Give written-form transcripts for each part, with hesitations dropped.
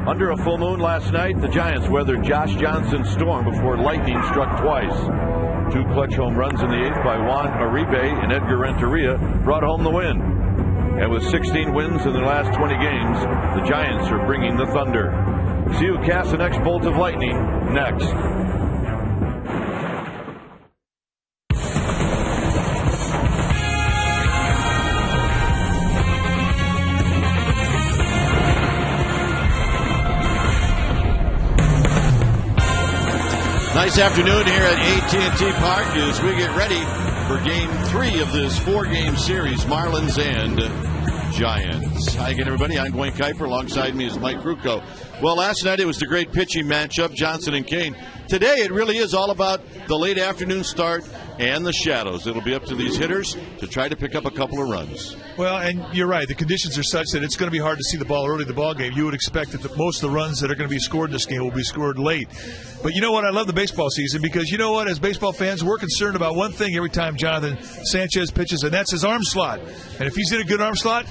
Under a full moon last night, the Giants weathered Josh Johnson's storm before lightning struck twice. 2 clutch home runs in the 8th by Juan Uribe and Edgar Renteria brought home the win. And with 16 wins in the last 20 games, the Giants are bringing the thunder. See who casts the next bolt of lightning next. Nice afternoon here at AT&T Park as we get ready for Game 3 of this 4-game series, Marlins and Giants. Hi again, everybody. I'm Dwayne Kuiper. Alongside me is Mike Rucco. Well, last night it was the great pitching matchup, Johnson and Kane. Today it really is all about the late afternoon start and the shadows. It'll be up to these hitters to try to pick up a couple of runs. Well, and you're right. The conditions are such that it's going to be hard to see the ball early in the ball game. You would expect that most of the runs that are going to be scored in this game will be scored late. But you know what? I love the baseball season because you know what? As baseball fans, we're concerned about one thing every time Jonathan Sanchez pitches, and that's his arm slot. And if he's in a good arm slot,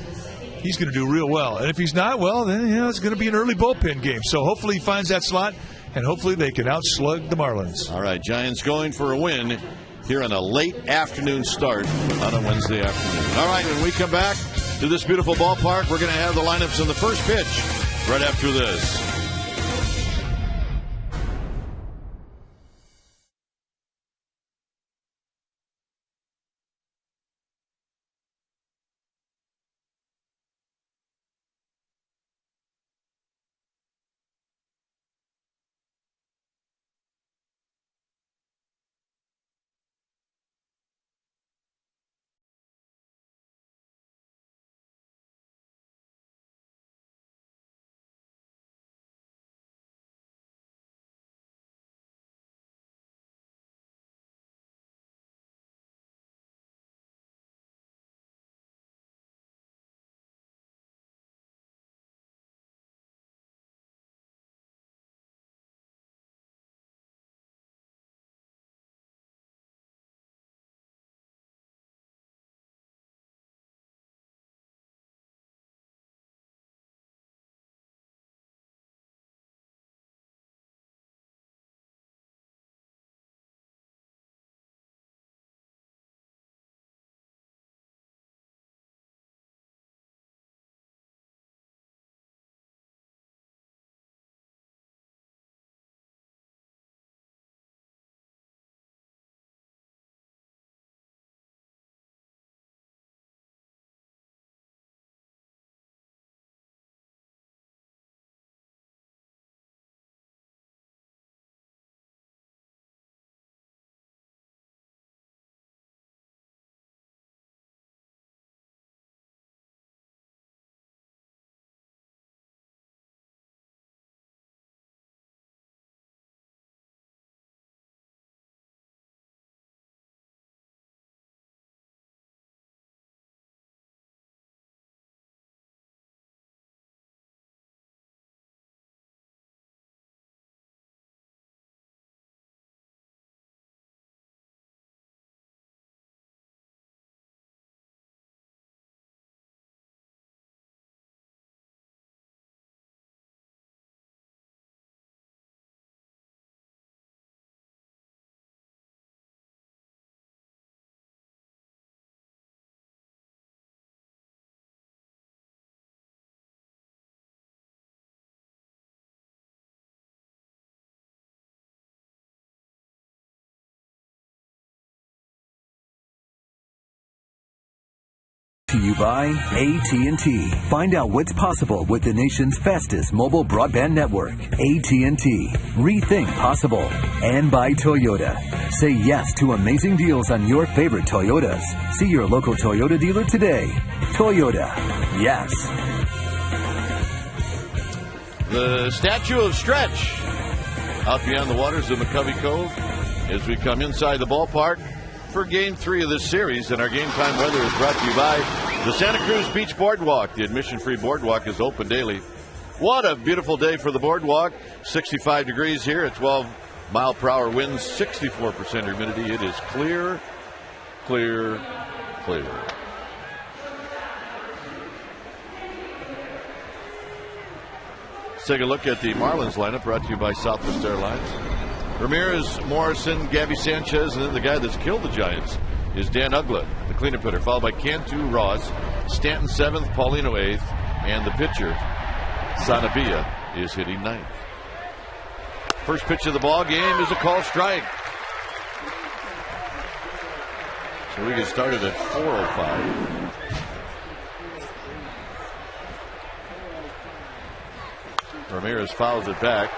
he's going to do real well. And if he's not, well, then it's going to be an early bullpen game. So hopefully he finds that slot, and hopefully they can outslug the Marlins. All right, Giants going for a win here on a late afternoon start on a Wednesday afternoon. All right, when we come back to this beautiful ballpark, we're going to have the lineups in the first pitch right after this. To you by AT&T. Find out what's possible with the nation's fastest mobile broadband network. AT&T. Rethink possible. And by Toyota. Say yes to amazing deals on your favorite Toyotas. See your local Toyota dealer today. Toyota. Yes. The Statue of Stretch out beyond the waters of McCovey Cove as we come inside the ballpark for Game 3 of this series. And our game time weather is brought to you by the Santa Cruz Beach Boardwalk. The admission-free boardwalk is open daily. What a beautiful day for the boardwalk. 65 degrees here at 12-mile-per-hour winds, 64% humidity. It is clear, clear, clear. Let's take a look at the Marlins lineup, brought to you by Southwest Airlines. Ramirez, Morrison, Gabby Sanchez, and then the guy that's killed the Giants is Dan Uggla, the cleanup hitter, followed by Cantu, Ross, Stanton 7th, Paulino 8th, and the pitcher, Sanabia, is hitting 9th. First pitch of the ball game is a called strike. So we get started at 4:05. Ramirez fouls it back.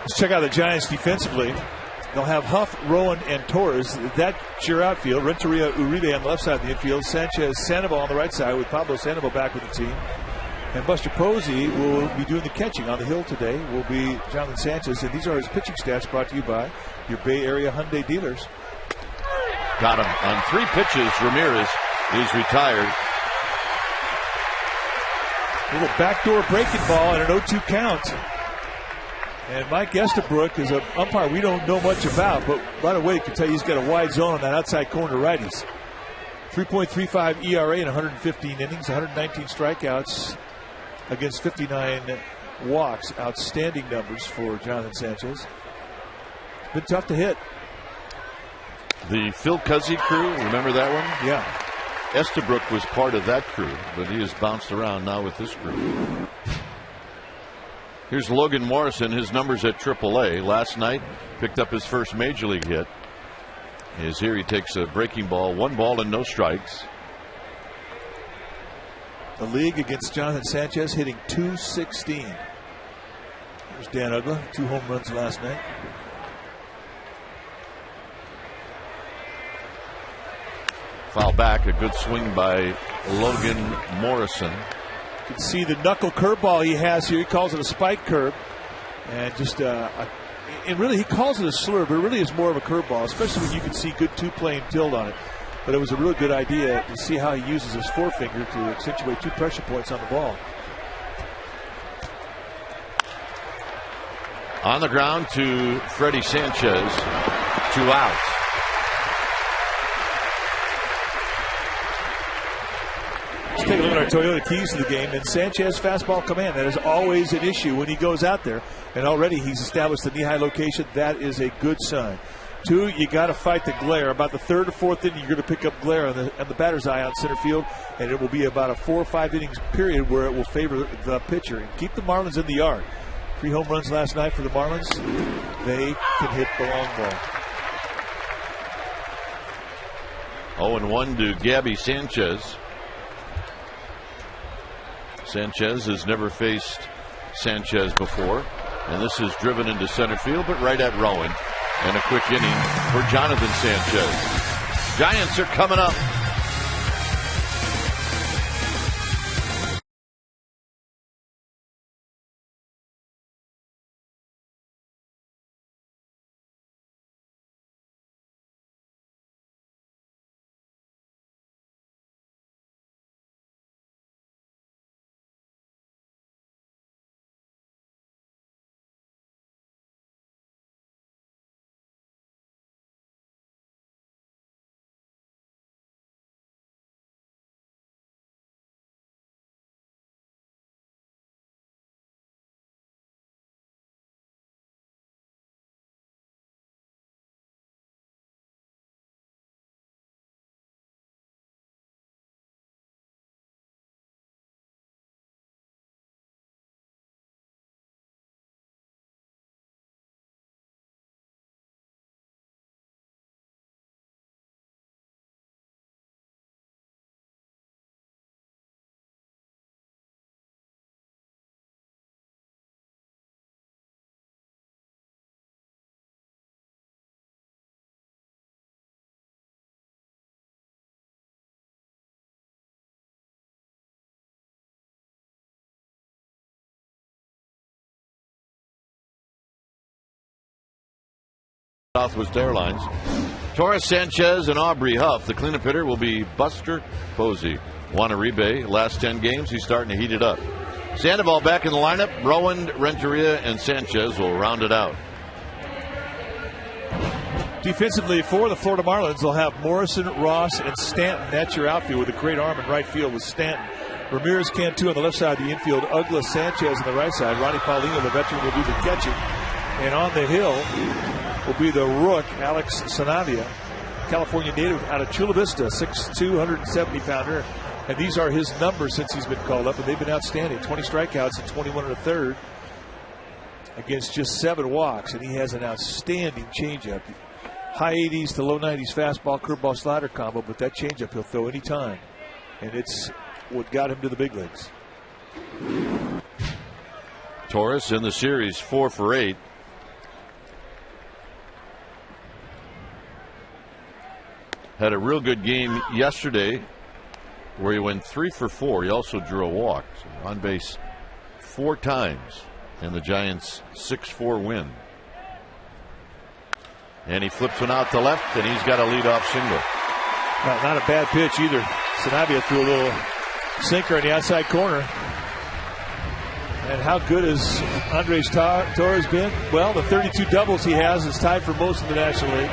Let's check out the Giants defensively. They'll have Huff, Rowan, and Torres. That's your outfield. Renteria, Uribe on the left side of the infield. Sanchez, Sandoval on the right side with Pablo Sandoval back with the team. And Buster Posey will be doing the catching on the hill today. Will be Jonathan Sanchez. And these are his pitching stats brought to you by your Bay Area Hyundai dealers. Got him on 3 pitches. Ramirez is retired. A little backdoor breaking ball and an 0-2 count. And Mike Estabrook is an umpire we don't know much about, but right away you can tell you he's got a wide zone on that outside corner righties. 3.35 ERA in 115 innings, 119 strikeouts against 59 walks. Outstanding numbers for Jonathan Sanchez. It's been tough to hit. The Phil Cuzzy crew, remember that one? Yeah. Estabrook was part of that crew, but he has bounced around now with this crew. Here's Logan Morrison, his numbers at AAA. Last night, picked up his first major league hit. As here he takes a breaking ball, 1 ball and no strikes. The league against Jonathan Sanchez hitting .216. There's Dan Uggla, 2 home runs last night. Foul back, a good swing by Logan Morrison. You can see the knuckle curveball he has here. He calls it a spike curve. And just, and really he calls it a slur, but it really is more of a curveball, especially when you can see good 2-plane tilt on it. But it was a real good idea to see how he uses his forefinger to accentuate 2 pressure points on the ball. On the ground to Freddie Sanchez, 2 outs. Let's take a look at our Toyota keys to the game. And Sanchez fastball command, that is always an issue when he goes out there. And already he's established the knee-high location. That is a good sign. 2, you got to fight the glare. About the 3rd or 4th inning, you're going to pick up glare on the batter's eye on center field. And it will be about a 4 or 5 innings period where it will favor the pitcher. And keep the Marlins in the yard. 3 home runs last night for the Marlins. They can hit the long ball. 0-1 to Gabby Sanchez. Sanchez has never faced Sanchez before, and this is driven into center field, but right at Rowan. And a quick inning for Jonathan Sanchez. Giants are coming up. Southwest Airlines. Torres, Sanchez, and Aubrey Huff. The cleanup hitter will be Buster Posey. Juan Uribe, last 10 games, he's starting to heat it up. Sandoval back in the lineup. Rowan, Renteria, and Sanchez will round it out. Defensively for the Florida Marlins, they'll have Morrison, Ross, and Stanton. That's your outfield with a great arm in right field with Stanton. Ramirez can too on the left side of the infield. Ugla Sanchez on the right side. Ronnie Paulino, the veteran, will do the catching. And on the hill will be the rook, Alex Sanavia, California native out of Chula Vista, 6'2", 170-pounder. And these are his numbers since he's been called up, and they've been outstanding. 20 strikeouts and 21 and a third against just 7 walks. And he has an outstanding changeup. High 80s to low 90s fastball, curveball, slider combo, but that changeup he'll throw anytime. And it's what got him to the big leagues. Torres in the series 4 for 8. Had a real good game yesterday where he went 3 for 4. He also drew a walk. So on base 4 times in the Giants' 6-4 win. And he flips one out to left, and he's got a leadoff single. Not a bad pitch either. Sanabia threw a little sinker in the outside corner. And how good has Andres Torres been? Well, the 32 doubles he has is tied for most in the National League.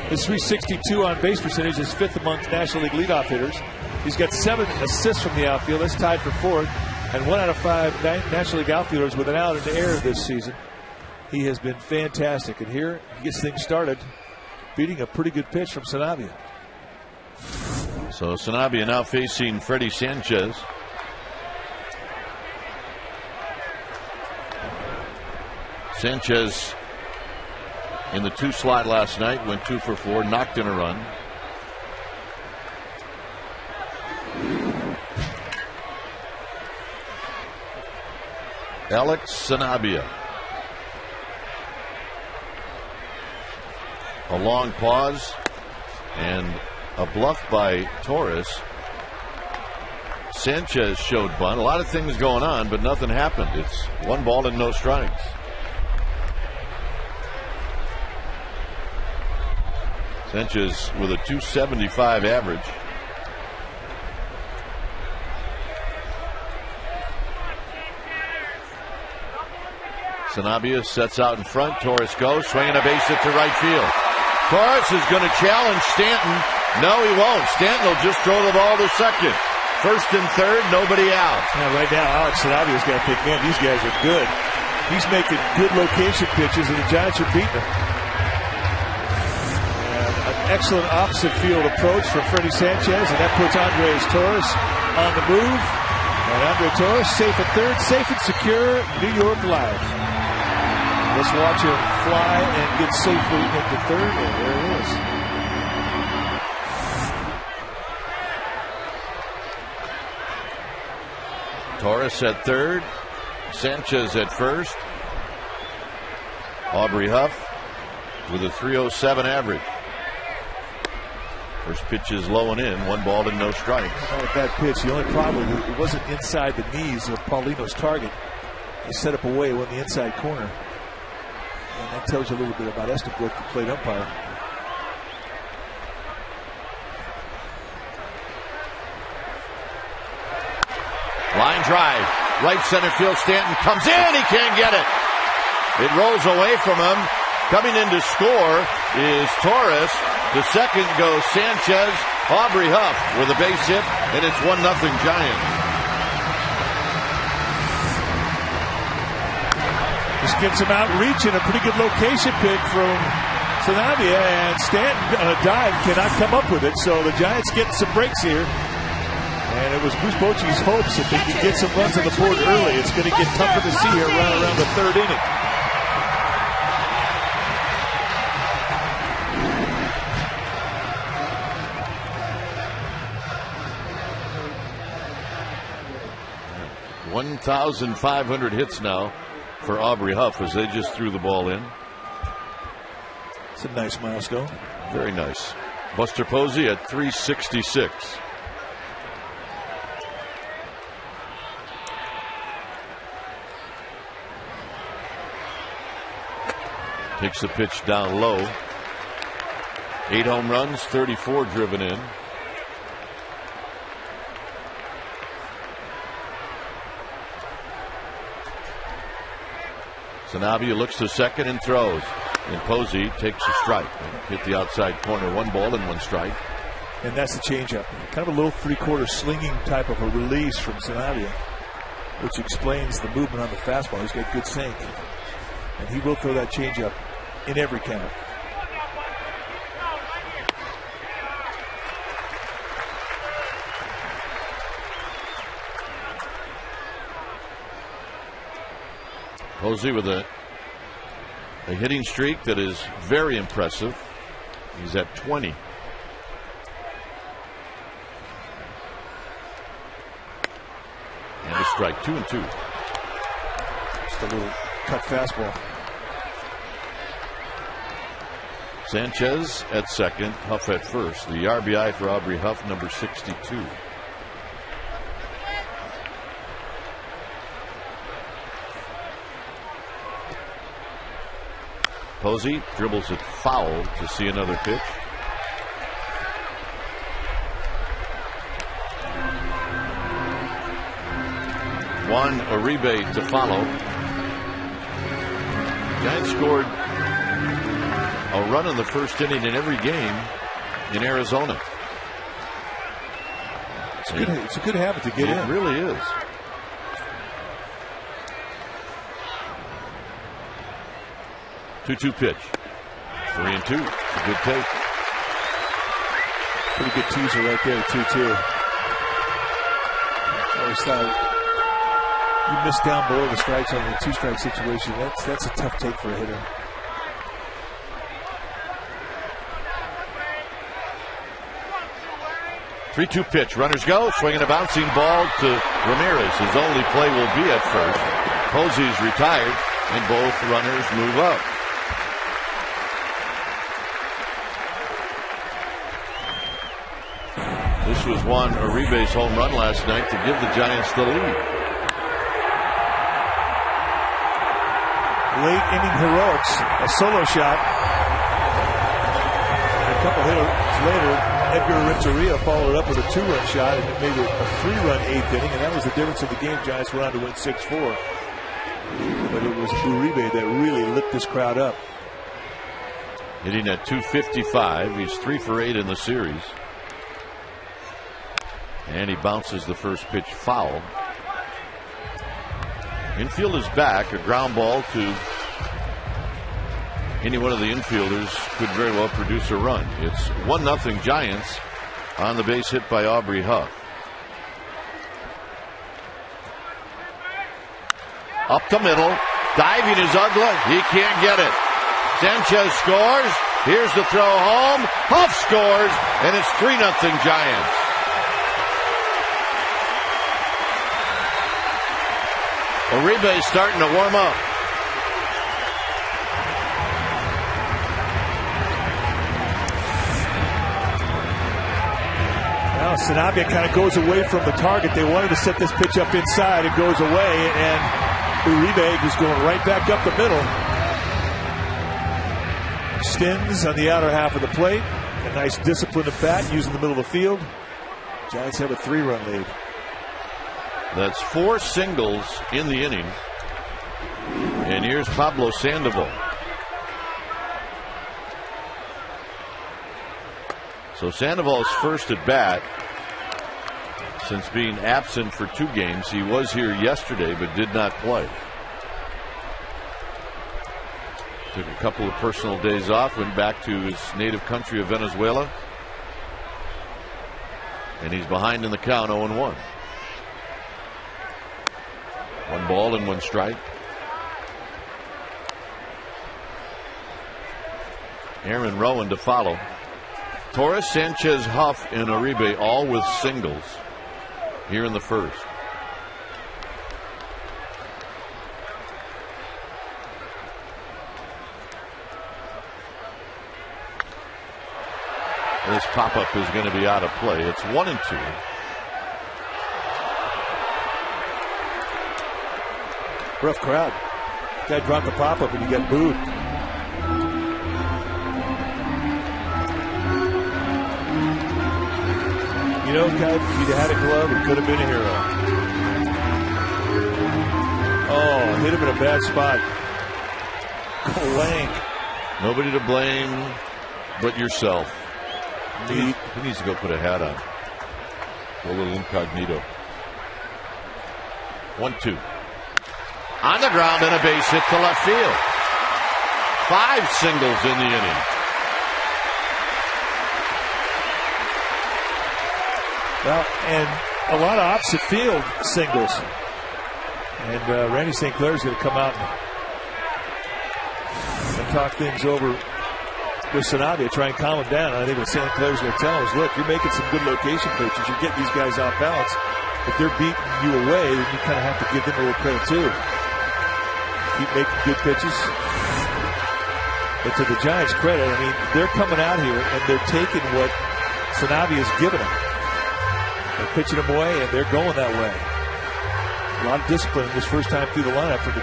His 362 on base percentage is 5th among National League leadoff hitters. He's got 7 assists from the outfield. That's tied for 4th. And 1 out of 5 National League outfielders with an out in the air this season. He has been fantastic. And here he gets things started, beating a pretty good pitch from Sanabia. So Sanabia now facing Freddie Sanchez. Sanchez in the 2 slot last night went 2 for 4, knocked in a run. Alex Sanabia. A long pause and a bluff by Torres. Sanchez showed bunt. A lot of things going on, but nothing happened. It's 1 ball and no strikes. Sanchez with a 275 average. Sanabia sets out in front. Torres goes, swinging a base hit to right field. Torres is going to challenge Stanton. No, he won't. Stanton will just throw the ball to second. 1st and 3rd, nobody out. Yeah, right now, Alex Sanavia's got to think, man, these guys are good. He's making good location pitches, and the Giants are beating him. And an excellent opposite field approach from Freddie Sanchez, and that puts Andres Torres on the move. And Andre Torres safe at 3rd, safe and secure, New York Live. Let's watch him fly and get safely into 3rd, and there it is. Torres at 3rd, Sanchez at 1st. Aubrey Huff with a 307 average. First pitch is low and in, 1 ball and no strikes. Not a bad pitch. The only problem, it wasn't inside the knees of Paulino's target. He set up away on the inside corner. And that tells you a little bit about Estabrook, the plate umpire. Line drive, right center field. Stanton comes in, he can't get it. It rolls away from him. Coming in to score is Torres. To second goes Sanchez. Aubrey Huff with a base hit, and it's 1-0 Giants. Just gets him out reaching, a pretty good location pick from Sanabia, and Stanton on a dive cannot come up with it, so the Giants get some breaks here. And it was Bruce Bochy's hopes that they could get some runs on the board early. It's going to get tougher to see here around the 3rd inning. $1,500 hits now for Aubrey Huff as they just threw the ball in. It's a nice milestone. Very nice. Buster Posey at 366. Takes the pitch down low. 8 home runs, 34 driven in. Sanabia looks to second and throws. And Posey takes a strike. Hit the outside corner, 1 ball and 1 strike. And that's the changeup. Kind of a little three-quarter slinging type of a release from Sanabria, which explains the movement on the fastball. He's got good sink. And he will throw that changeup in every count. Posey with a hitting streak that is very impressive. He's at 20. And a strike, 2-2. Just a little cut fastball. Sanchez at second, Huff at first. The RBI for Aubrey Huff, number 62. Posey dribbles it foul to see another pitch. Juan Uribe to follow. Giants scored a run in the first inning in every game in Arizona. It's a good habit to get in. It really is. Two-two pitch. 3-2. It's a good take. Pretty good teaser right there, 2-2. I always thought you miss down below the strikes on a two-strike situation. That's a tough take for a hitter. Three-two pitch. Runners go. Swinging a bouncing ball to Ramirez. His only play will be at first. Posey's retired, and both runners move up. This was Juan Uribe's home run last night to give the Giants the lead. Late inning heroics, a solo shot. A couple hitters later, Edgar Renteria followed up with a 2-run shot, and it made it a 3-run 8th inning, and that was the difference in the game. Giants went on to win 6-4. But it was Uribe that really lit this crowd up. Hitting at .255. He's 3 for 8 in the series. And he bounces the first pitch foul. Infield is back. A ground ball to any one of the infielders could very well produce a run. It's 1-0 Giants on the base hit by Aubrey Huff. Up the middle. Diving is Ugla. He can't get it. Sanchez scores. Here's the throw home. Huff scores. And it's 3-0 Giants. Uribe starting to warm up. Now Sanabria kind of goes away from the target. They wanted to set this pitch up inside. It goes away, and Uribe is going right back up the middle. Extends on the outer half of the plate. A nice discipline of bat using the middle of the field. Giants have a 3-run lead. That's 4 singles in the inning. And here's Pablo Sandoval. So Sandoval's first at bat since being absent for 2 games. He was here yesterday but did not play. Took a couple of personal days off, went back to his native country of Venezuela. And he's behind in the count, 0-1. 1 ball and 1 strike. Aaron Rowan to follow. Torres, Sanchez, Huff, and Uribe all with singles here in the first. This pop-up is going to be out of play. It's 1-2. Rough crowd. Guy dropped the pop-up and he got booed. You know, guy, if he'd had a glove, he could have been a hero. Oh, hit him in a bad spot. Clank. Nobody to blame but yourself. Neat. He needs to go put a hat on. A little incognito. 1-2. On the ground and a base hit to left field. 5 singles in the inning. Well, and a lot of opposite field singles. And Randy St. Clair's going to come out and talk things over with Sanabia, try and calm him down. And I think what St. Clair's going to tell him is, look, you're making some good location pitches. You're getting these guys off balance. If they're beating you away, then you kind of have to give them a little credit too. Keep making good pitches. But to the Giants' credit, I mean, they're coming out here and they're taking what Sanavia's given them. They're pitching them away and they're going that way. A lot of discipline this first time through the lineup for the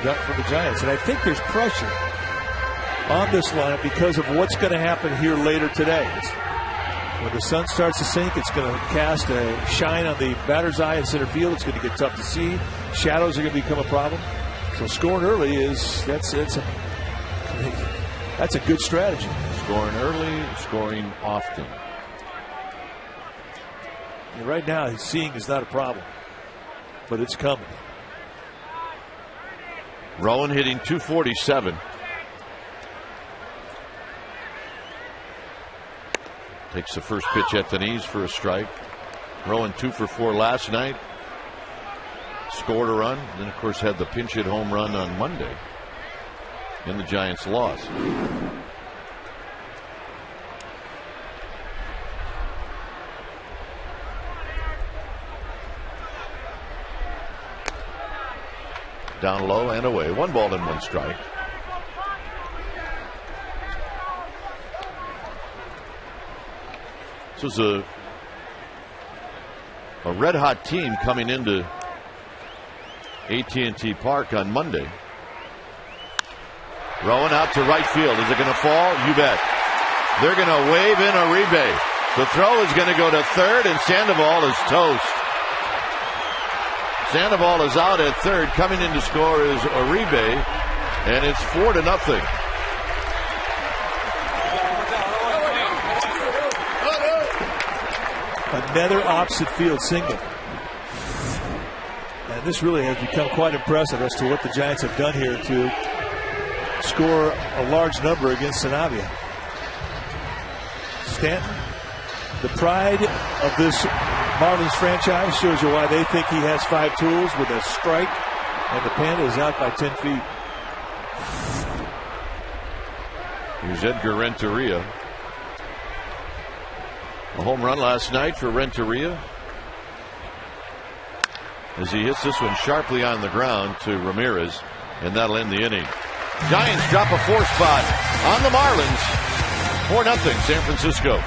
Giants. And I think there's pressure on this lineup because of what's going to happen here later today. When the sun starts to sink, it's going to cast a shine on the batter's eye in center field. It's going to get tough to see. Shadows are going to become a problem. So scoring early that's a good strategy. Scoring early, scoring often. And right now, seeing is not a problem, but it's coming. Rowan hitting .247. Takes the first pitch at the knees for a strike. Rowan 2 for 4 last night. Scored a run. Then, of course, had the pinch hit home run on Monday in the Giants' loss. Down low and away. 1 ball and 1 strike. This was a red-hot team coming into AT&T Park on Monday. Rowan out to right field. Is it going to fall? You bet. They're going to wave in Uribe. The throw is going to go to third, and Sandoval is toast. Sandoval is out at third. Coming in to score is Uribe, and it's 4-0. Another opposite field single. And this really has become quite impressive as to what the Giants have done here to score a large number against Sanabia. Stanton, the pride of this Marlins franchise, shows you why they think he has 5 tools with a strike, and the Panda is out by 10 feet. Here's Edgar Renteria. A home run last night for Renteria as he hits this one sharply on the ground to Ramirez, and that'll end the inning. Giants drop a 4 spot on the Marlins. 4-0 San Francisco.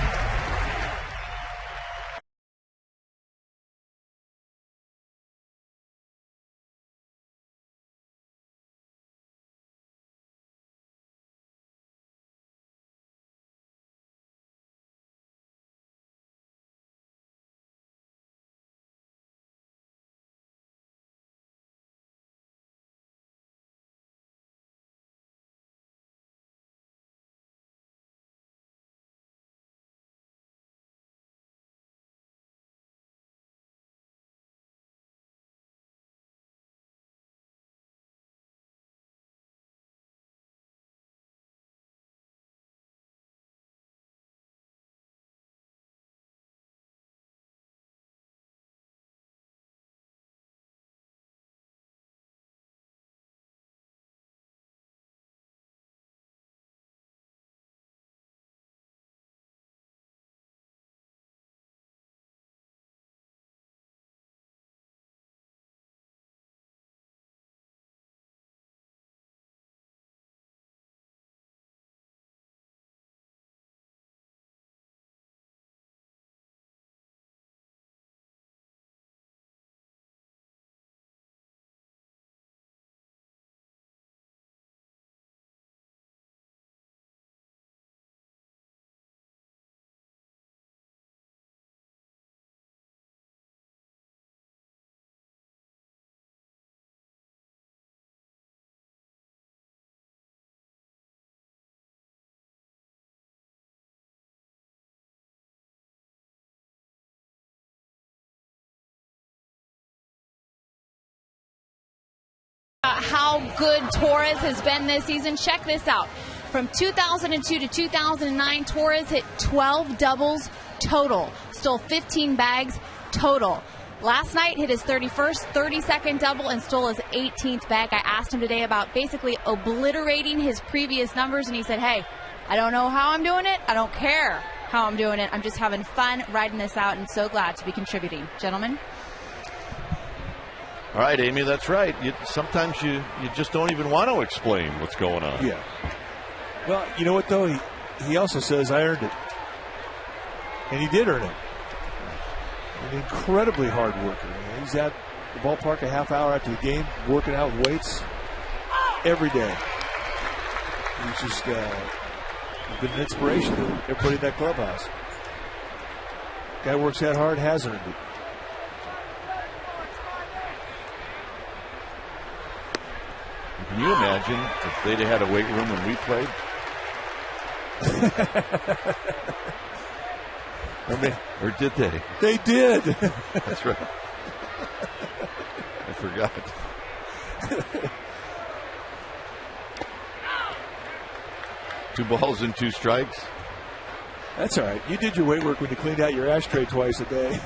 how good Torres has been this season. Check this out. From 2002 to 2009, Torres hit 12 doubles total. Stole 15 bags total. Last night hit his 31st, 32nd double and stole his 18th bag. I asked him today about basically obliterating his previous numbers, and he said, hey, I don't know how I'm doing it. I don't care how I'm doing it. I'm just having fun riding this out and so glad to be contributing. Gentlemen? All right, Amy, that's right. Sometimes you just don't even want to explain what's going on. Yeah. Well, you know what, though? He also says, I earned it. And he did earn it. An incredibly hard worker. He's at the ballpark a half hour after the game, working out with weights every day. He's just been an inspiration to everybody in that clubhouse. Guy works that hard, has earned it. Can you imagine if they'd have had a weight room when we played? Or did they? They did. That's right. I forgot. 2 balls and 2 strikes. That's all right. You did your weight work when you cleaned out your ashtray twice a day.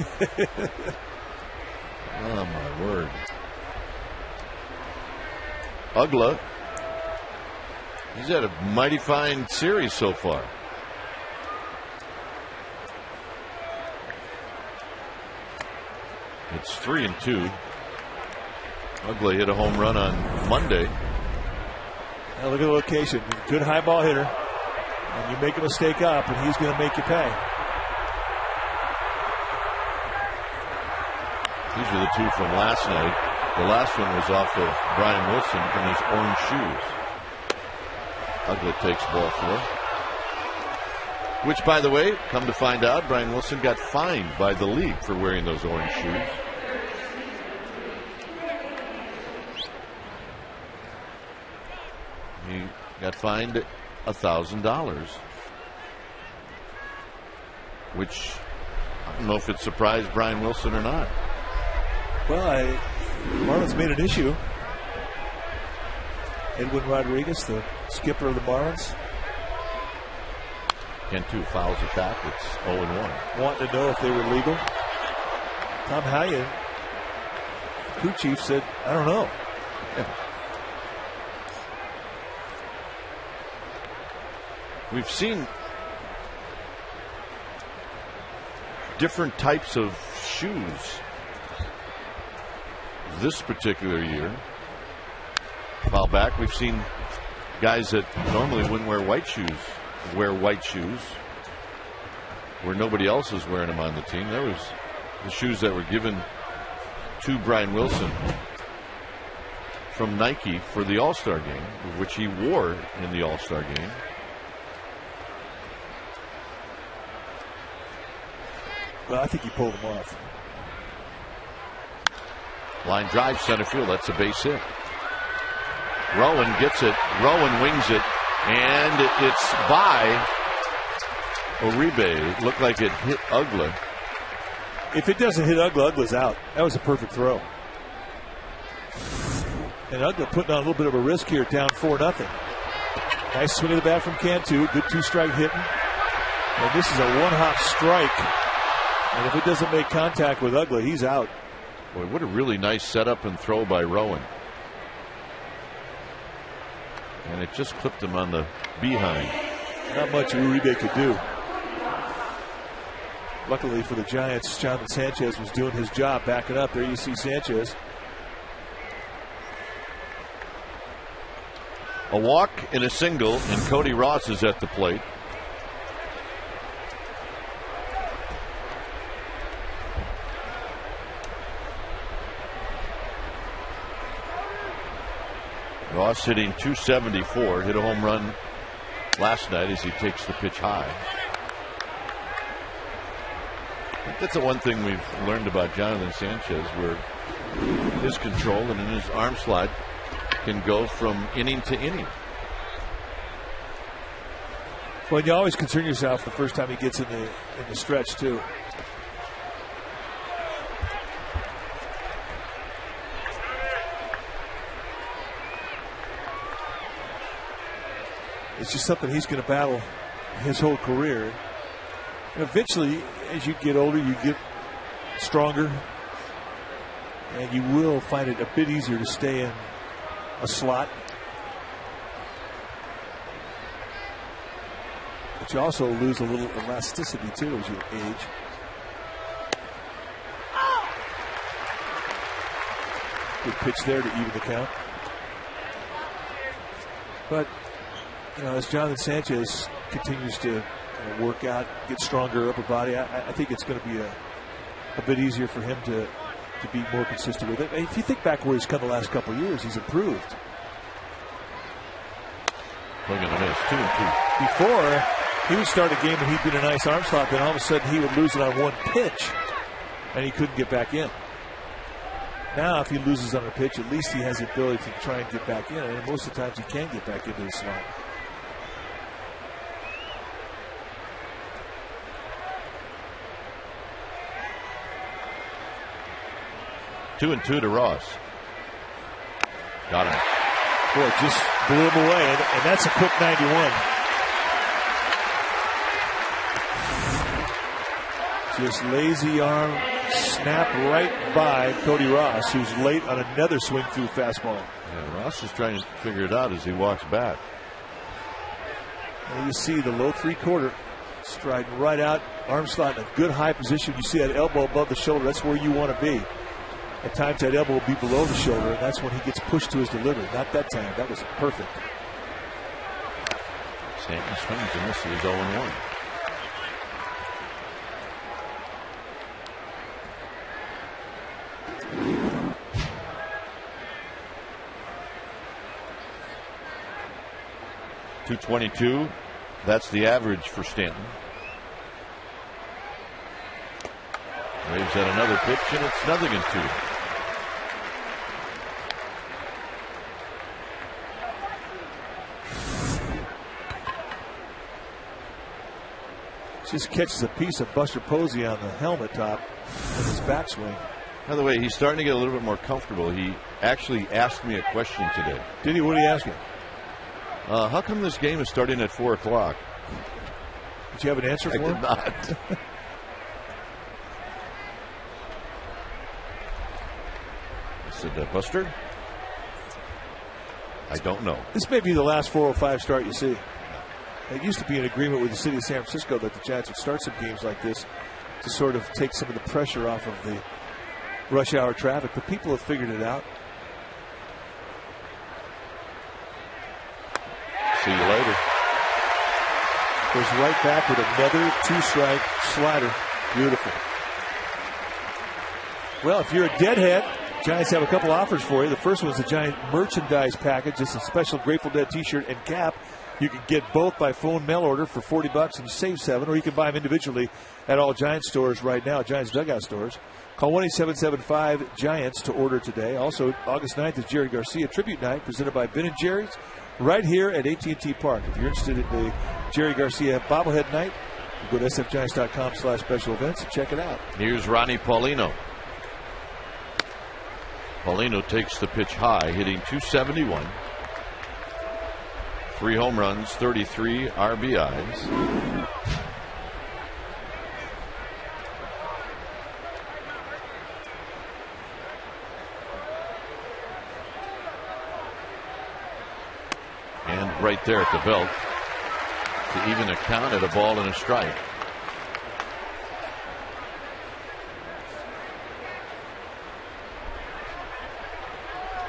Oh, my word. Ugla. He's had a mighty fine series so far. It's 3-2. Ugla hit a home run on Monday. Now look at the location. Good high ball hitter. And you make a mistake up, and he's going to make you pay. These are the 2 from last night. The last one was off of Brian Wilson in his orange shoes. Ugla takes ball 4. Which, by the way, come to find out, Brian Wilson got fined by the league for wearing those orange shoes. He got fined $1,000, which I don't know if it surprised Brian Wilson or not. Well, Marlins made an issue. Edwin Rodriguez, the skipper of the Marlins. Cantu fouls it back. It's 0-1. Wanting to know if they were legal. Tom Hallion, crew chief, said, I don't know. Yeah. We've seen different types of shoes this particular year. Foul back. We've seen guys that normally wouldn't wear white shoes where nobody else is wearing them on the team. There was the shoes that were given to Brian Wilson from Nike for the All-Star game, which he wore in the All-Star game. Well, I think he pulled them off. Line drive, center field. That's a base hit. Rowan gets it. Rowan wings it. And it's by Uribe. It looked like it hit Ugla. If it doesn't hit Ugla, Ugla's out. That was a perfect throw. And Ugla putting on a little bit of a risk here, down 4-0. Nice swing of the bat from Cantu. Good 2-strike hitting. And this is a one-hop strike. And if it doesn't make contact with Ugla, he's out. Boy, what a really nice setup and throw by Rowan. And it just clipped him on the behind. Not much Uribe could do. Luckily for the Giants, Jonathan Sanchez was doing his job backing up. There you see Sanchez. A walk and a single, and Cody Ross is at the plate. Ross hitting .274, hit a home run last night as he takes the pitch high. I think that's the one thing we've learned about Jonathan Sanchez, where his control and in his arm slot can go from inning to inning. Well, you always concern yourself the first time he gets in the stretch too. It's just something he's going to battle his whole career. And eventually, as you get older, you get stronger, and you will find it a bit easier to stay in a slot. But you also lose a little elasticity, too, as you age. Good pitch there to even the count. But, you know, as Jonathan Sanchez continues to work out, get stronger upper body, I think it's going to be a bit easier for him to be more consistent with it. If you think back where he's come the last couple of years, he's improved. Look at this, 2-2. Before, he would start a game and he'd be in a nice arm slot, then all of a sudden he would lose it on one pitch, and he couldn't get back in. Now, if he loses on a pitch, at least he has the ability to try and get back in, and most of the times he can get back into the slot. Two and 2 to Ross. Got him. Boy, just blew him away, and that's a quick 91. Just lazy arm snap right by Cody Ross, who's late on another swing through fastball. Yeah, Ross is trying to figure it out as he walks back. And you see the low 3/4 striding right out, arm slot in a good high position. You see that elbow above the shoulder. That's where you want to be. At times that elbow will be below the shoulder, and that's when he gets pushed to his delivery. Not that time. That was perfect. Stanton swings and misses 0-1. .222. That's the average for Stanton. Waves at another pitch, and it's 0-2. Just catches a piece of Buster Posey on the helmet top in his backswing. By the way, he's starting to get a little bit more comfortable. He actually asked me a question today. Did he? What did he ask you? How come this game is starting at 4 o'clock? Did you have an answer for him? I did not. I said, Buster, I don't know. This may be the last 405 start you see. It used to be an agreement with the city of San Francisco that the Giants would start some games like this to sort of take some of the pressure off of the rush hour traffic, but people have figured it out. See you later. Goes right back with another 2-strike slider. Beautiful. Well, if you're a deadhead, Giants have a couple offers for you. The first one is the Giant merchandise package. It's a special Grateful Dead t-shirt and cap. You can get both by phone mail order for $40 and save $7, or you can buy them individually at all Giants stores right now, Giants dugout stores. Call 1-877-5-GIANTS to order today. Also, August 9th is Jerry Garcia Tribute Night presented by Ben & Jerry's right here at AT&T Park. If you're interested in the Jerry Garcia bobblehead night, you go to sfgiants.com/special events and check it out. Here's Ronnie Paulino. Paulino takes the pitch high, hitting .271. 3 home runs, 33 RBIs. And right there at the belt to even a count at a ball and a strike.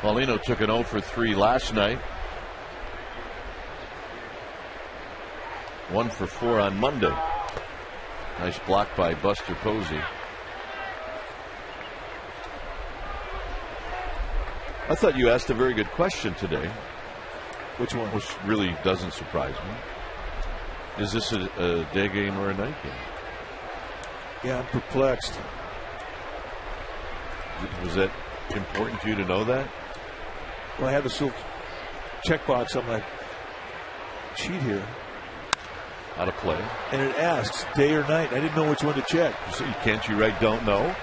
Paulino took an 0 for 3 last night. 1 for 4 on Monday. Nice block by Buster Posey. I thought you asked a very good question today. Which one? Which really doesn't surprise me. Is this a day game or a night game? Yeah, I'm perplexed. Was that important to you to know that? Well, I have this little checkbox on my sheet here. How to play. And it asks day or night. I didn't know which one to check. So can't you write don't know?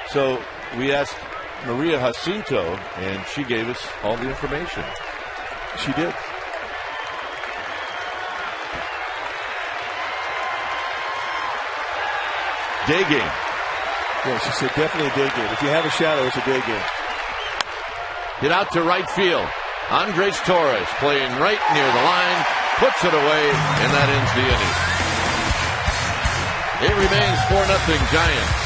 So we asked Maria Jacinto, and she gave us all the information. She did. Day game. Yeah, she said definitely a day game. If you have a shadow, it's a day game. Hit out to right field. Andres Torres playing right near the line, puts it away, and that ends the inning. It remains 4-0 Giants.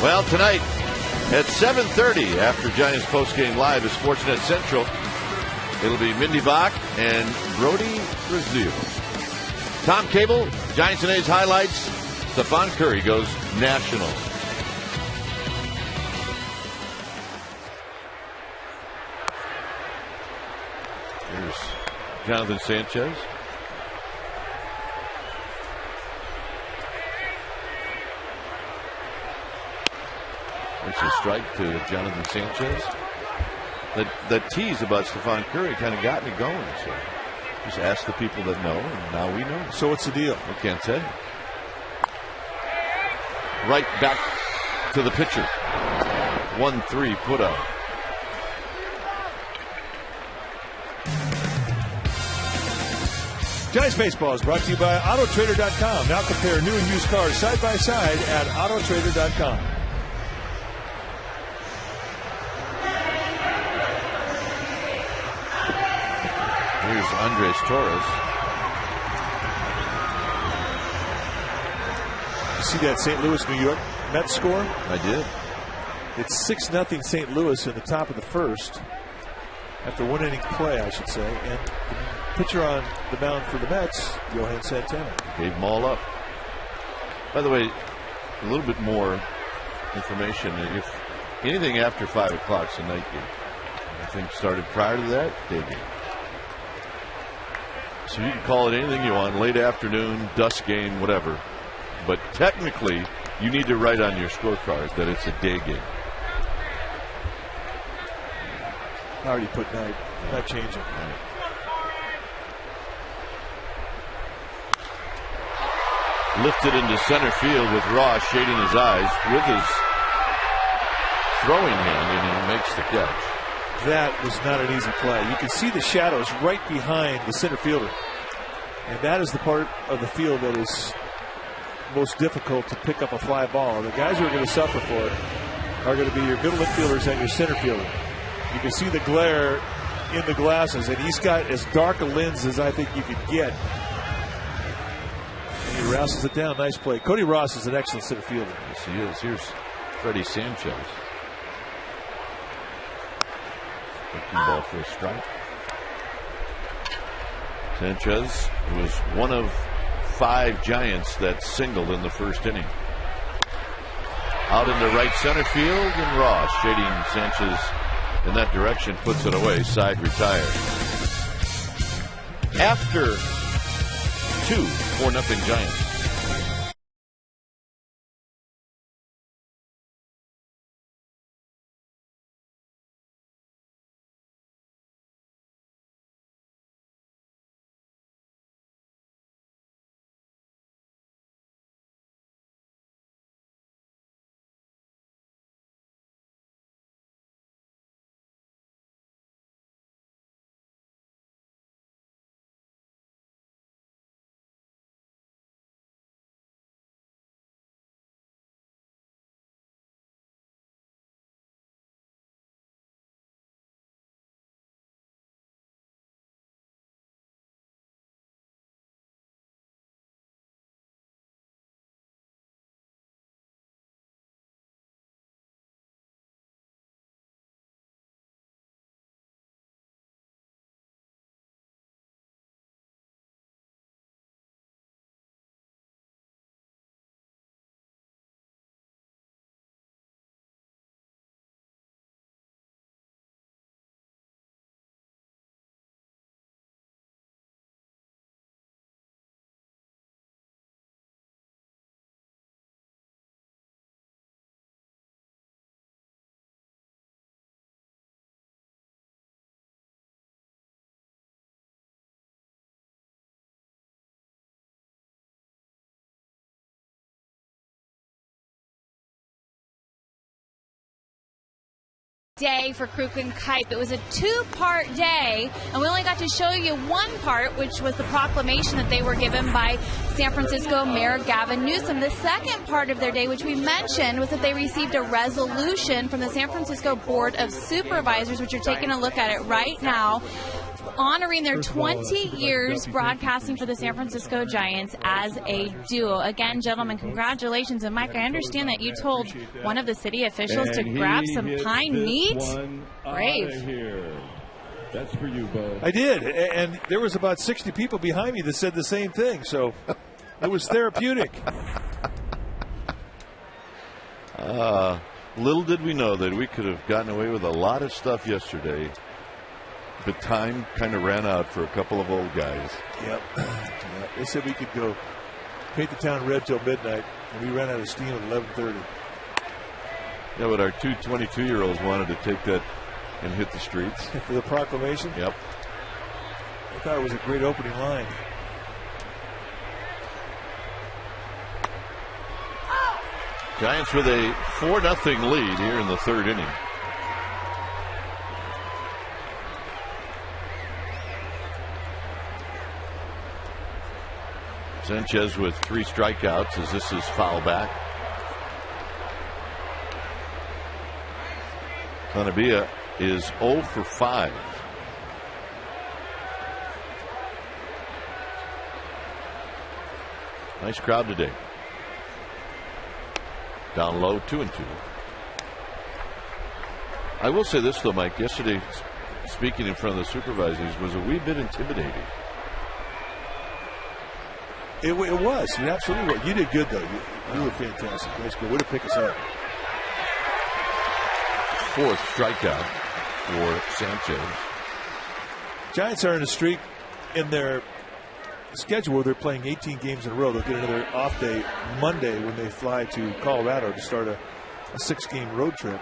Well, tonight at 7:30 after Giants postgame live at Sportsnet Central, it'll be Mindy Bach and Brody Brazil. Tom Cable, Giants and A's highlights. Stephen Curry goes national. Here's Jonathan Sanchez. It's a strike to Jonathan Sanchez. That tease about Stephen Curry kind of got me going. So just ask the people that know, and now we know. So what's the deal? I can't say. Right back to the pitcher. 1-3 put up. Giants Baseball is brought to you by AutoTrader.com. Now compare new and used cars side by side at AutoTrader.com. Here's Andres Torres. You see that St. Louis, New York Mets score? I did. It's 6-0 St. Louis in the top of the first. After one inning play, I should say. And the pitcher on the mound for the Mets, Johan Santana. Gave them all up. By the way, a little bit more information. If anything after 5 o'clock is a night game. I think started prior to that, day game. So you can call it anything you want, late afternoon, dusk game, whatever. But technically, you need to write on your scorecard that it's a day game. I already put night. Not changing. Right. Lifted into center field with Ross shading his eyes with his throwing hand, and he makes the catch. That was not an easy play. You can see the shadows right behind the center fielder. And that is the part of the field that is most difficult to pick up a fly ball. The guys who are going to suffer for it are going to be your middle infielders and your center fielder. You can see the glare in the glasses, and he's got as dark a lens as I think you could get. And he rouses it down. Nice play. Cody Ross is an excellent center fielder. Yes, he is. Here's Freddie Sanchez. Ball for a strike. Sanchez was one of 5 Giants that singled in the first inning. Out into right center field, and Ross, shading Sanchez in that direction, puts it away. Side retired. After 2, 4-0 Giants. Day for Kruk and Kipe. It was a 2-part day, and we only got to show you one part, which was the proclamation that they were given by San Francisco Mayor Gavin Newsom. The second part of their day, which we mentioned, was that they received a resolution from the San Francisco Board of Supervisors, which you're taking a look at it right now, honoring their 20 years broadcasting for the San Francisco Giants as a duo. Again, gentlemen, congratulations. And Mike, I understand that you told one of the city officials to grab some pine meat. Brave. That's for you, Bo. I did, and there was about 60 people behind me that said the same thing, so it was therapeutic. Little did we know that we could have gotten away with a lot of stuff yesterday. But time kind of ran out for a couple of old guys. Yep. They said we could go paint the town red till midnight, and we ran out of steam at 11:30. Yeah, but our two 22-year-olds wanted to take that and hit the streets. For the proclamation? Yep. I thought it was a great opening line. Giants with a 4-0 lead here in the third inning. Sanchez with 3 strikeouts as this is foul back. Sanabia is 0 for 5. Nice crowd today. Down low, 2-2. I will say this though, Mike. Yesterday, speaking in front of the supervisors was a wee bit intimidating. It was. You absolutely were. You did good, though. You were fantastic. Nice good. Way to pick us up. 4th strikeout for Sanchez. Giants are in a streak in their schedule where they're playing 18 games in a row. They'll get another off day Monday when they fly to Colorado to start a 6-game road trip.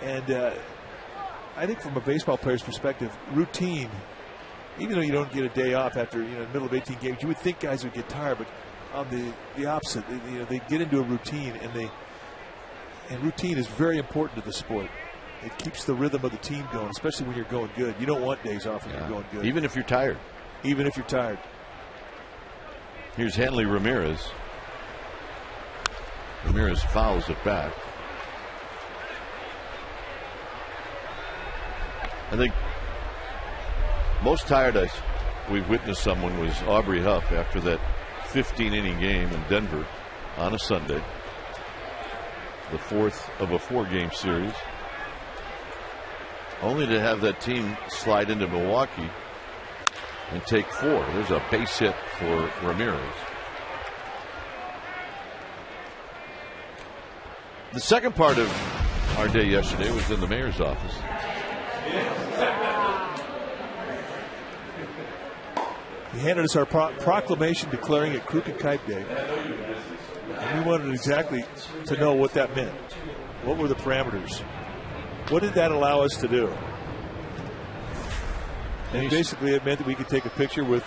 And I think from a baseball player's perspective, routine, even though you don't get a day off after the middle of 18 games, you would think guys would get tired, but on the opposite, they get into a routine, and routine is very important to the sport. It keeps the rhythm of the team going, especially when you're going good. You don't want days off when you're going good. Even if you're tired. Even if you're tired. Here's Hanley Ramirez. Ramirez fouls it back. I think most tired we've witnessed someone was Aubrey Huff after that 15-inning game in Denver on a Sunday. The 4th of a 4-game series. Only to have that team slide into Milwaukee and take 4. There's a base hit for Ramirez. The second part of our day yesterday was in the mayor's office. He handed us our proclamation declaring it Crooked Kite Day. And we wanted exactly to know what that meant. What were the parameters? What did that allow us to do? And basically it meant that we could take a picture with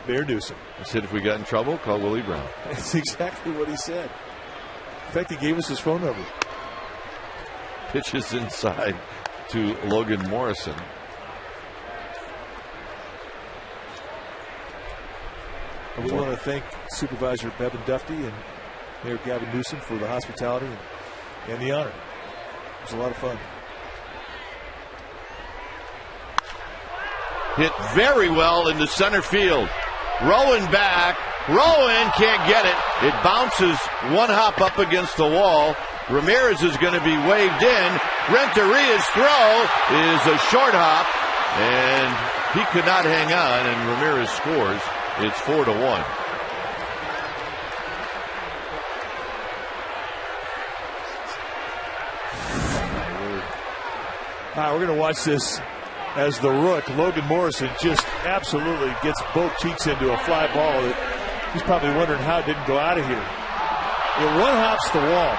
Mayor Newsom. He said if we got in trouble, call Willie Brown. That's exactly what he said. In fact, he gave us his phone number. Pitches inside to Logan Morrison. And we want to thank Supervisor Bevan Dufty and Mayor Gavin Newsom for the hospitality and the honor. It was a lot of fun. Hit very well into center field. Rowan back. Rowan can't get it. It bounces one hop up against the wall. Ramirez is going to be waved in. Renteria's throw is a short hop, and he could not hang on, and Ramirez scores. It's 4-1. All right, we're going to watch this as the rook, Logan Morrison, just absolutely gets both cheeks into a fly ball that he's probably wondering how it didn't go out of here. It one hops the wall.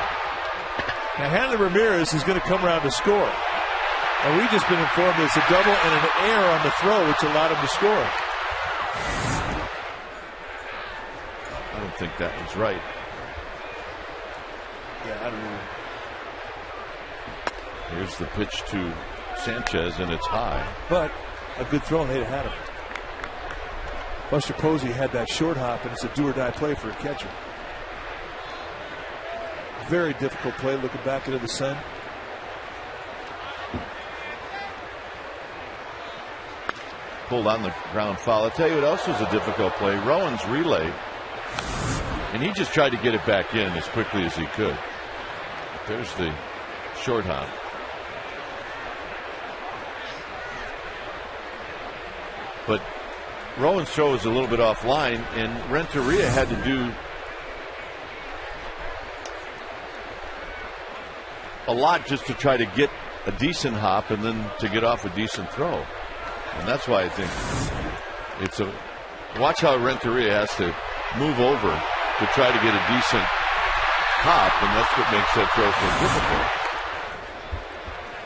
Now, Hanley Ramirez is going to come around to score. And we've just been informed that it's a double and an error on the throw, which allowed him to score. I don't think that was right. Yeah, I don't know. Here's the pitch to Sanchez, and it's high. But a good throw, and they'd have had him. Buster Posey had that short hop, and it's a do-or-die play for a catcher. Very difficult play looking back into the sun. Pulled on the ground foul. I'll tell you what else was a difficult play. Rowan's relay, and he just tried to get it back in as quickly as he could. There's the short hop. But Rowan's throw was a little bit offline, and Renteria had to do a lot just to try to get a decent hop and then to get off a decent throw. And that's why I think it's a watch how Renteria has to move over to try to get a decent hop, and that's what makes that throw so difficult.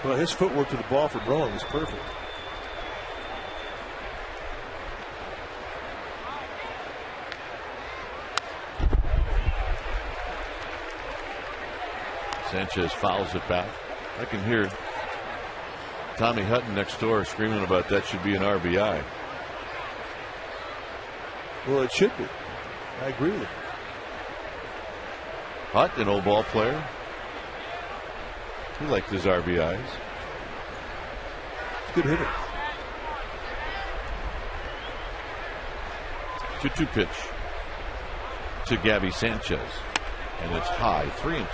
Well, his footwork to the ball from Rowan was perfect. Sanchez fouls it back. I can hear Tommy Hutton next door screaming about that should be an RBI. Well, it should be. I agree with him. Hutt, an old ball player. He liked his RBIs. Good hitter. 2-2 pitch to Gabby Sanchez. And it's high, 3-2.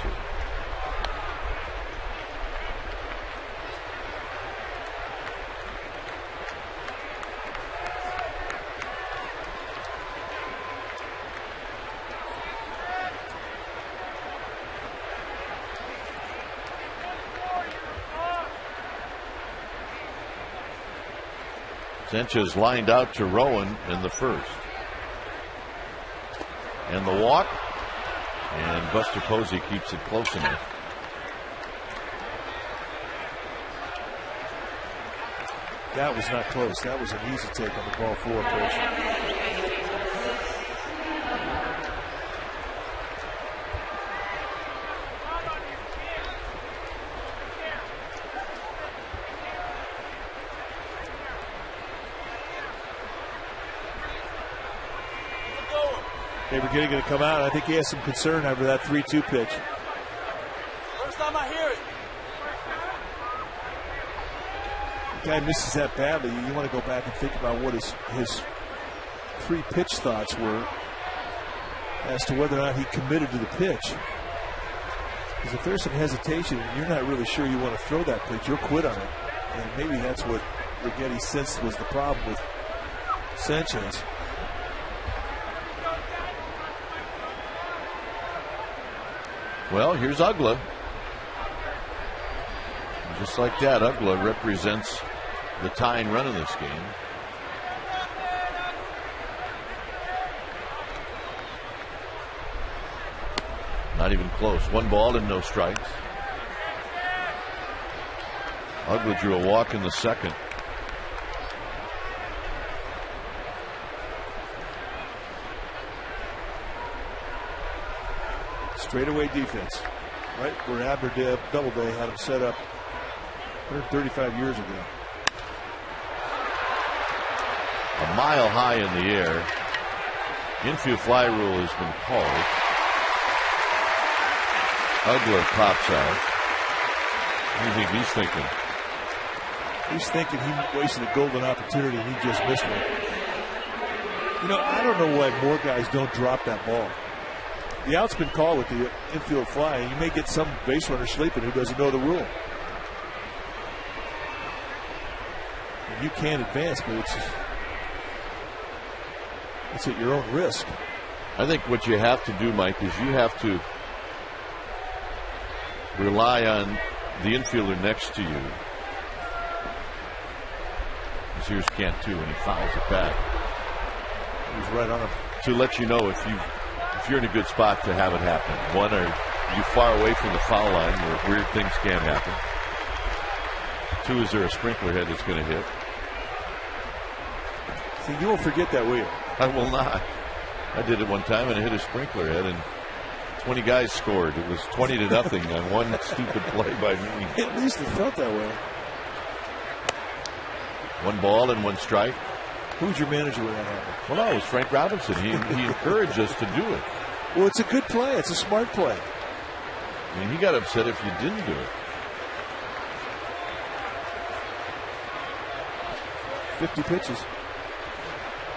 Sanchez lined out to Rowan in the first. And the walk. And Buster Posey keeps it close enough. That was not close. That was an easy take on the ball four pitch. They were getting to come out. I think he has some concern after that 3-2 pitch. First time I hear it. The guy misses that badly. You want to go back and think about what his pre-pitch thoughts were as to whether or not he committed to the pitch. Because if there's some hesitation and you're not really sure you want to throw that pitch, you'll quit on it. And maybe that's what Righetti sensed was the problem with Sanchez. Well, here's Ugla. Just like that, Ugla represents the tying run in this game. Not even close. 1 ball and no strikes. Ugla drew a walk in the second. Straightaway defense. Right where Abner Doubleday had him set up 135 years ago. A mile high in the air. Infield fly rule has been called. Ugla pops out. What do you think he's thinking? He's thinking he wasted a golden opportunity and he just missed one. You know, I don't know why more guys don't drop that ball. The out's been called with the infield fly, and you may get some base runner sleeping who doesn't know the rule. And you can advance, but it's at your own risk. I think what you have to do, Mike, is you have to rely on the infielder next to you. Here's Cantu, and he fouls it back. He's right on him. To let you know if you're in a good spot to have it happen. One, are you far away from the foul line where weird things can happen? 2, is there a sprinkler head that's going to hit? See, you won't forget that, will you? I will not. I did it one time and I hit a sprinkler head and 20 guys scored. It was 20-0 on one stupid play by me. At least it felt that way. 1 ball and 1 strike. Who's your manager when that happened? Well, no, it was Frank Robinson. He encouraged us to do it. Well, it's a good play. It's a smart play. I mean, he got upset if you didn't do it. 50 pitches.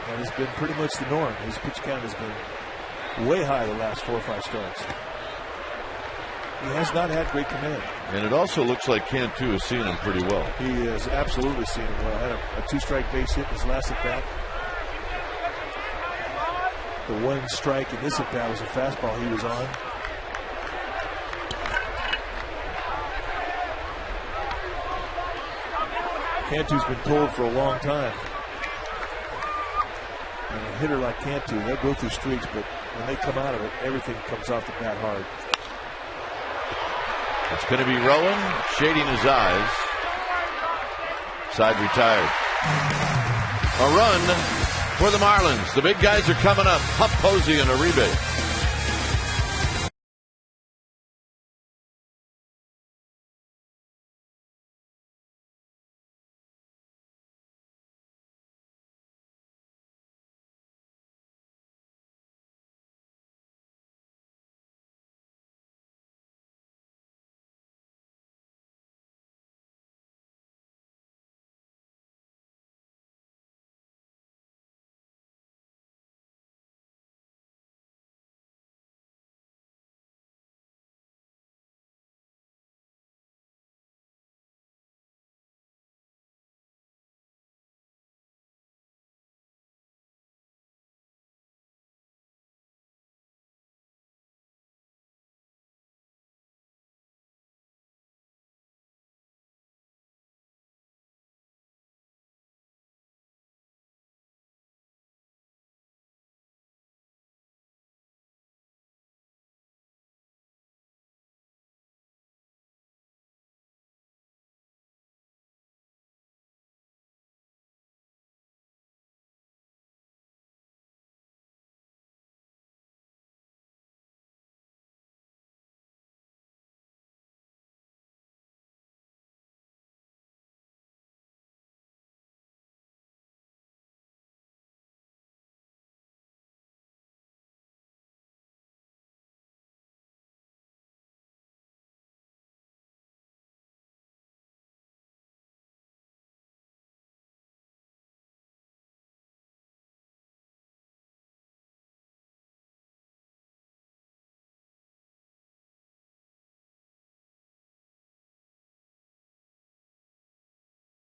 That has been pretty much the norm. His pitch count has been way high the last 4 or 5 starts. He has not had great command. And it also looks like Cantu is seeing him pretty well. He is absolutely seeing him well. Had a 2-strike base hit in his last at bat. The 1 strike in this at bat was a fastball he was on. Cantu's been told for a long time. And a hitter like Cantu, they'll go through streaks, but when they come out of it, everything comes off the bat hard. It's going to be Rowan shading his eyes. Side retired. A run for the Marlins. The big guys are coming up. Hup Posey and Uribe.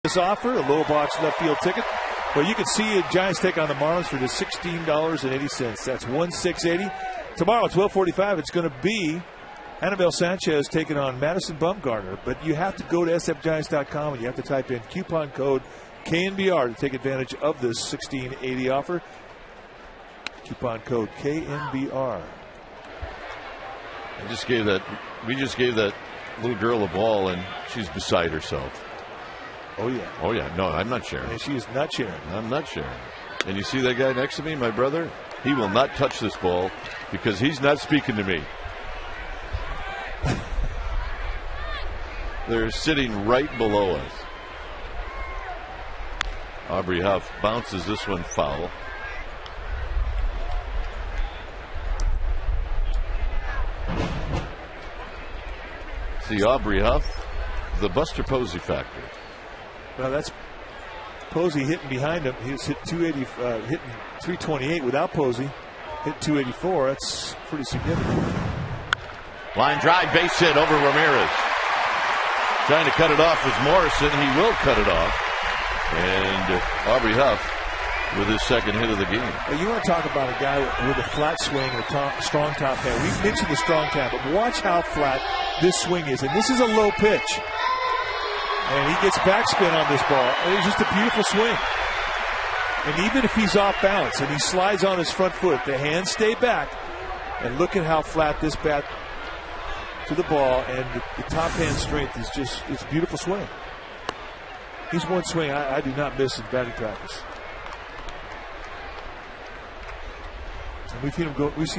This offer, a low box left field ticket. Well, you can see Giants take on the Marlins for just $16.80. That's $1,680. Tomorrow at 12:45, it's going to be Annabelle Sanchez taking on Madison Bumgarner, but you have to go to sfgiants.com and you have to type in coupon code KNBR to take advantage of this 1680 offer. Coupon code KNBR. We just gave that little girl a ball, and she's beside herself. Oh, yeah. Oh, yeah. No, I'm not sharing. And she is not sharing. I'm not sharing. And you see that guy next to me, my brother? He will not touch this ball because he's not speaking to me. They're sitting right below us. Aubrey Huff bounces this one foul. See Aubrey Huff, the Buster Posey factor. Well, that's Posey hitting behind him. He was hit 280, hitting 328 without Posey. Hit 284. That's pretty significant. Line drive, base hit over Ramirez. Trying to cut it off was Morrison. He will cut it off. And Aubrey Huff with his second hit of the game. Well, you want to talk about a guy with a flat swing and a strong top hand. We've mentioned the strong top, but watch how flat this swing is. And this is a low pitch. And he gets backspin on this ball. And it's just a beautiful swing. And even if he's off balance and he slides on his front foot, the hands stay back. And look at how flat this bat to the ball, and the top hand strength is just, it's a beautiful swing. He's one swing I do not miss in batting practice. And we've seen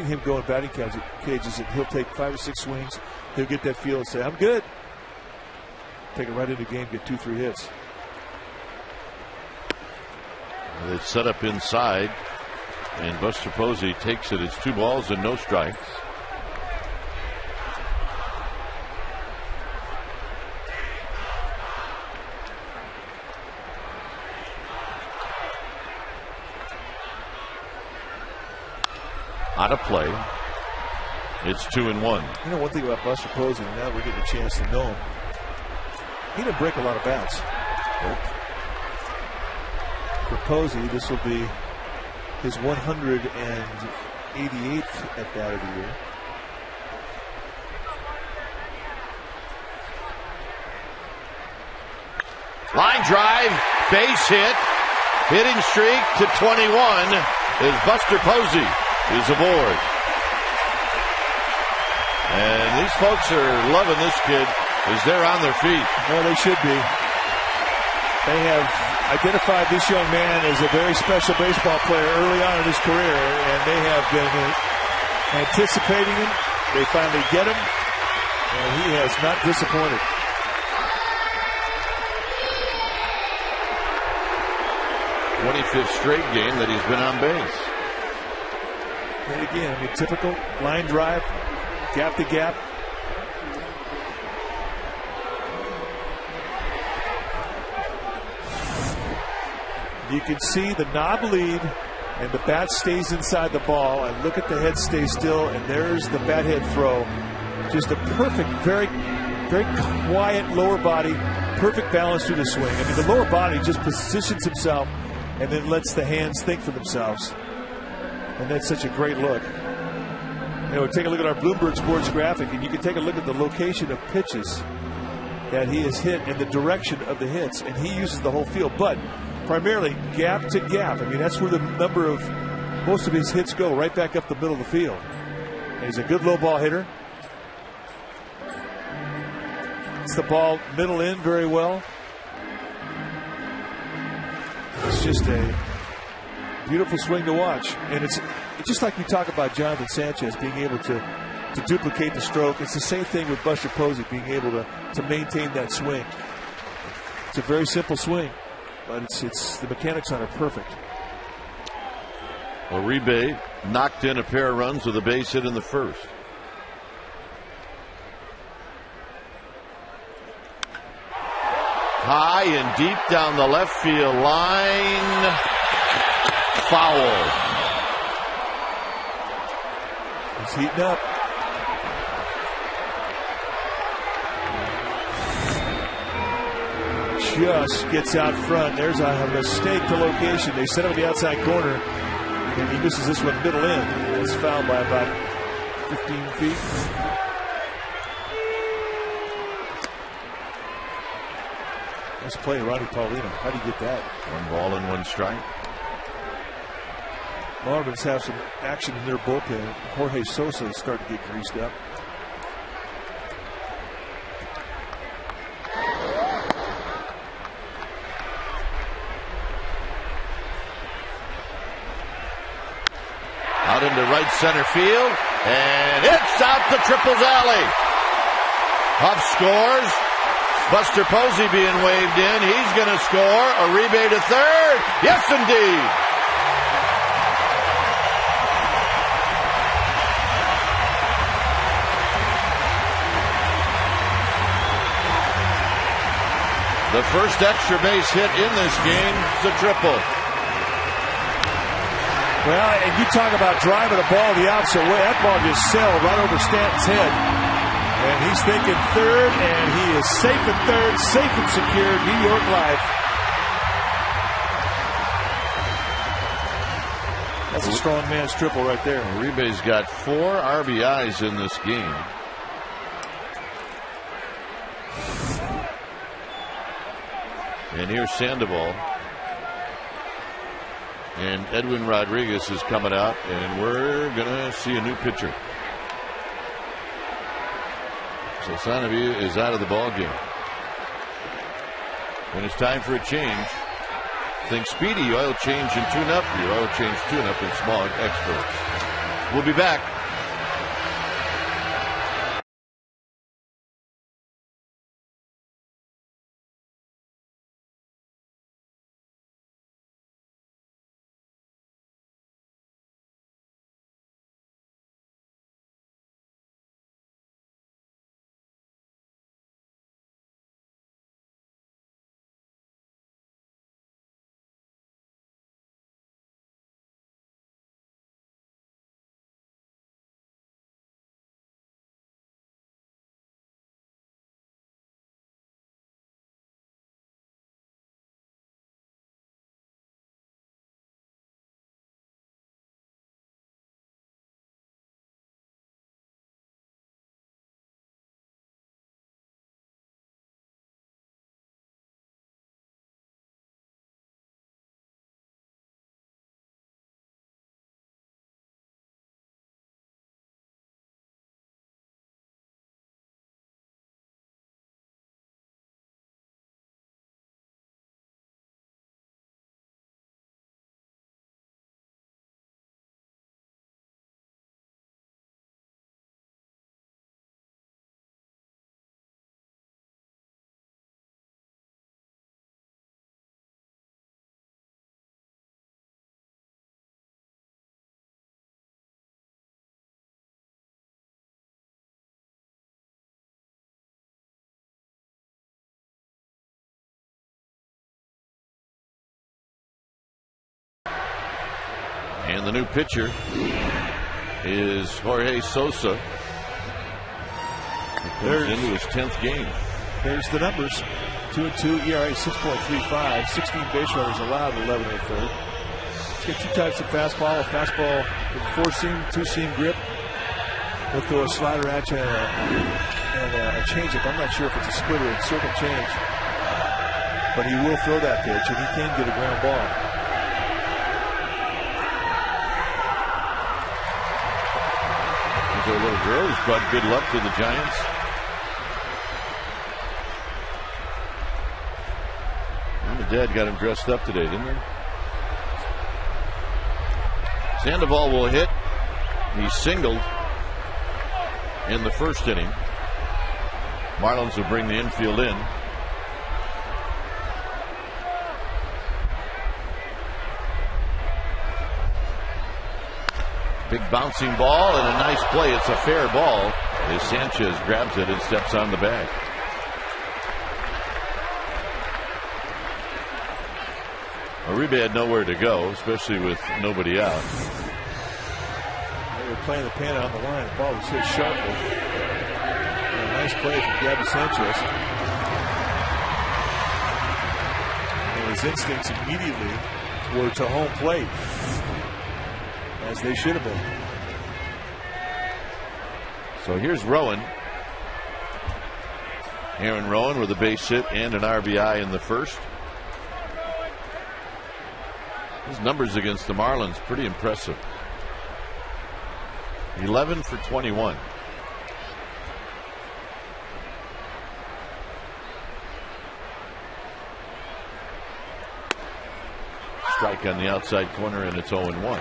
him go in batting cages, and he'll take 5 or 6 swings. He'll get that feel and say, I'm good. Take it right into the game, get 2-3 hits. They've set up inside, and Buster Posey takes it. It's 2 balls and no strikes. Out of play. It's 2-1. You know one thing about Buster Posey, now we're getting a chance to know him. He didn't break a lot of bats. For Posey, this will be his 188th at bat of the year. Line drive, base hit, hitting streak to 21 as Buster Posey is aboard. And these folks are loving this kid as they're on their feet. Well, they should be. They have identified this young man as a very special baseball player early on in his career, and they have been anticipating him. They finally get him, and he has not disappointed. '25th straight game that he's been on base. And again, I mean, typical line drive, gap to gap. You can see the knob lead, and the bat stays inside the ball, and look at the head stay still, and there's the bat head throw. Just a perfect, very, very quiet lower body, perfect balance through the swing. I mean, the lower body just positions himself and then lets the hands think for themselves. And that's such a great look. You know, take a look at our Bloomberg Sports graphic, and you can take a look at the location of pitches that he has hit and the direction of the hits, and he uses the whole field, but primarily gap to gap. I mean, that's where the number of most of his hits go, right back up the middle of the field. And he's a good low ball hitter. It's the ball middle in very well. It's just a beautiful swing to watch. And it's just like we talk about Jonathan Sanchez being able to duplicate the stroke. It's the same thing with Buster Posey being able to maintain that swing. It's a very simple swing, but it's the mechanics on it perfect. Uribe knocked in a pair of runs with a base hit in the first. High and deep down the left field line. Foul. He's heating up. Just gets out front. There's a mistake to location. They set him at the outside corner, and he misses this one middle in. It's fouled by about 15 feet. Nice play, Ronnie Paulino. How do you get that? 1 ball and 1 strike. Marlins have some action in their bullpen. Jorge Sosa is starting to get greased up. Out into right center field, and it's out to Triple's alley. Huff scores. Buster Posey being waved in. He's going to score. Uribe to third. Yes, indeed. The first extra base hit in this game is a triple. Well, and you talk about driving a ball the opposite way. That ball just sailed right over Stanton's head. And he's thinking third, and he is safe at third, safe and secure, New York life. That's a strong man's triple right there. Uribe's got 4 RBIs in this game. And here's Sandoval. And Edwin Rodriguez is coming out, and we're going to see a new pitcher. So Sandoval is out of the ball game. When it's time for a change, think Speedy oil change and tune-up. Your oil change tune-up and small experts. We'll be back. And the new pitcher is Jorge Sosa. He comes into his 10th game. There's the numbers. 2-2, ERA 6.35, 16 base runners allowed, 11 in the third. Let's get 2 types of fastball. A fastball with 4-seam, 2-seam grip. He'll throw a slider at you and a changeup. I'm not sure if it's a split or a circle change. But he will throw that pitch, and he can get a ground ball. There's our little girl who's brought good luck to the Giants. Mom and Dad got him dressed up today, didn't they? Sandoval will hit. He singled in the first inning. Marlins will bring the infield in. Big bouncing ball and a nice play. It's a fair ball as Sanchez grabs it and steps on the bag. Uribe had nowhere to go, especially with nobody out. They were playing the pan on the line. The ball was hit sharply. And a nice play from Gabby Sanchez. And his instincts immediately were to home plate, as they should have been. So here's Rowan. Aaron Rowan with a base hit and an RBI in the first. His numbers against the Marlins pretty impressive. 11 for 21. Strike on the outside corner, and it's 0-1.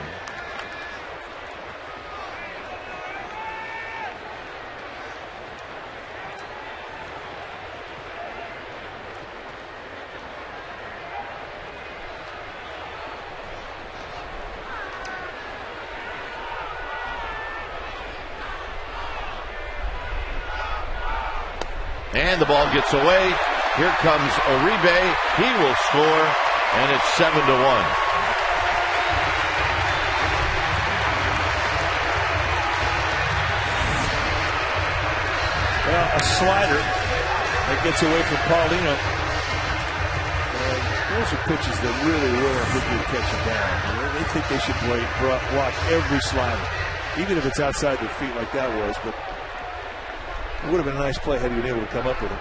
And the ball gets away. Here comes Uribe. He will score, and it's 7-1. Well, a slider that gets away from Paulino. And those are pitches that really will think you catch it down. They think they should block every slider, even if it's outside their feet like that was. But it would have been a nice play had he been able to come up with it.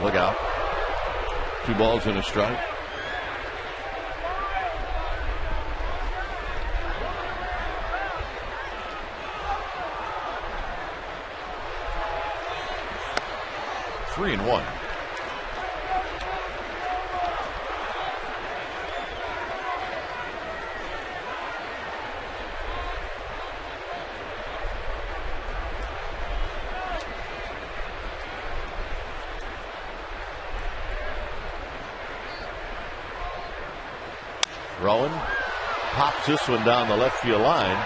Look out. 2 balls and a strike. Three and one. Rowan pops this one down the left field line.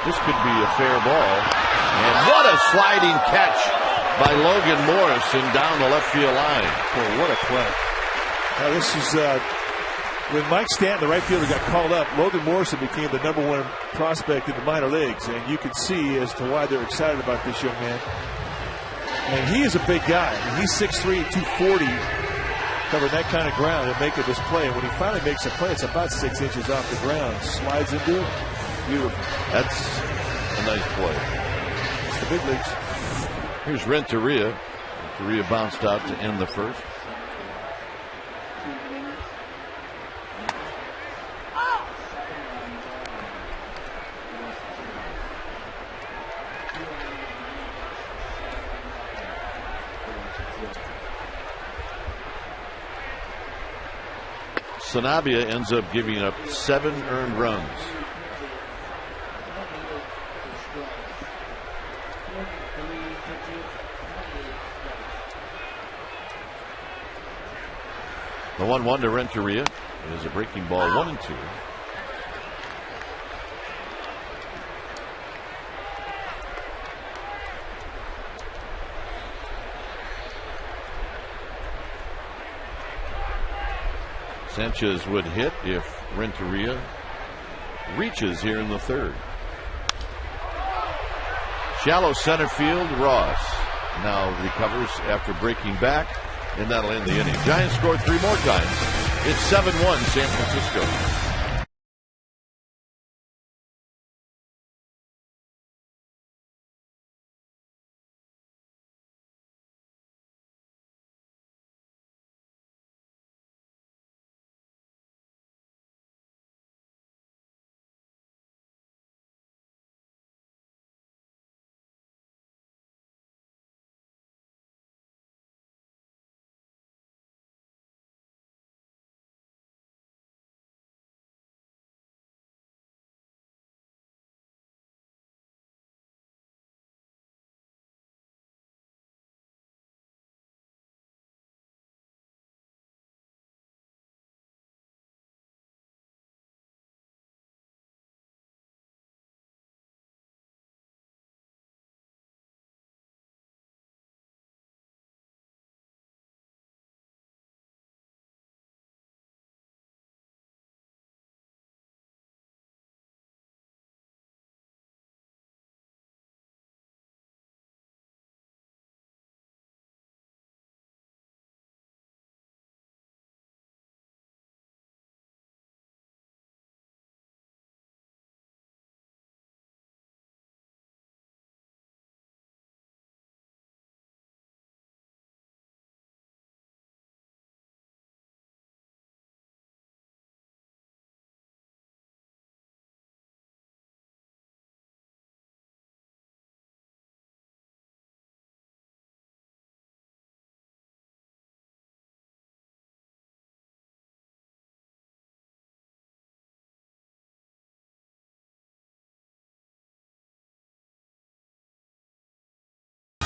This could be a fair ball. And what a sliding catch by Logan Morrison down the left field line. Boy, what a play. Now this is when Mike Stanton, the right fielder, got called up. Logan Morrison became the #1 prospect in the minor leagues, and you can see as to why they're excited about this young man. And he is a big guy. I mean, he's 6'3", 240, covering that kind of ground and making this play. And when he finally makes a play, it's about 6 inches off the ground. Slides into it. Beautiful. That's a nice play. It's the big leagues. Here's Renteria. Renteria bounced out to end the first. Sanabia ends up giving up 7 earned runs. The 1-1 to Renteria is a breaking ball, 1-2. Sanchez would hit if Renteria reaches here in the third. Shallow center field. Ross now recovers after breaking back, and that'll end the inning. Giants score 3 more times. It's 7-1 San Francisco.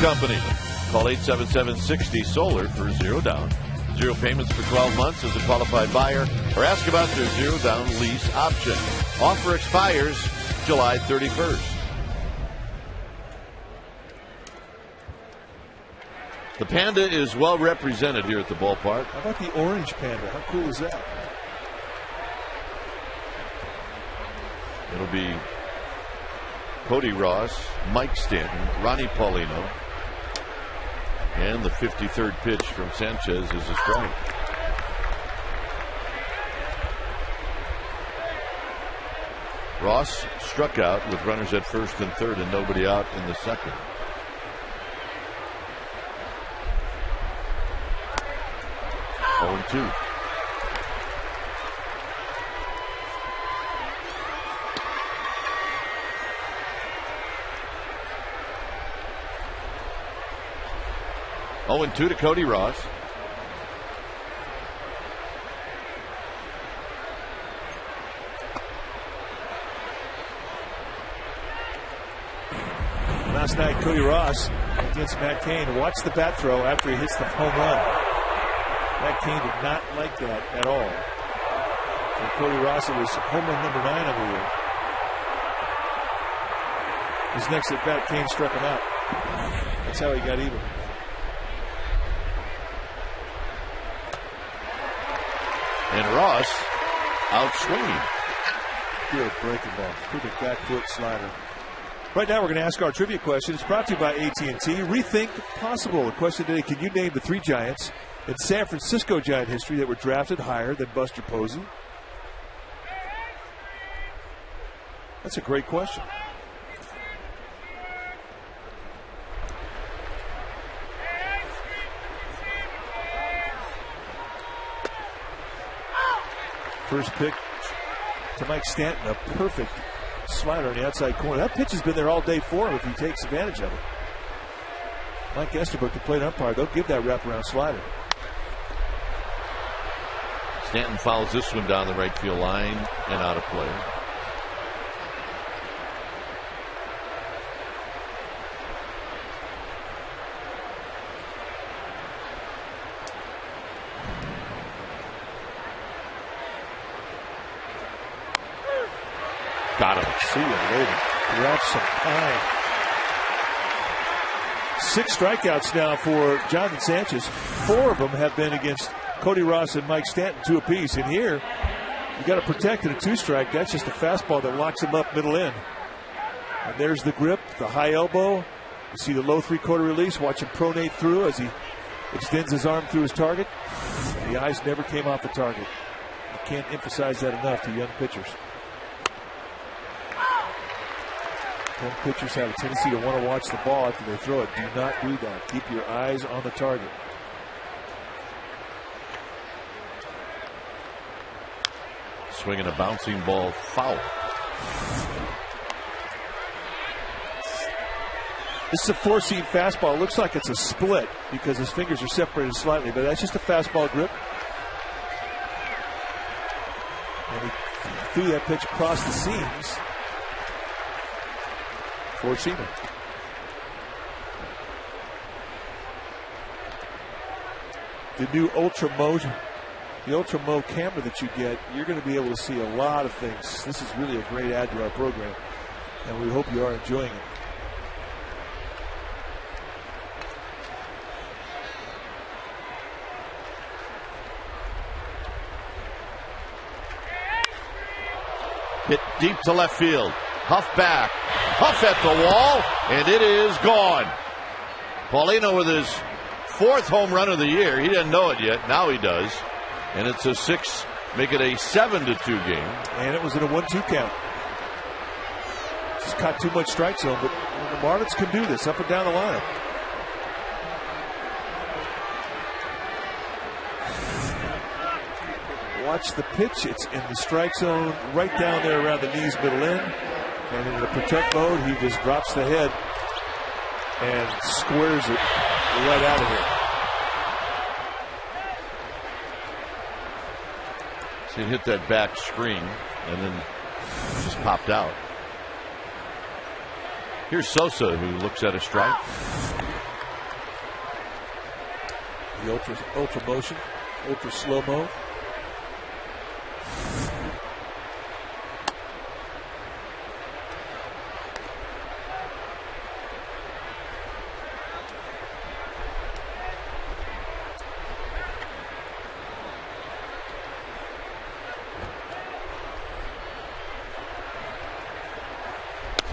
company. Call 877-60-SOLAR for 0 down. 0 payments for 12 months as a qualified buyer, or ask about their 0 down lease option. Offer expires July 31st. The Panda is well represented here at the ballpark. How about the orange Panda? How cool is that? It'll be Cody Ross, Mike Stanton, Ronnie Paulino, and the 53rd pitch from Sanchez is a strike. Ross struck out with runners at first and third and nobody out in the second. Oh, 2. Oh, 2 to Cody Ross. Last night, Cody Ross against Matt Cain. Watch the bat throw after he hits the home run. Matt Cain did not like that at all. For Cody Ross, it was home run number 9 of the year. His next at bat, Cain struck him out. That's how he got even. And Ross out swinging. Good breaking ball. Perfect back foot slider. Right now we're going to ask our trivia question. It's brought to you by AT&T. Rethink possible. The question today, can you name the 3 Giants in San Francisco Giant history that were drafted higher than Buster Posey? That's a great question. First pick to Mike Stanton, a perfect slider on the outside corner. That pitch has been there all day for him if he takes advantage of it. Mike Estabrook, the plate umpire, they'll give that wraparound slider. Stanton fouls this one down the right field line and out of play. Got him. See you later. Grab some pine. 6 strikeouts now for Jonathan Sanchez. 4 of them have been against Cody Ross and Mike Stanton, 2 apiece. And here, you got to protect it, a 2-strike. That's just a fastball that locks him up middle in. And there's the grip, the high elbow. You see the low 3/4 release. Watch him pronate through as he extends his arm through his target. The eyes never came off the target. You can't emphasize that enough to young pitchers. Young pitchers have a tendency to want to watch the ball after they throw it. Do not do that. Keep your eyes on the target. Swinging a bouncing ball foul. This is a 4-seam fastball. It looks like it's a split because his fingers are separated slightly, but that's just a fastball grip. And he threw that pitch across the seams. 4-seamer. The new Ultra Mo camera that you get, you're going to be able to see a lot of things. This is really a great add to our program, and we hope you are enjoying it. Hit deep to left field. Huff back. Huff at the wall, and it is gone. Paulino with his 4th home run of the year. He didn't know it yet. Now he does. And it's a 6, make it a 7-2 game. And it was in a 1-2 count. Just caught too much strike zone, but the Marlins can do this up and down the line. Watch the pitch. It's in the strike zone right down there around the knees, middle in. And in the protect mode, he just drops the head and squares it right out of here. So he hit that back screen and then just popped out. Here's Sosa, who looks at a strike. The ultra motion, ultra slow-mo.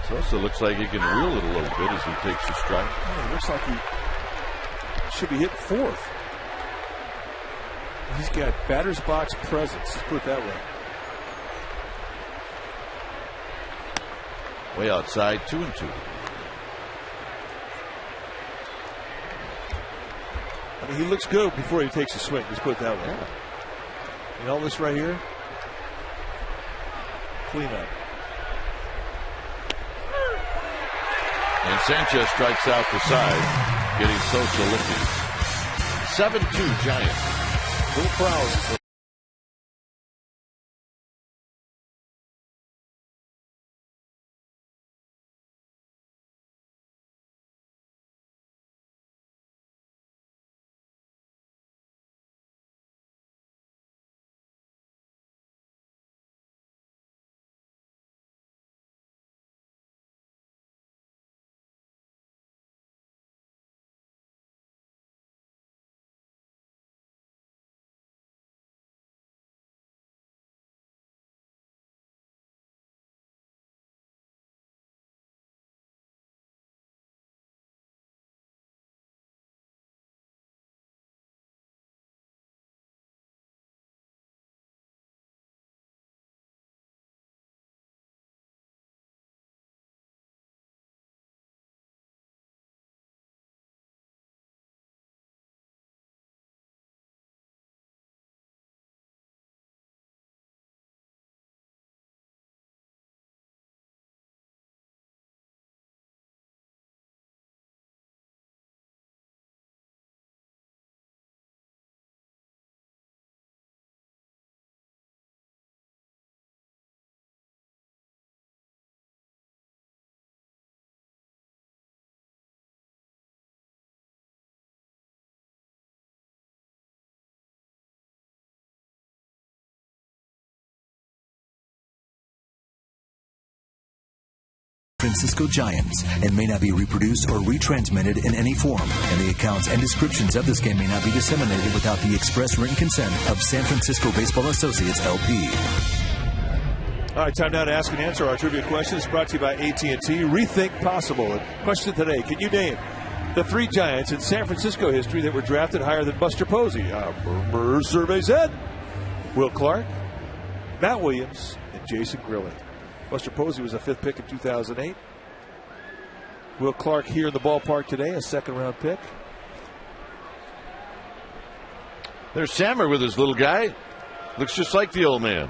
Sosa looks like he can reel it a little bit as he takes a strike. Oh, it looks like he should be hitting fourth. He's got batter's box presence, let's put it that way. Way outside, 2-2. I mean, he looks good before he takes a swing, let's put it that way. Yeah. And all this right here, clean up. And Sanchez strikes out the side, getting Sosa looking. 7-2 Giants. Little Prowse. Francisco Giants and may not be reproduced or retransmitted in any form, and the accounts and descriptions of this game may not be disseminated without the express written consent of San Francisco Baseball Associates, LP. All right, time now to ask and answer our trivia question. It's brought to you by AT&T. Rethink Possible. Question today, can you name the 3 Giants in San Francisco history that were drafted higher than Buster Posey? Survey said Will Clark, Matt Williams, and Jason Grilling. Buster Posey was a 5th pick in 2008. Will Clark here in the ballpark today, a 2nd-round pick. There's Sammer with his little guy. Looks just like the old man.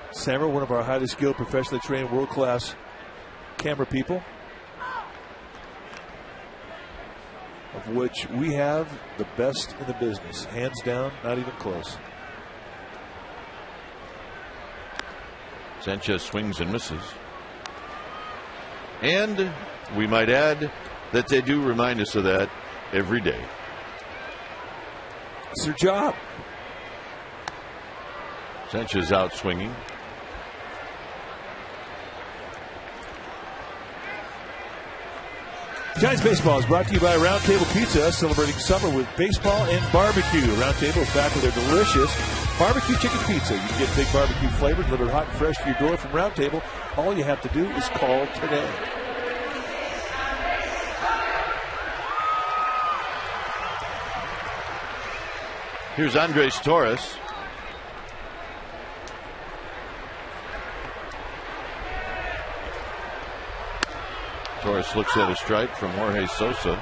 Sammer, one of our highly skilled, professionally trained, world-class camera people, of which we have the best in the business. Hands down, not even close. Sanchez swings and misses. And we might add that they do remind us of that every day. It's their job. Sanchez out swinging. Giants Baseball is brought to you by Round Table Pizza, celebrating summer with baseball and barbecue. Round Table is back with their delicious barbecue chicken pizza. You can get big barbecue flavor delivered hot and fresh to your door from Round Table. All you have to do is call today. Here's Andres Torres. Torres looks at a strike from Jorge Sosa.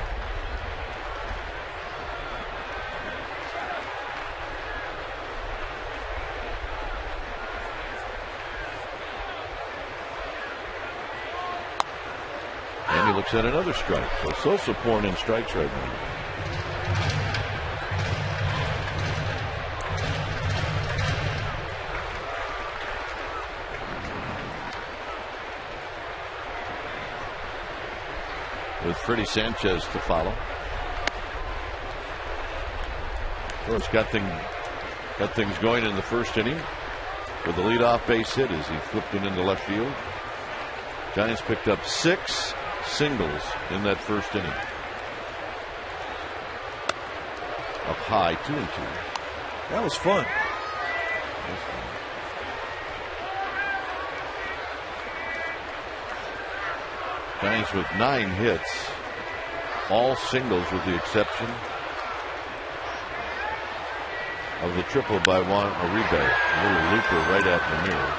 And he looks at another strike. So Sosa pouring in strikes right now. With Freddie Sanchez to follow. course, got things going in the first inning with the leadoff base hit as he flipped it into left field. Giants picked up 6 singles in that first inning. Up high, 2-2. That was fun. Giants with 9 hits, all singles with the exception of the triple by Juan Uribe. A little looper right at the mirror.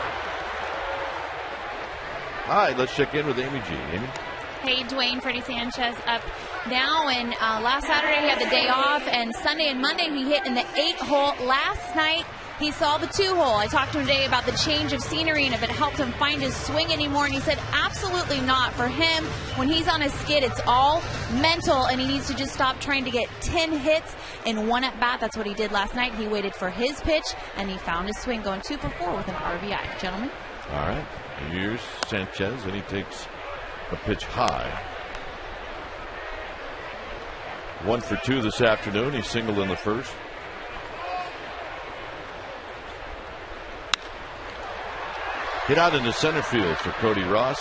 All right, let's check in with Amy G. Amy? Hey, Dwayne, Freddie Sanchez up now, and last Saturday he had the day off, and Sunday and Monday he hit in the 8-hole. Last night he saw the 2-hole. I talked to him today about the change of scenery and if it helped him find his swing anymore, and he said absolutely not. For him, when he's on a skid, it's all mental, and he needs to just stop trying to get 10 hits in one at-bat. That's what he did last night. He waited for his pitch, and he found his swing, going 2 for 4 with an RBI. Gentlemen? All right, here's Sanchez, and he takes a pitch high. 1 for 2 this afternoon. He singled in the first. Hit out into center field for Cody Ross.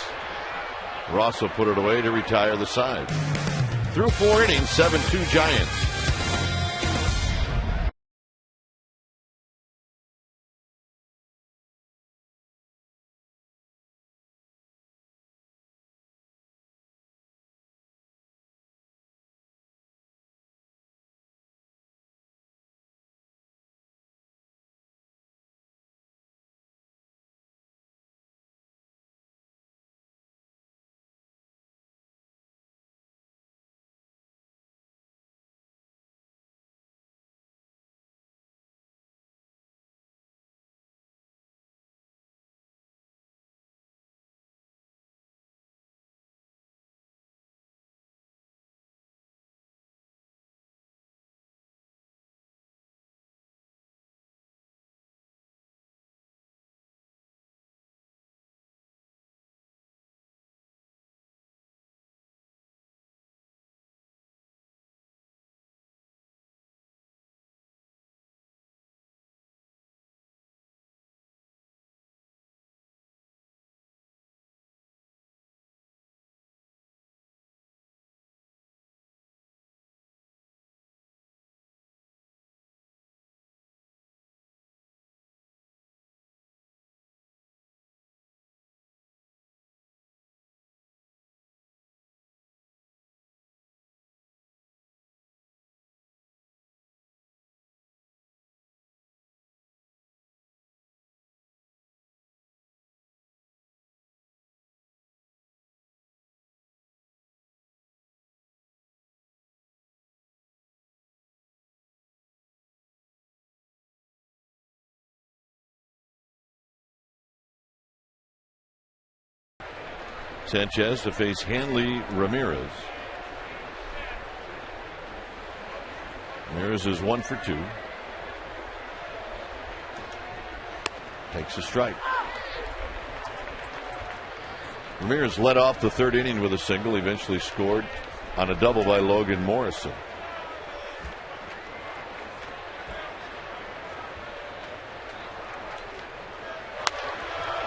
Ross will put it away to retire the side. Through 4 innings, 7-2 Giants. Sanchez to face Hanley Ramirez. Ramirez is 1 for 2. Takes a strike. Ramirez led off the 3rd inning with a single, eventually scored on a double by Logan Morrison.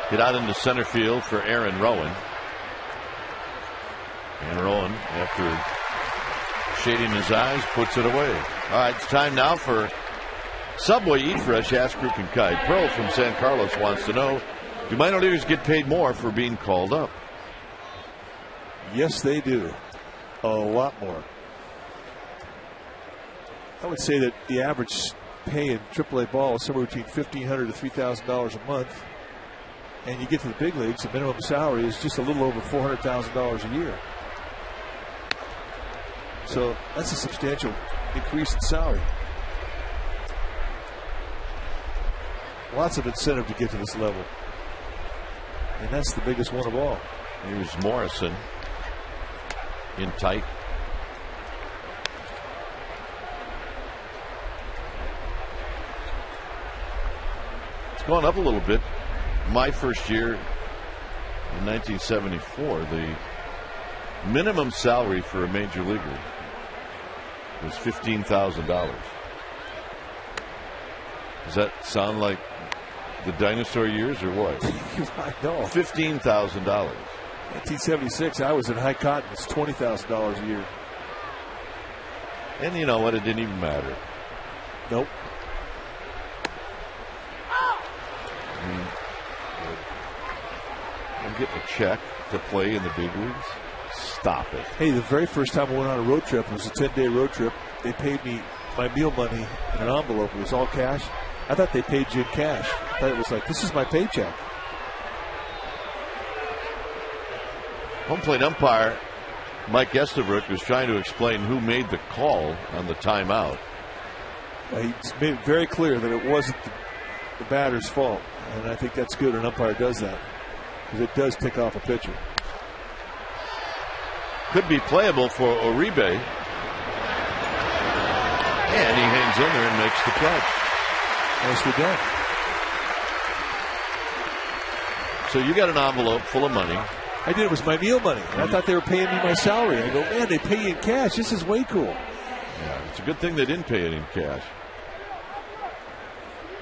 Hit out into center field for Aaron Rowan. And Rowan, after shading his eyes, puts it away. All right, it's time now for Subway Eat Fresh. Ask Group and Kite. Pearl from San Carlos wants to know, do minor leaguers get paid more for being called up? Yes, they do. A lot more. I would say that the average pay in AAA ball is somewhere between $1,500 to $3,000 a month. And you get to the big leagues, the minimum salary is just a little over $400,000 a year. So that's a substantial increase in salary. Lots of incentive to get to this level. And that's the biggest one of all. Here's Morrison in tight. It's gone up a little bit. My first year in 1974, the minimum salary for a major leaguer was $15,000. Does that sound like the dinosaur years or what? I know. $15,000. 1976, I was in high cotton. It's $20,000 a year. And you know what? It didn't even matter. Nope. I mean, I'm getting a check to play in the big leagues. Stop it. Hey, the very first time I went on a road trip, it was a 10-day road trip. They paid me my meal money in an envelope. It was all cash. I thought they paid you in cash. I thought it was like, this is my paycheck. Home plate umpire Mike Estabrook was trying to explain who made the call on the timeout. He made it very clear that it wasn't the batter's fault. And I think that's good. An umpire does that because it does tick off a pitcher. Could be playable for Uribe. And he hangs in there and makes the catch. Nicely done. So you got an envelope full of money. I did. It was my meal money. And I thought they were paying me my salary. I go, man, they pay you in cash. This is way cool. Yeah, it's a good thing they didn't pay it in cash.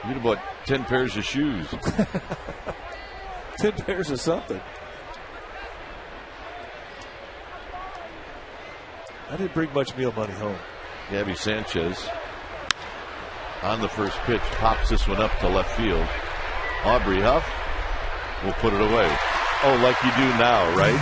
You'd have bought 10 pairs of shoes. 10 pairs of something. I didn't bring much meal money home. Gabby Sanchez on the first pitch pops this one up to left field. Aubrey Huff will put it away. Oh, like you do now, right?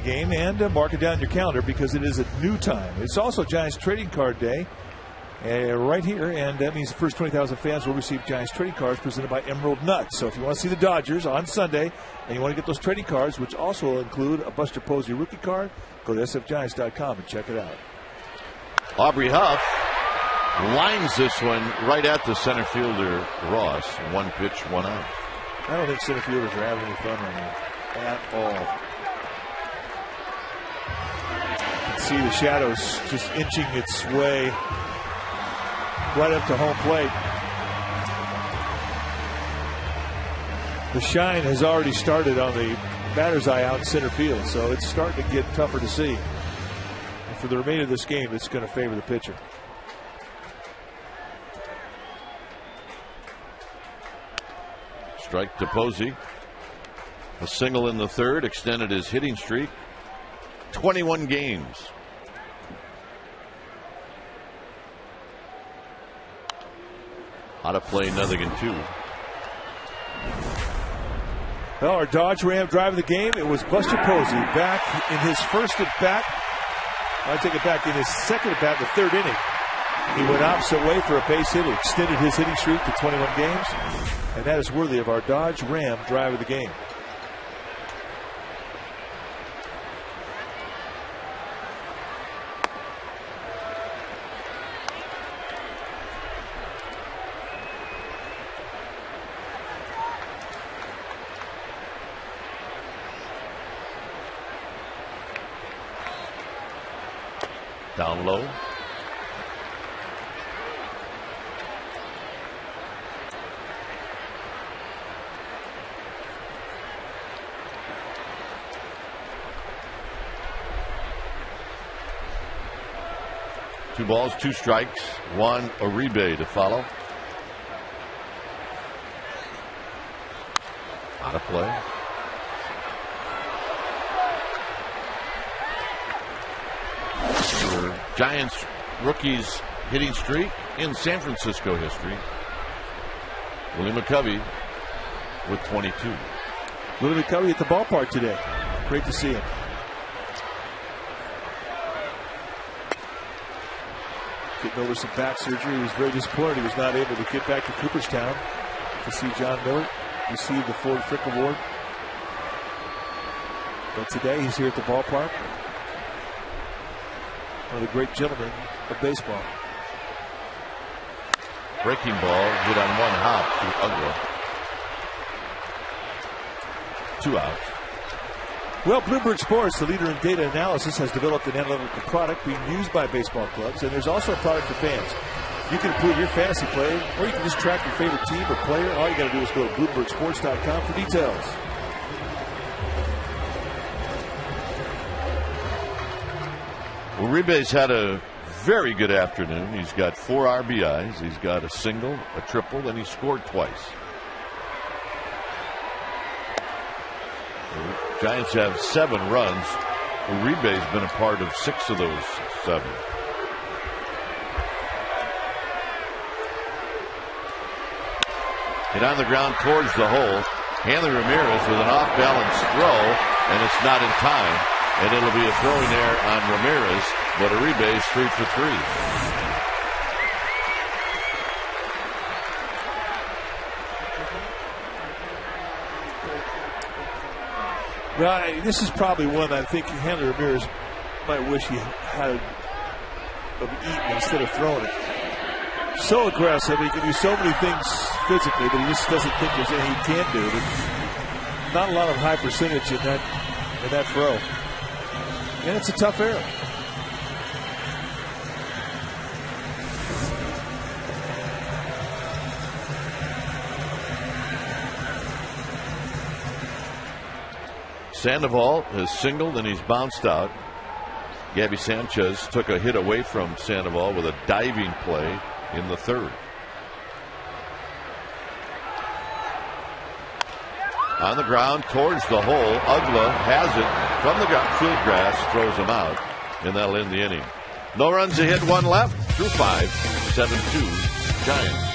Game and mark it down your calendar because it is a new time. It's also Giants Trading Card Day right here, and that means the first 20,000 fans will receive Giants trading cards presented by Emerald Nuts. So if you want to see the Dodgers on Sunday and you want to get those trading cards, which also will include a Buster Posey rookie card, go to sfgiants.com and check it out. Aubrey Huff lines this one right at the center fielder Ross. One pitch, one out. I don't think center fielders are having any fun right now at all. See the shadows just inching its way right up to home plate. The shine has already started on the batter's eye out in center field, so it's starting to get tougher to see. And for the remainder of this game, it's going to favor the pitcher. Strike to Posey. A single in the third extended his hitting streak. 21 games. How to play nothing in two. Well, our Dodge Ram driving the game. It was Buster Posey back in his first at bat. I take it back in his second at bat in the third inning. He went opposite way for a base hit. It extended his hitting streak to 21 games. And that is worthy of our Dodge Ram drive of the game. Down low. Two balls, two strikes, Juan Uribe to follow. Out of play. Giants rookies hitting streak in San Francisco history. Willie McCovey with 22. Willie McCovey at the ballpark today. Great to see him. Getting over some back surgery. He was very disappointed he was not able to get back to Cooperstown to see John Miller receive the Ford Frick Award. But today he's here at the ballpark. One of the great gentlemen of baseball. Breaking ball, hit on one hop to Ugla. 2 outs. Well, Bloomberg Sports, the leader in data analysis, has developed an analytical product being used by baseball clubs, and there's also a product for fans. You can improve your fantasy play, or you can just track your favorite team or player. All you got to do is go to BloombergSports.com for details. Uribe's had a very good afternoon. He's got 4 RBIs. He's got a single, a triple, and he scored twice. The Giants have 7 runs. Uribe's been a part of 6 of those 7. Hit on the ground towards the hole. Hanley Ramirez with an off-balance throw, and it's not in time. And it'll be a throwing error on Ramirez, but Uribe's 3 for 3. Well, this is probably one I think Hanley Ramirez might wish he had eaten instead of throwing it. So aggressive, he can do so many things physically, but he just doesn't think there's anything he can do. There's not a lot of high percentage in that throw. And it's a tough error. Sandoval has singled and he's bounced out. Gabby Sanchez took a hit away from Sandoval with a diving play in the 3rd. On the ground towards the hole. Ugla has it from the field grass, throws him out, and that'll end the inning. No runs ahead, 1 left, through 5, 7-2 Giants.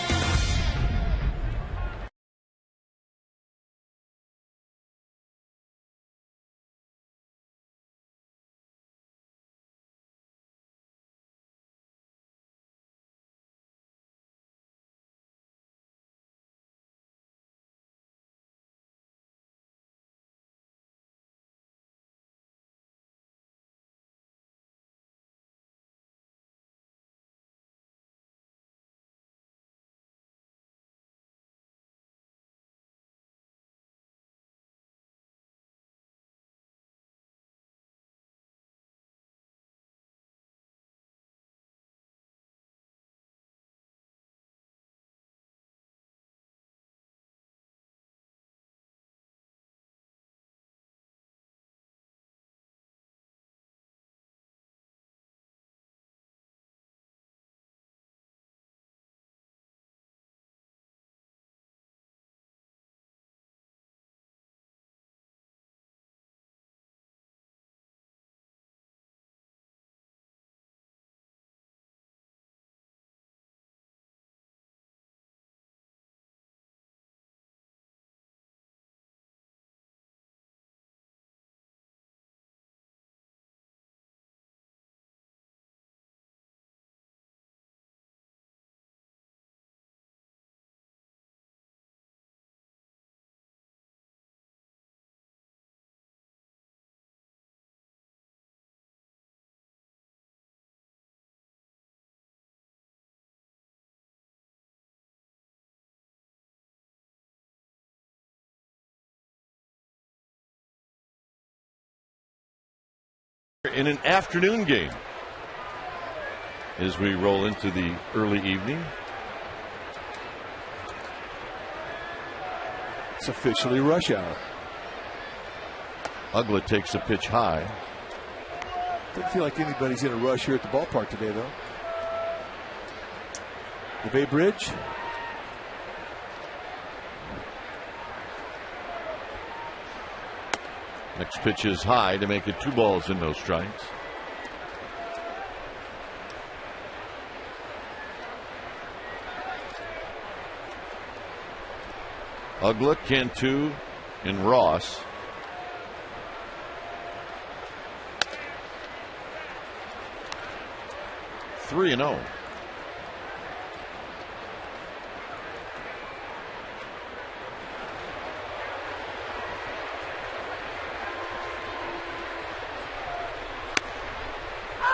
In an afternoon game as we roll into the early evening. It's officially rush hour. Ugla takes a pitch high. Doesn't feel like anybody's in a rush here at the ballpark today, though. The Bay Bridge. Next pitch is high to make it 2 balls and no strikes. Ugla, Cantu, and Ross. Three and 0.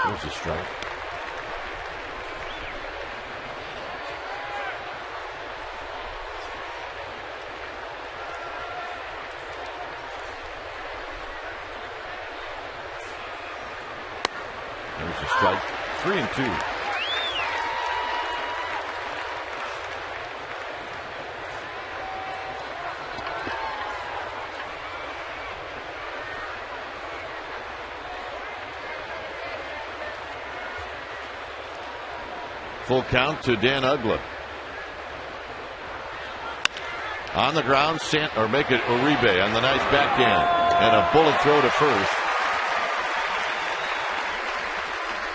There's a strike. There's a strike. 3 and 2. Full count to Dan Ugla. On the ground, or make it Uribe on the nice backhand. And a bullet throw to first.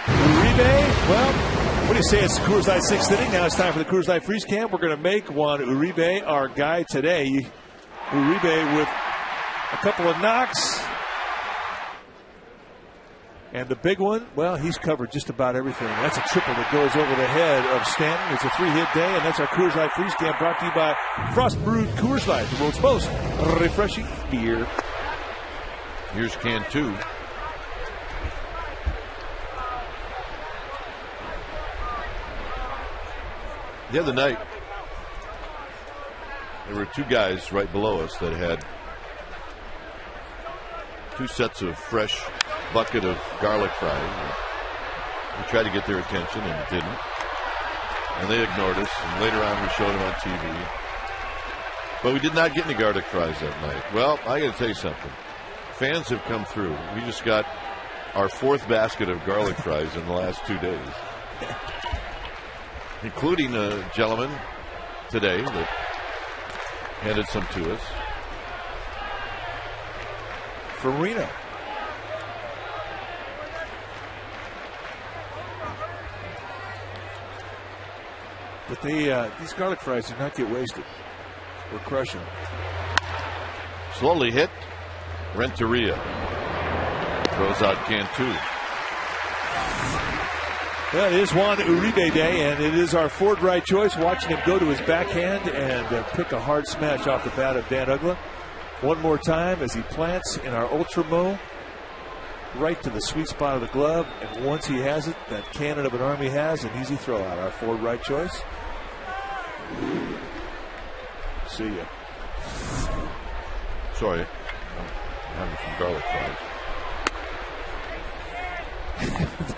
Uribe, well, what do you say? It's the Coors Light 6th inning. Now it's time for the Coors Light Freeze Camp. We're going to make Juan Uribe our guy today. Uribe with a couple of knocks. And the big one, well, he's covered just about everything. That's a triple that goes over the head of Stanton. It's a 3-hit day, and that's our Coors Light Freeze Camp brought to you by Frost Brewed Coors Light, the world's most refreshing beer. Here's Cantu. The other night, there were 2 guys right below us that had 2 sets of fresh bucket of garlic fries. We tried to get their attention and didn't. And they ignored us. And later on we showed them on TV. But we did not get any garlic fries that night. Well, I got to tell you something. Fans have come through. We just got our 4th basket of garlic fries in the last 2 days. Including a gentleman today that handed some to us. Farina. But these garlic fries do not get wasted. We're crushing them. Slowly hit. Renteria throws out Cantu. Well, it is Juan Uribe Day, and it is our Ford right choice. Watching him go to his backhand and pick a hard smash off the bat of Dan Ugla. One more time as he plants in our Ultra Mo right to the sweet spot of the glove. And once he has it, that cannon of an arm he has, an easy throw out. Our Ford right choice. See ya. Sorry. I'm having some garlic fries.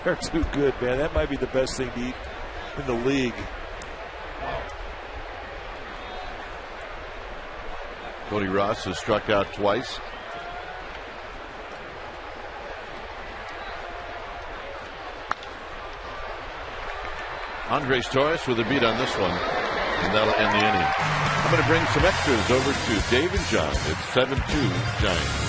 They're too good, man. That might be the best thing to eat in the league. Cody Ross has struck out twice. Andres Torres with a beat on this one, and that'll end the inning. I'm going to bring some extras over to Dave and John. It's 7-2 Giants.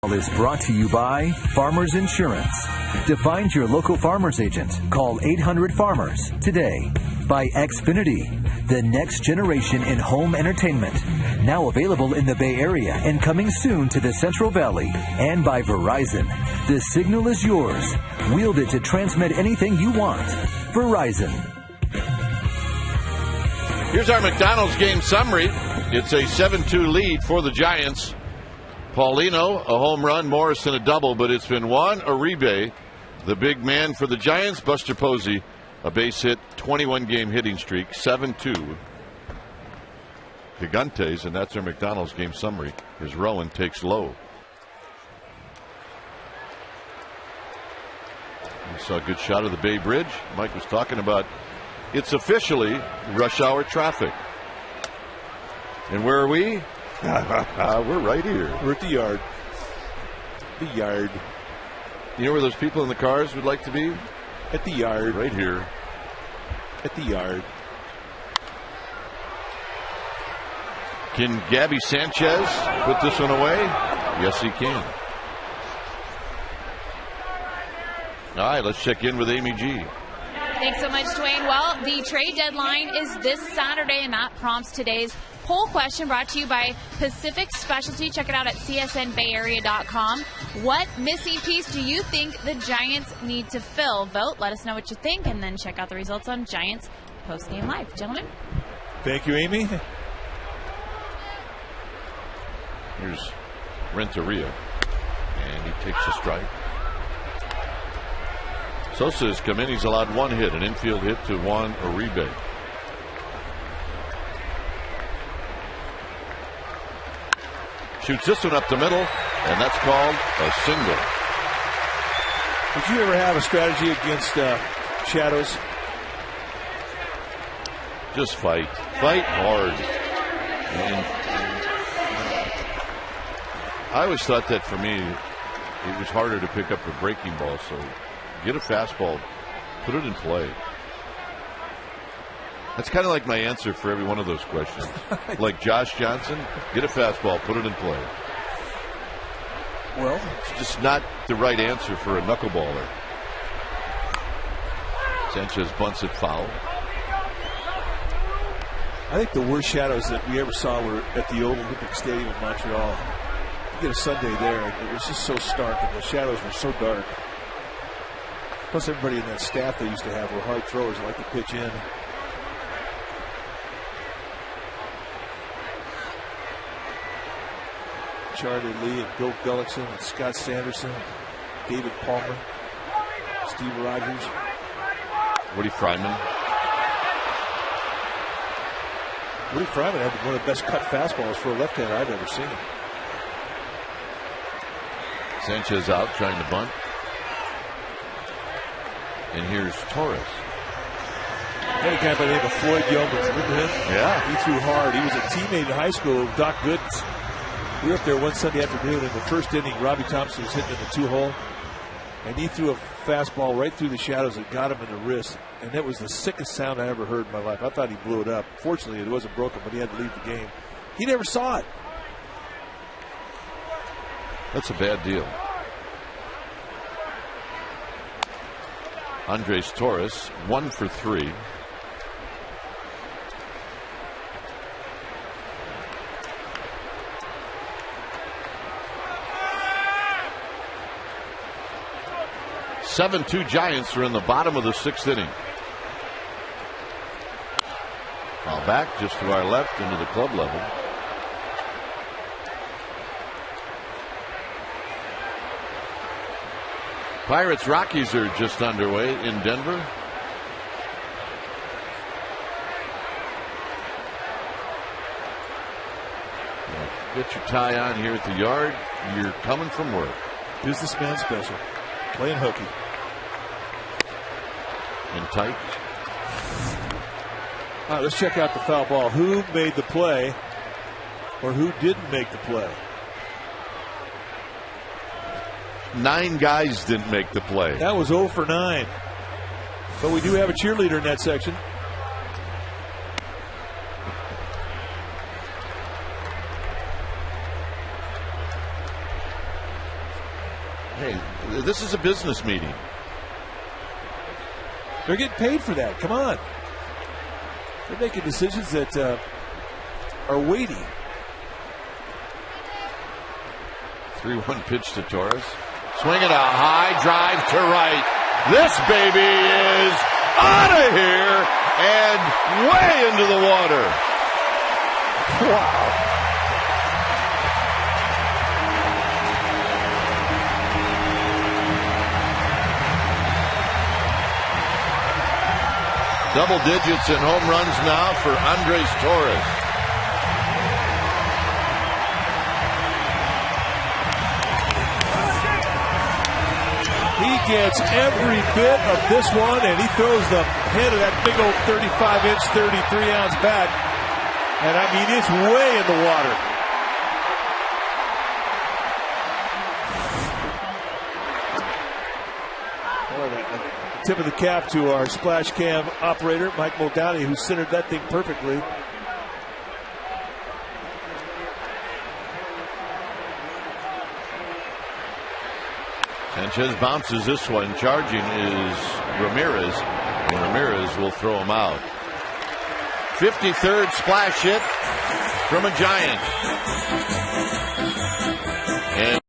Is brought to you by Farmers Insurance. To find your local Farmers agent, call 800-FARMERS today. By Xfinity, the next generation in home entertainment. Now available in the Bay Area and coming soon to the Central Valley. And by Verizon, the signal is yours. Wield it to transmit anything you want. Verizon. Here's our McDonald's game summary. It's a 7-2 lead for the Giants. Paulino, a home run, Morrison a double, but it's been Juan Uribe, the big man for the Giants. Buster Posey, a base hit, 21-game hitting streak, 7-2. Gigantes, and that's our McDonald's game summary, as Rowan takes low. We saw a good shot of the Bay Bridge. Mike was talking about it's officially rush hour traffic. And where are we? We're right here. We're at the yard. The yard. You know where those people in the cars would like to be? At the yard. Right here. At the yard. Can Gabby Sanchez put this one away? Yes, he can. All right, let's check in with Amy G. Thanks so much, Dwayne. Well, the trade deadline is this Saturday, and that prompts today's poll question brought to you by Pacific Specialty. Check it out at csnbayarea.com. What missing piece do you think the Giants need to fill? Vote. Let us know what you think, and then check out the results on Giants Postgame Live. Gentlemen. Thank you, Amy. Here's Renteria, and he takes a strike. Sosa has come in. He's allowed one hit, an infield hit to Juan Uribe. Shoots this one up the middle, and that's called a single. Did you ever have a strategy against shadows? Just fight. Fight hard. And I always thought that for me, it was harder to pick up a breaking ball, so get a fastball, put it in play. That's kind of like my answer for every one of those questions. Like Josh Johnson, get a fastball, put it in play. Well, it's just not the right answer for a knuckleballer. Sanchez bunts it foul. I think the worst shadows that we ever saw were at the old Olympic Stadium in Montreal. You get a Sunday there, and it was just so stark, and the shadows were so dark. Plus, everybody in that staff they used to have were hard throwers that like to pitch in. Charlie Lee and Bill Gullickson and Scott Sanderson, David Palmer, Steve Rogers, Woody Fryman. Woody Fryman had one of the best cut fastballs for a left-hander I've ever seen. Sanchez out trying to bunt. And here's Torres. Had a guy by the name of Floyd Yeomans. Remember him? Yeah. He threw hard. He was a teammate in high school of Doc Gooden's. We were up there one Sunday afternoon. In the first inning, Robbie Thompson was hitting in the two-hole. And he threw a fastball right through the shadows that got him in the wrist. And that was the sickest sound I ever heard in my life. I thought he blew it up. Fortunately, it wasn't broken, but he had to leave the game. He never saw it. That's a bad deal. Andres Torres, 1 for 3. (7-2) Giants are in the bottom of the 6th inning. Foul back just to our left into the club level. Pirates Rockies are just underway in Denver. Get your tie on here at the yard. You're coming from work. Businessman special. Playing hooky. In tight. All right, let's check out the foul ball. Who made the play or who didn't make the play? 9 guys didn't make the play. That was 0 for 9. But we do have a cheerleader in that section. This is a business meeting. They're getting paid for that. Come on. They're making decisions that are weighty. 3-1 pitch to Torres. Swinging a high drive to right. This baby is out of here and way into the water. Wow. Double digits in home runs now for Andres Torres. He gets every bit of this one, and he throws the head of that big old 35-inch, 33-ounce bat. And, I mean, it's way in the water. Tip of the cap to our splash cam operator, Mike Muldowney, who centered that thing perfectly. Sanchez bounces this one. Charging is Ramirez, and Ramirez will throw him out. 53rd splash hit from a Giant. And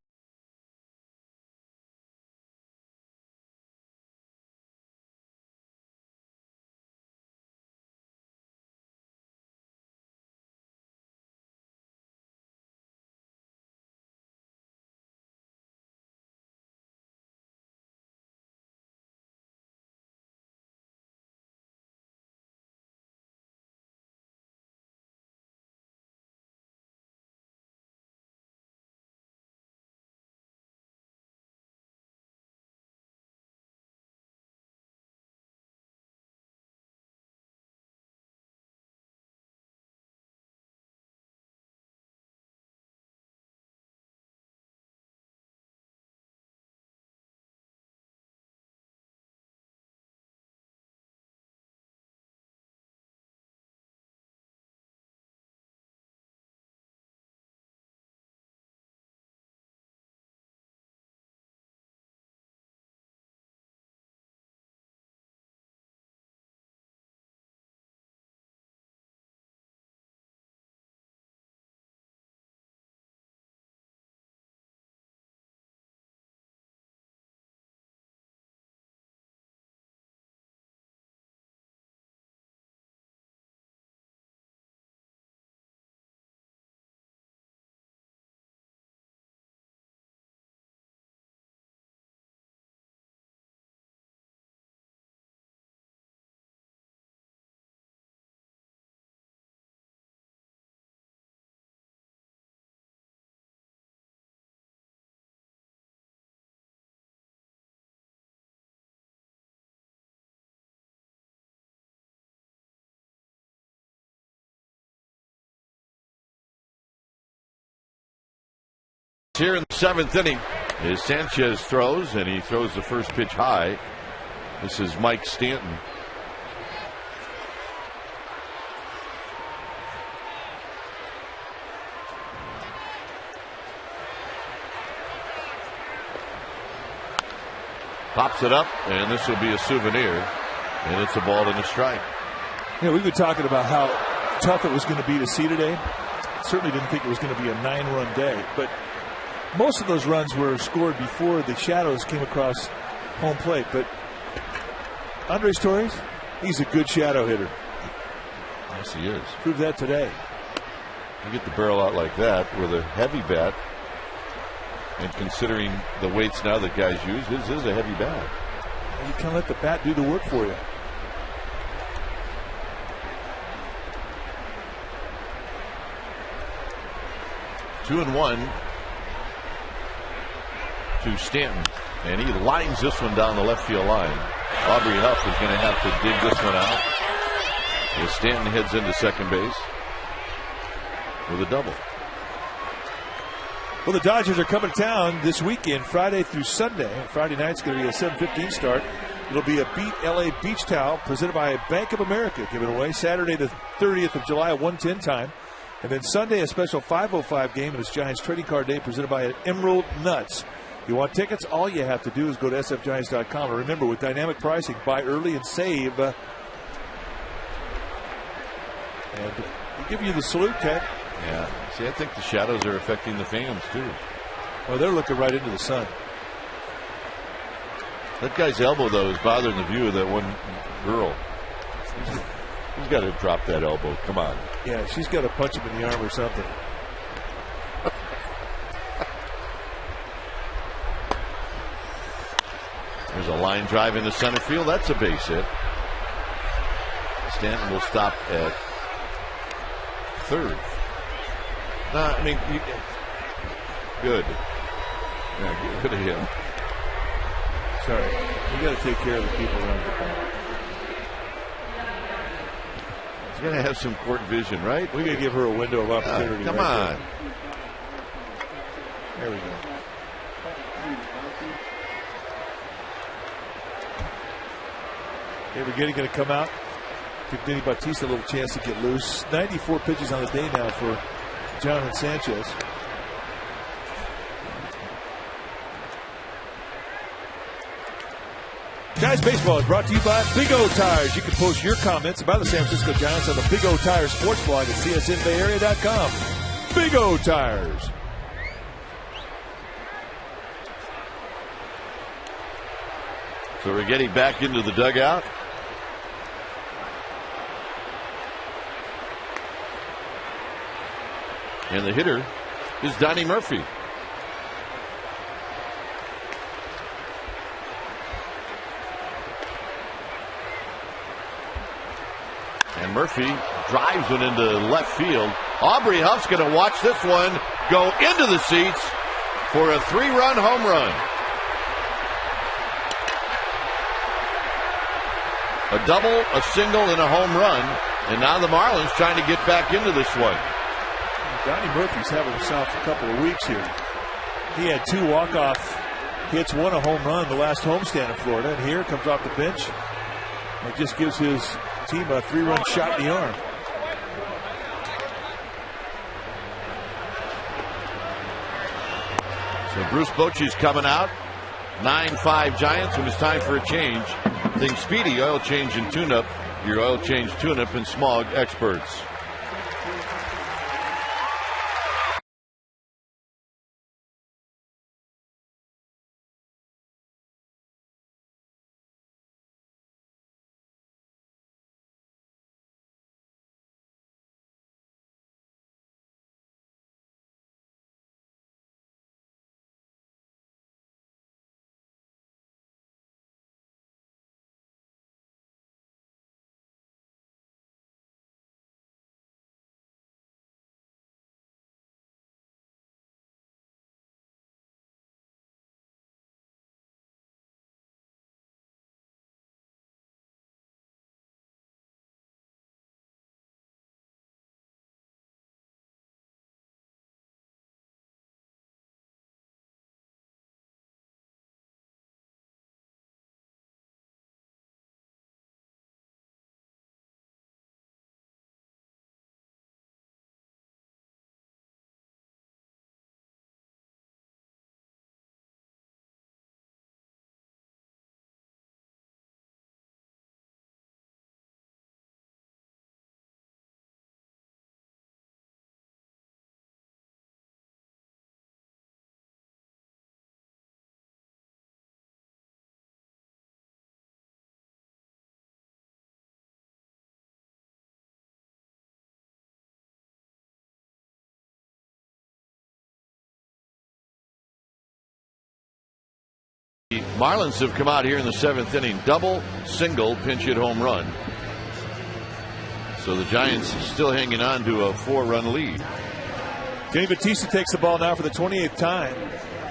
here in the 7th inning is Sanchez throws, and he throws the first pitch high. This is Mike Stanton. Pops it up, and this will be a souvenir, and it's a ball and a strike. You know, we've been talking about how tough it was going to be to see today. Certainly didn't think it was going to be a 9-run day, but most of those runs were scored before the shadows came across home plate. But Andres Torres, he's a good shadow hitter. Yes, he is. Proved that today. You get the barrel out like that with a heavy bat, and considering the weights now that guys use, his is a heavy bat. You can't let the bat do the work for you. Two and one to Stanton, and he lines this one down the left field line. Aubrey Huff is going to have to dig this one out as Stanton heads into second base with a double. Well, the Dodgers are coming to town this weekend, Friday through Sunday. Friday night's going to be a 7:15 start. It'll be a Beat LA Beach Towel presented by Bank of America given away Saturday the 30th of July at 1:10 time. And then Sunday, a special 5:05 game, and it's Giants Trading Card Day presented by Emerald Nuts. You want tickets? All you have to do is go to sfgiants.com. And remember, with dynamic pricing, buy early and save. And we give you the salute, Ted. Yeah. See, I think the shadows are affecting the fans, too. Well, they're looking right into the sun. That guy's elbow, though, is bothering the view of that one girl. He's got to drop that elbow. Come on. Yeah, she's got to punch him in the arm or something. There's a line drive into center field. That's a base hit. Stanton will stop at third. I mean, good. Yeah, good of him. Sorry. You got to take care of the people around the ball. He's going to have some court vision, right? We got to give her a window of opportunity. Come on. There we go. Okay, we're going to come out. Give Denny Bautista a little chance to get loose. 94 pitches on the day now for Jonathan Sanchez. Guys, baseball is brought to you by Big O Tires. You can post your comments about the San Francisco Giants on the Big O Tires sports blog at csnbayarea.com. Big O Tires. So we're getting back into the dugout. And the hitter is Donnie Murphy. And Murphy drives one into left field. Aubrey Huff's going to watch this one go into the seats for a 3-run home run. A double, a single, and a home run. And now the Marlins trying to get back into this one. Donnie Murphy's having himself a couple of weeks here. He had 2 walk-off hits, 1 a home run the last homestand in Florida. And here comes off the bench. It just gives his team a 3-run shot in the arm. So Bruce Bochy's coming out. 9-5 Giants when it's time for a change. Think Speedy Oil Change and Tune-Up. Your oil change tune-up and smog experts. The Marlins have come out here in the 7th inning. Double, single, pinch hit home run. So the Giants still hanging on to a 4-run lead. Denny Bautista takes the ball now for the 28th time.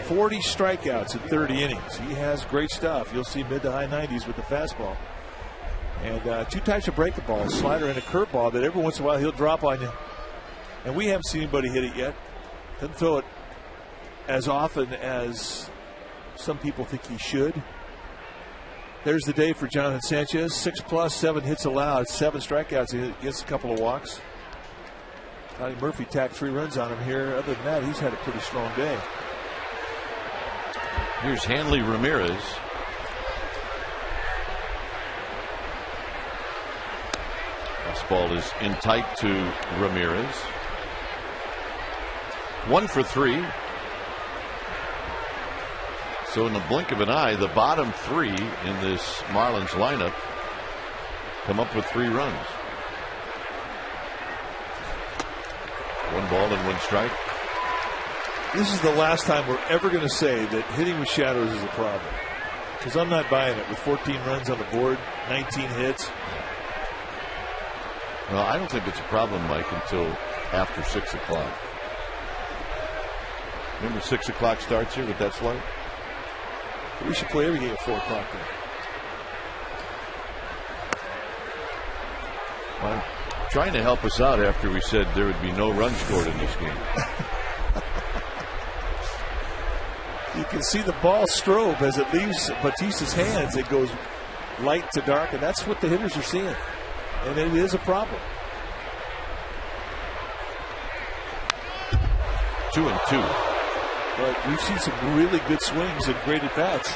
40 strikeouts in 30 innings. He has great stuff. You'll see mid to high 90s with the fastball. And 2 types of breaking balls, slider and a curveball that every once in a while he'll drop on you. And we haven't seen anybody hit it yet. Doesn't throw it as often as some people think he should. There's the day for Jonathan Sanchez. 6+, 7 hits allowed, 7 strikeouts. He gets a couple of walks. Donnie Murphy tacked 3 runs on him here. Other than that, he's had a pretty strong day. Here's Hanley Ramirez. Fastball is in tight to Ramirez. 1 for 3. So in the blink of an eye, the bottom 3 in this Marlins lineup come up with 3 runs. 1 ball and 1 strike. This is the last time we're ever going to say that hitting with shadows is a problem. Because I'm not buying it with 14 runs on the board, 19 hits. Well, I don't think it's a problem, Mike, until after 6 o'clock. Remember 6 o'clock starts here with that slide? We should play every game at 4 o'clock then. Well, I'm trying to help us out after we said there would be no runs scored in this game. You can see the ball strobe as it leaves Batista's hands. It goes light to dark, and that's what the hitters are seeing. And it is a problem. 2-2. But we've seen some really good swings and great at bats.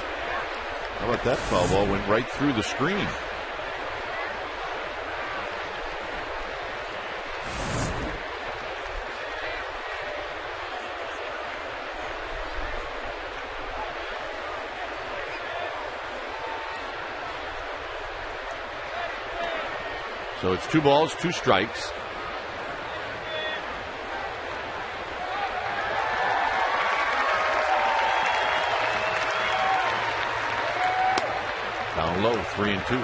How about that foul ball? Went right through the screen. So it's 2 balls, 2 strikes. Down low, 3-2.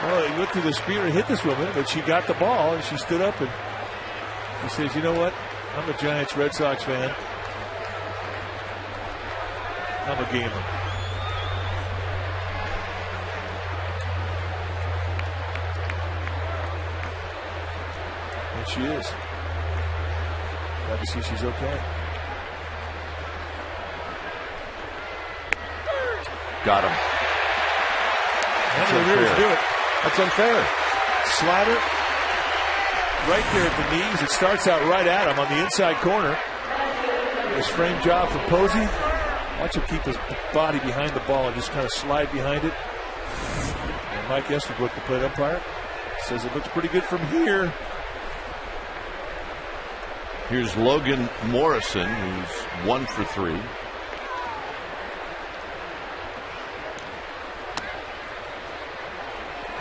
Well, he went through the screen and hit this woman, but she got the ball and she stood up and she says, "You know what? I'm a Giants Red Sox fan. I'm a gamer." And she is. Glad to see she's okay. Got him. That's unfair. That's unfair. Slider right there at the knees. It starts out right at him on the inside corner. Nice frame job from Posey. Watch him keep his body behind the ball and just kind of slide behind it. And Mike Estabrook, the plate umpire, says it looks pretty good from here. Here's Logan Morrison, who's 1 for 3.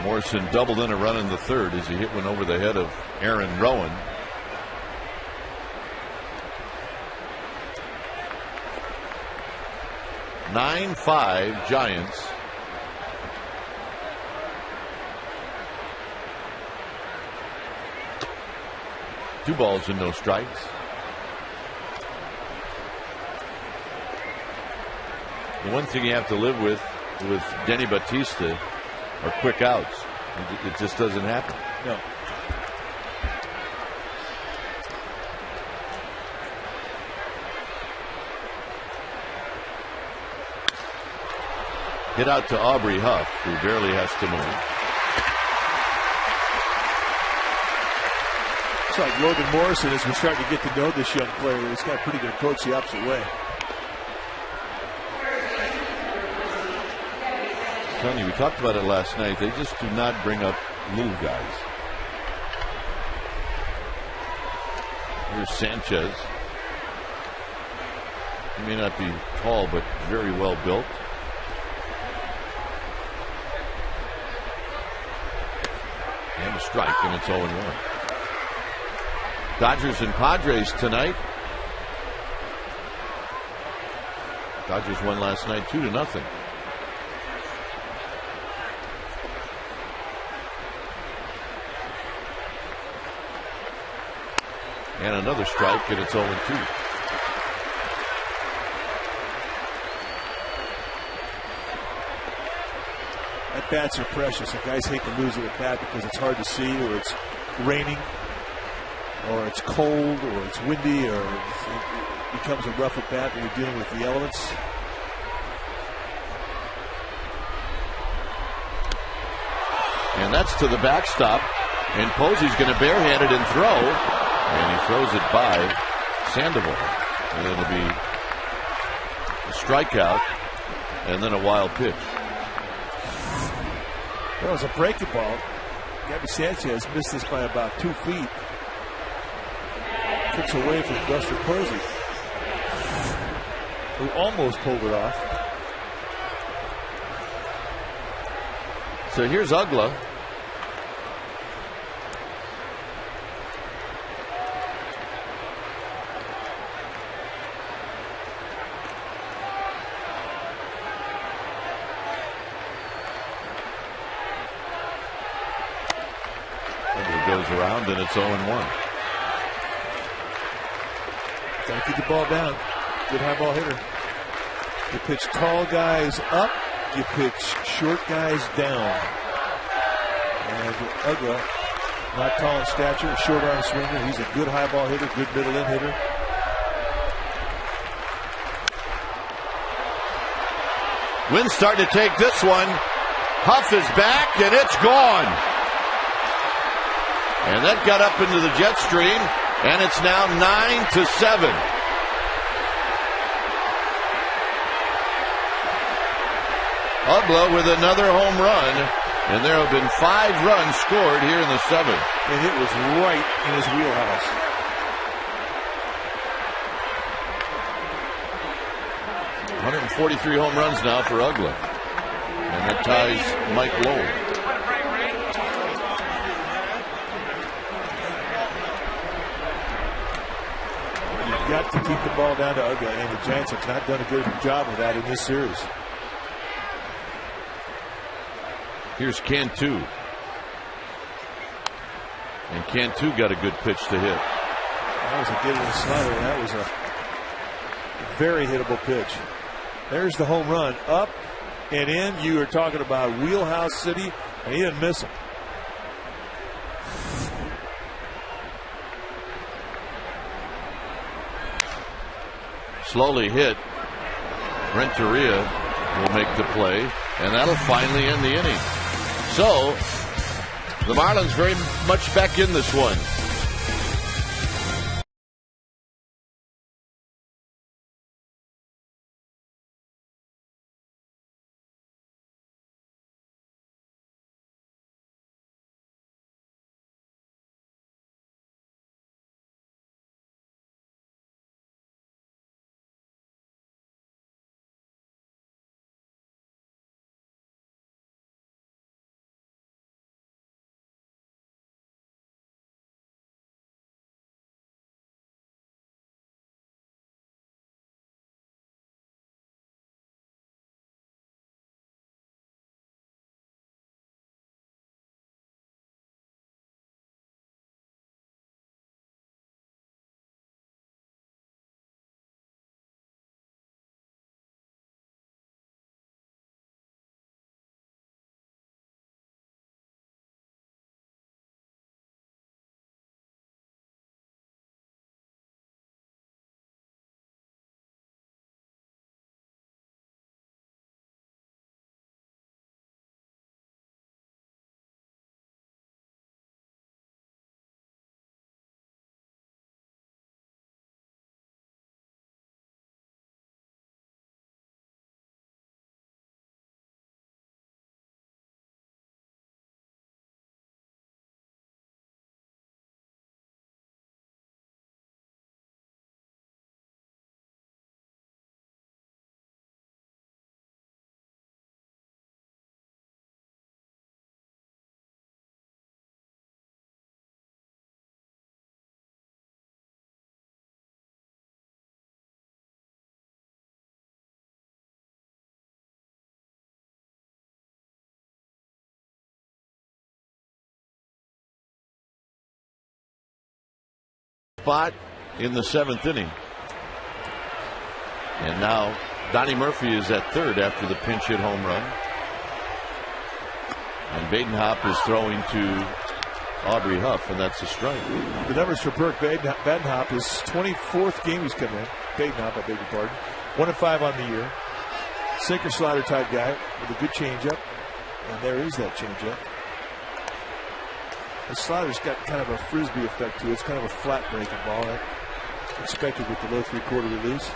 Morrison doubled in a run in the 3rd as he hit one over the head of Aaron Rowan. (9-5) Giants. Two balls and no strikes. The one thing you have to live with Denny Batista are quick outs. It just doesn't happen. No. Hit out to Aubrey Huff, who barely has to move. It's like Logan Morrison, as we're starting to get to know this young player, he's got a pretty good approach the opposite way. Tony, we talked about it last night. They just do not bring up little guys. Here's Sanchez. He may not be tall, but very well built. And a strike, and it's 0-1. Dodgers and Padres tonight. Dodgers won last night 2-0. And another strike, and it's 0-2. At-bats are precious, and guys hate to lose an at-bat because it's hard to see, or it's raining, or it's cold, or it's windy, or it becomes a rough at-bat when you're dealing with the elements. And that's to the backstop, and Posey's going to barehand it and throw. And he throws it by Sandoval. And it'll be strikeout, and then a wild pitch. That was a breaking ball. Gabby Sanchez missed this by about 2 feet. Kicks away from Buster Posey, who almost pulled it off. So here's Ugla. Goes around and it's 0-1. Gotta keep the ball down. Good high ball hitter. You pitch tall guys up, you pitch short guys down. And Ugla, not tall in stature, a short arm swinger. He's a good high ball hitter, good middle in hitter. Wynn's starting to take this one. Huff is back and it's gone. And that got up into the jet stream, and it's now 9-7. Ugla with another home run, and there have been 5 runs scored here in the 7th. And it was right in his wheelhouse. .143 home runs now for Ugla, and that ties Mike Lowell. Got to keep the ball down to Ugla, and the Giants have not done a good job of that in this series. Here's Cantu. And Cantu got a good pitch to hit. That was a good one slider, and that was a very hittable pitch. There's the home run. Up and in. You are talking about wheelhouse city, and he didn't miss him. Slowly hit. Renteria will make the play, and that'll finally end the inning. So the Marlins very much back in this one. Spot in the 7th inning. And now Donnie Murphy is at third after the pinch hit home run. And Badenhop is throwing to Aubrey Huff, and that's a strike. The numbers for Burke Badenhop is 24th game he's come in. Badenhop, I beg your pardon. 1-5 on the year. Sinker slider type guy with a good changeup. And there is that changeup. The slider's got kind of a frisbee effect to it. It's kind of a flat breaking ball. Expected with the low 3/4 release.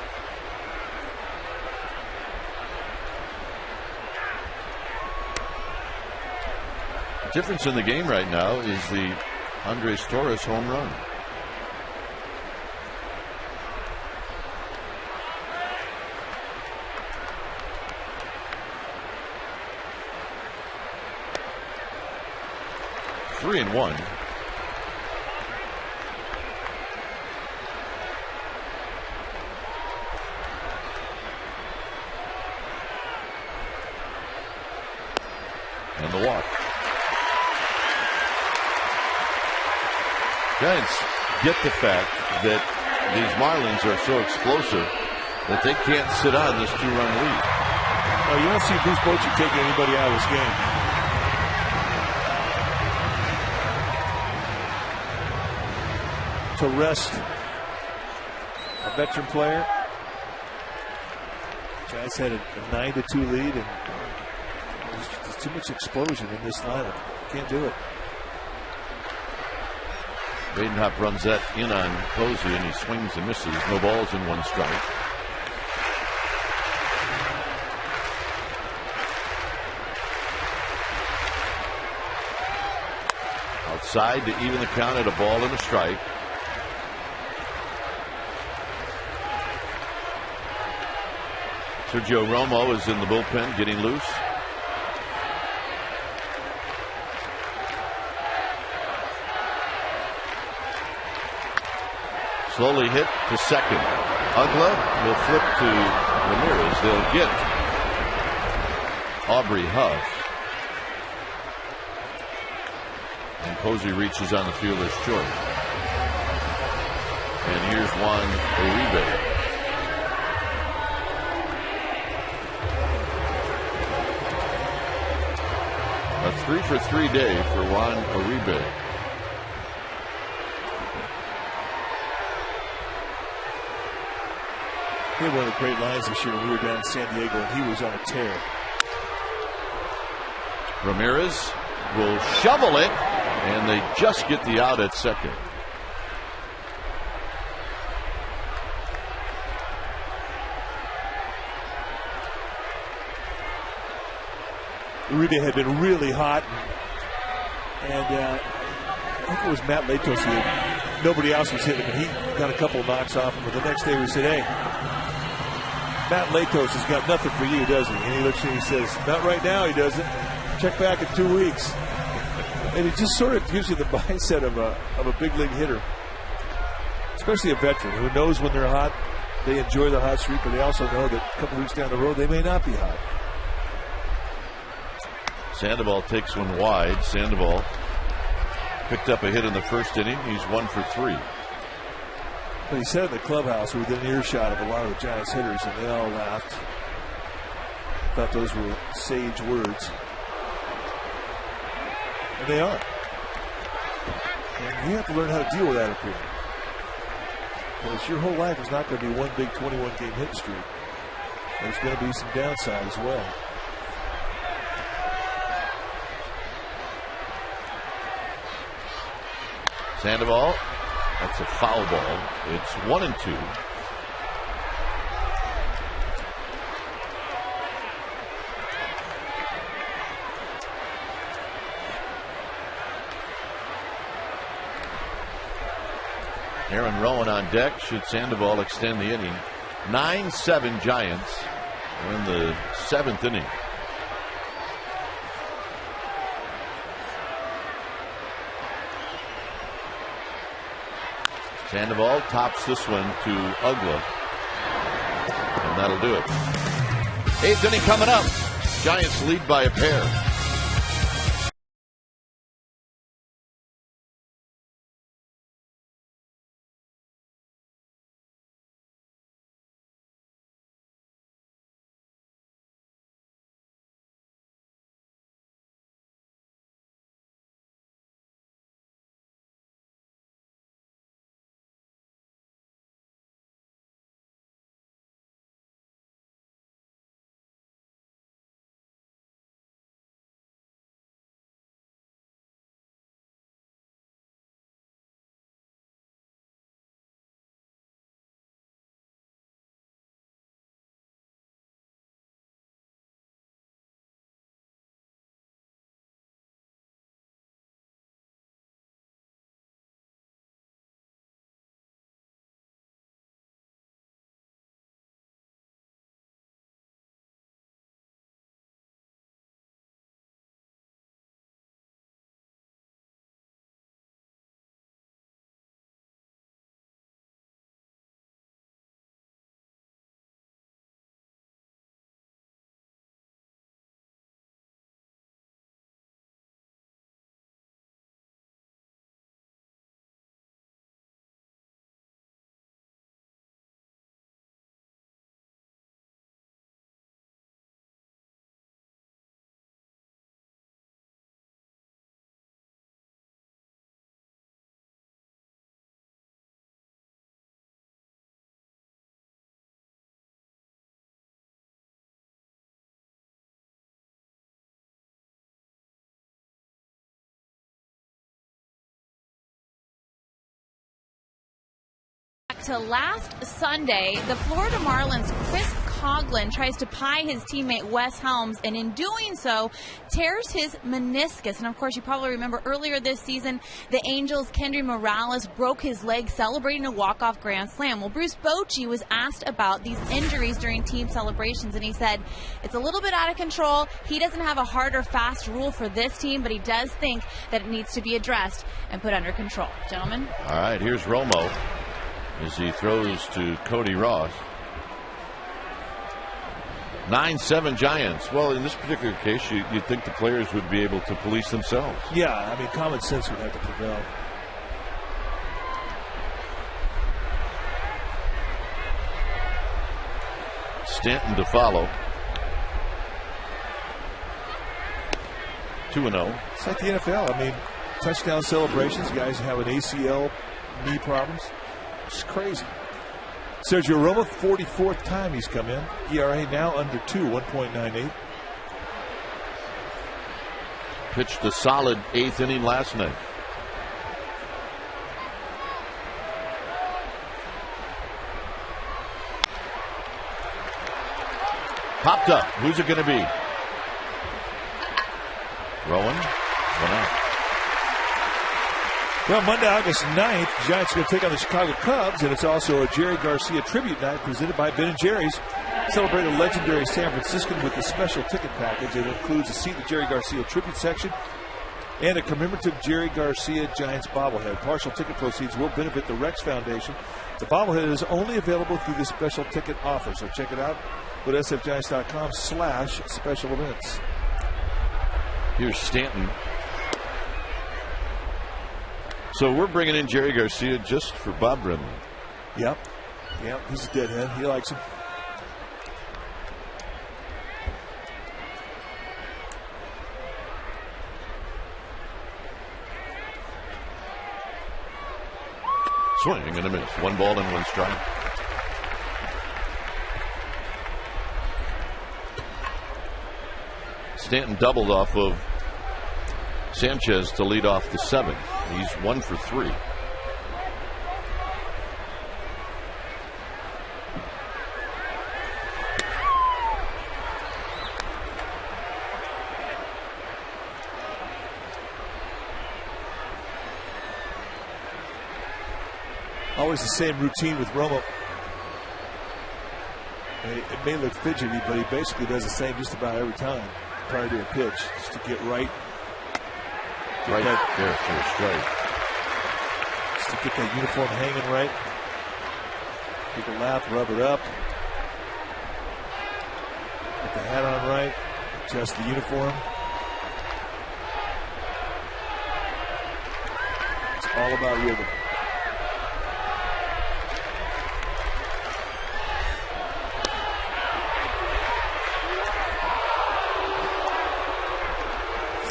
Difference in the game right now is the Andres Torres home run. Three and one. And the walk. Giants get the fact that these Marlins are so explosive that they can't sit on this 2-run lead. Oh, you don't see Bruce Bochy taking anybody out of this game. To rest a veteran player. Giants had a 9-2 lead, and there's too much explosion in this lineup. Can't do it. Badenhop runs that in on Posey, and he swings and misses. No balls and 1 strike. Outside to even the count at a ball and a strike. Sergio Romo is in the bullpen getting loose. Slowly hit to second. Ugla will flip to Ramirez. They'll get Aubrey Huff. And Posey reaches on the fielder's choice. And here's Juan Uribe. A 3-for-3 day for Juan Uribe. He had one of the great lines this year when we were down in San Diego, and he was on a tear. Ramirez will shovel it, and they just get the out at second. Uribe had been really hot, and I think it was Matt Latos. Nobody else was hitting him, and he got a couple of knocks off him. But the next day we said, "Hey, Matt Latos has got nothing for you, does he?" And he looks at me and he says, "Not right now, he doesn't. Check back in 2 weeks." And it just sort of gives you the mindset of a big league hitter, especially a veteran who knows when they're hot. They enjoy the hot streak, but they also know that a couple weeks down the road they may not be hot. Sandoval takes one wide. Sandoval picked up a hit in the first inning. He's 1 for 3. But he said in the clubhouse, within earshot of a lot of the Giants hitters, and they all laughed. Thought those were sage words. And they are. And you have to learn how to deal with that opinion. Because your whole life is not going to be one big 21-game hit streak. There's going to be some downside as well. Sandoval, that's a foul ball. It's 1-2. Aaron Rowan on deck should Sandoval extend the inning. 9-7 Giants. We're in the 7th inning. Sandoval tops this one to Ugla. And that'll do it. 8th inning coming up. Giants lead by a pair. to last Sunday. The Florida Marlins' Chris Coughlin tries to pie his teammate Wes Helms, and in doing so, tears his meniscus. And of course, you probably remember earlier this season, the Angels' Kendry Morales broke his leg celebrating a walk-off grand slam. Well, Bruce Bochy was asked about these injuries during team celebrations, and he said, it's a little bit out of control. He doesn't have a hard or fast rule for this team, but he does think that it needs to be addressed and put under control. Gentlemen. All right, here's Romo as he throws to Cody Ross. 9-7 Giants. Well, in this particular case, you'd think the players would be able to police themselves. Yeah, I mean, common sense would have to prevail. Stanton to follow. 2-0. It's like the NFL. I mean, touchdown celebrations, guys have an ACL, knee problems. It's crazy. Sergio Romo, 44th time he's come in. ERA now under 2, 1.98. Pitched a solid 8th inning last night. Popped up. Who's it going to be? Rowan. 1 out. Well, Monday, August 9th, the Giants are going to take on the Chicago Cubs, and it's also a Jerry Garcia tribute night presented by Ben & Jerry's. Celebrate a legendary San Franciscan with a special ticket package. It includes a seat in the Jerry Garcia tribute section and a commemorative Jerry Garcia Giants bobblehead. Partial ticket proceeds will benefit the Rex Foundation. The bobblehead is only available through this special ticket offer, so check it out at sfgiants.com/special events. Here's Stanton. So we're bringing in Jerry Garcia just for Bob Brennan. Yep. He's a deadhead. He likes him. Swing and a miss. 1 ball and 1 strike. Stanton doubled off of Sanchez to lead off the 7th. He's 1 for 3. Always the same routine with Romo. It may look fidgety, but he basically does the same just about every time prior to a pitch, just to get right. Right there for a strike. Just to get that uniform hanging right. Take a lap, rub it up. Get the hat on right. Adjust the uniform. It's all about rhythm.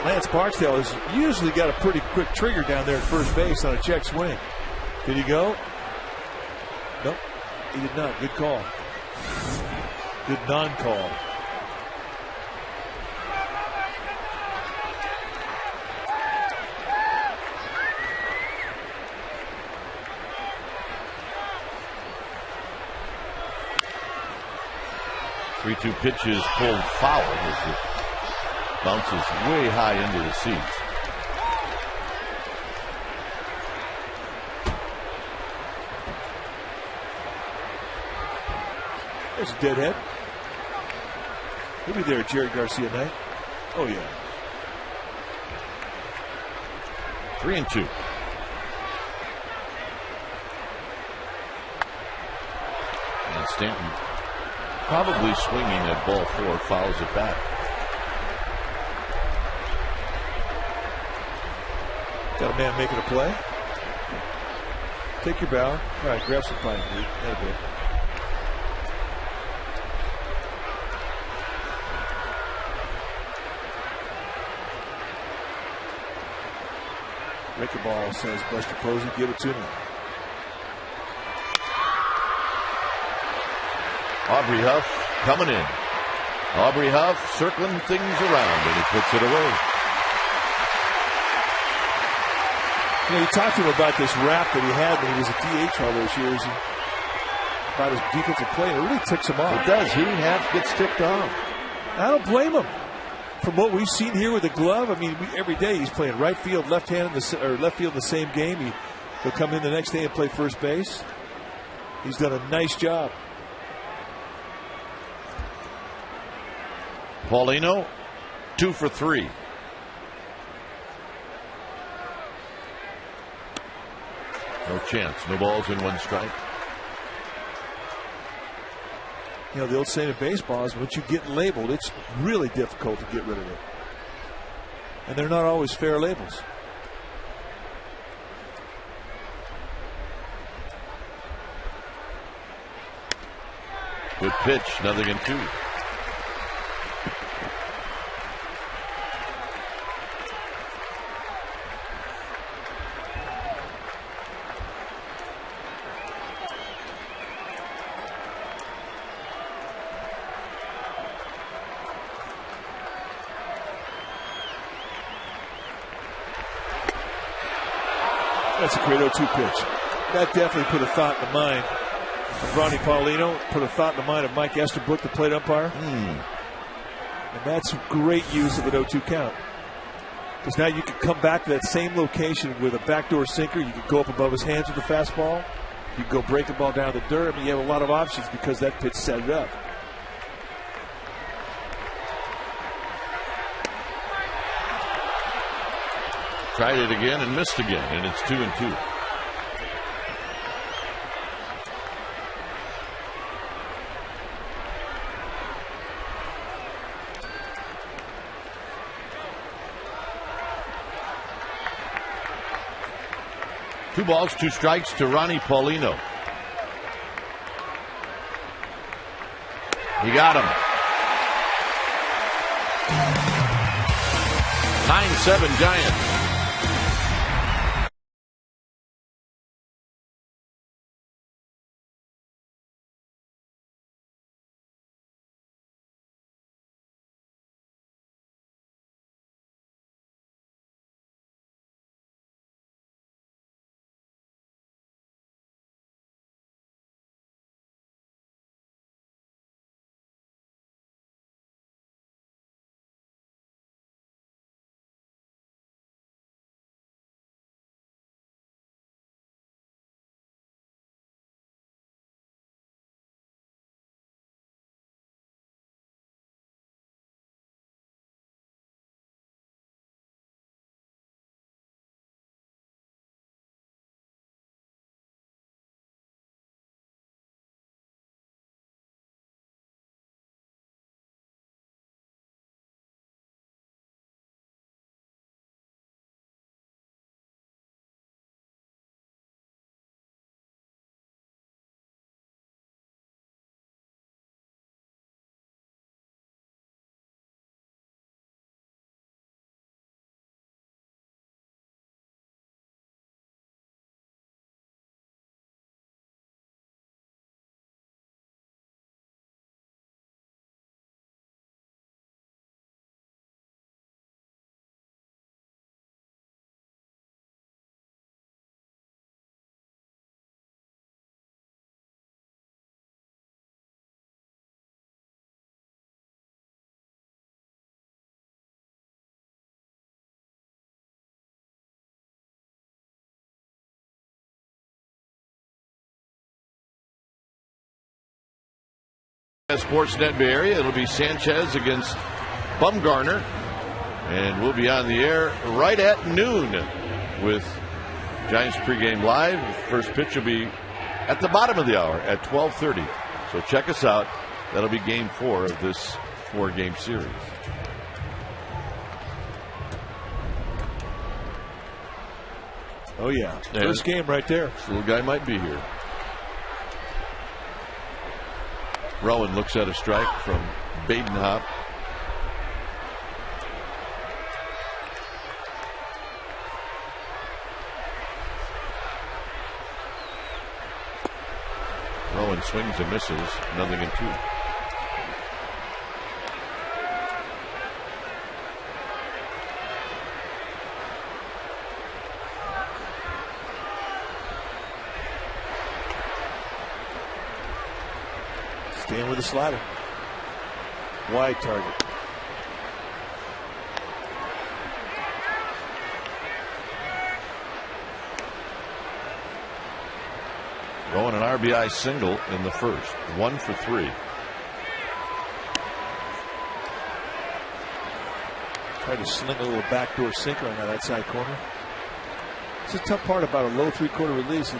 Lance Barksdale has usually got a pretty quick trigger down there at first base on a check swing. Did he go? Nope, he did not. Good call. Good non-call. Three-two pitches pulled foul as it bounces way high into the seats. There's a deadhead. He'll be there at Jerry Garcia night. Oh, yeah. 3-2. And Stanton probably swinging at ball 4, fouls it back. Got a man making a play. Take your bow. All right, grab some pine, dude. That a bit. Breaker ball, says Buster Posey. Give it to me. Aubrey Huff coming in. Aubrey Huff circling things around, and he puts it away. You know, you talked to him about this rap that he had when he was a DH all those years. And about his defensive play, and it really ticks him off. It does. He half gets ticked off. I don't blame him. From what we've seen here with the glove, I mean, every day he's playing right field, left field in the same game. He'll come in the next day and play first base. He's done a nice job. Paulino, 2 for 3. No chance. No balls and 1 strike. You know, the old saying of baseball is once you get labeled, it's really difficult to get rid of it. And they're not always fair labels. Good pitch, 0-2. That's a great 0-2 pitch. That definitely put a thought in the mind of Ronnie Paulino, put a thought in the mind of Mike Estabrook, the plate umpire. And that's great use of an 0-2 count. Because now you can come back to that same location with a backdoor sinker. You can go up above his hands with the fastball. You can go break the ball down the dirt. I mean, you have a lot of options because that pitch set it up. Tried it again and missed again, and it's 2-2. Two balls, 2 strikes to Ronnie Paulino. He got him. 9-7 Giants. Sportsnet Bay Area. It'll be Sanchez against Bumgarner, and we'll be on the air right at noon with Giants pregame live. First pitch will be at the bottom of the hour at 12:30. So check us out. That'll be game 4 of this 4-game series. Oh yeah, first game right there. This little guy might be here. Rowan looks at a strike from Badenhop. Rowan swings and misses, 0-2. Staying with the slider. Wide target. Going an RBI single in the first. 1 for 3. Tried to sling a little backdoor sinker on that outside corner. It's a tough part about a low 3/4 release.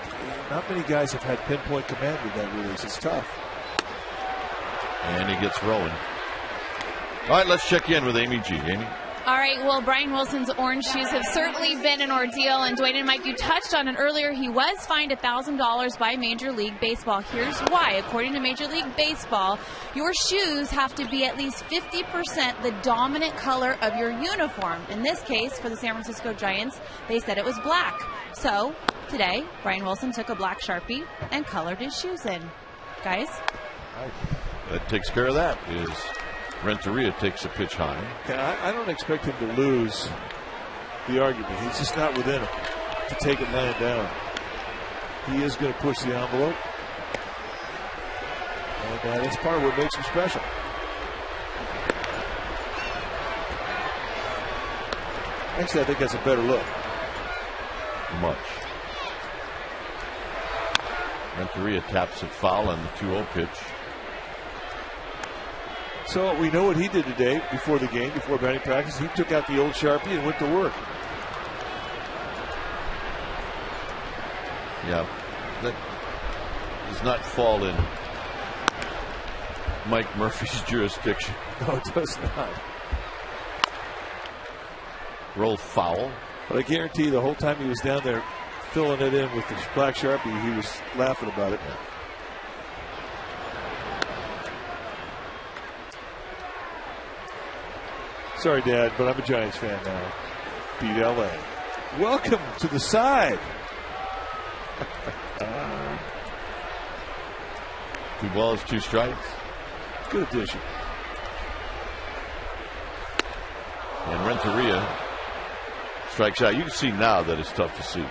Not many guys have had pinpoint command with that release. It's tough. And he gets rolling. All right, let's check in with Amy G. Amy? All right, well, Brian Wilson's orange shoes have certainly been an ordeal. And Dwayne and Mike, you touched on it earlier. He was fined $1,000 by Major League Baseball. Here's why. According to Major League Baseball, your shoes have to be at least 50% the dominant color of your uniform. In this case, for the San Francisco Giants, they said it was black. So today, Brian Wilson took a black Sharpie and colored his shoes in. Guys? That takes care of that. Is Renteria takes a pitch high. Yeah, I don't expect him to lose the argument. He's just not within him to take it laying down. He is going to push the envelope. And that's part of what makes him special. Actually, I think that's a better look. Much. Renteria taps it foul on the 2-0 pitch. So we know what he did today before the game, before batting practice. He took out the old Sharpie and went to work. Yeah, that does not fall in Mike Murphy's jurisdiction. No, it does not. Roll foul. But I guarantee you the whole time he was down there filling it in with the black Sharpie, he was laughing about it. Sorry, Dad, but I'm a Giants fan now. Beat LA. Welcome to the side. 2 balls, 2 strikes. Good addition. And Renteria strikes out. You can see now that it's tough to see.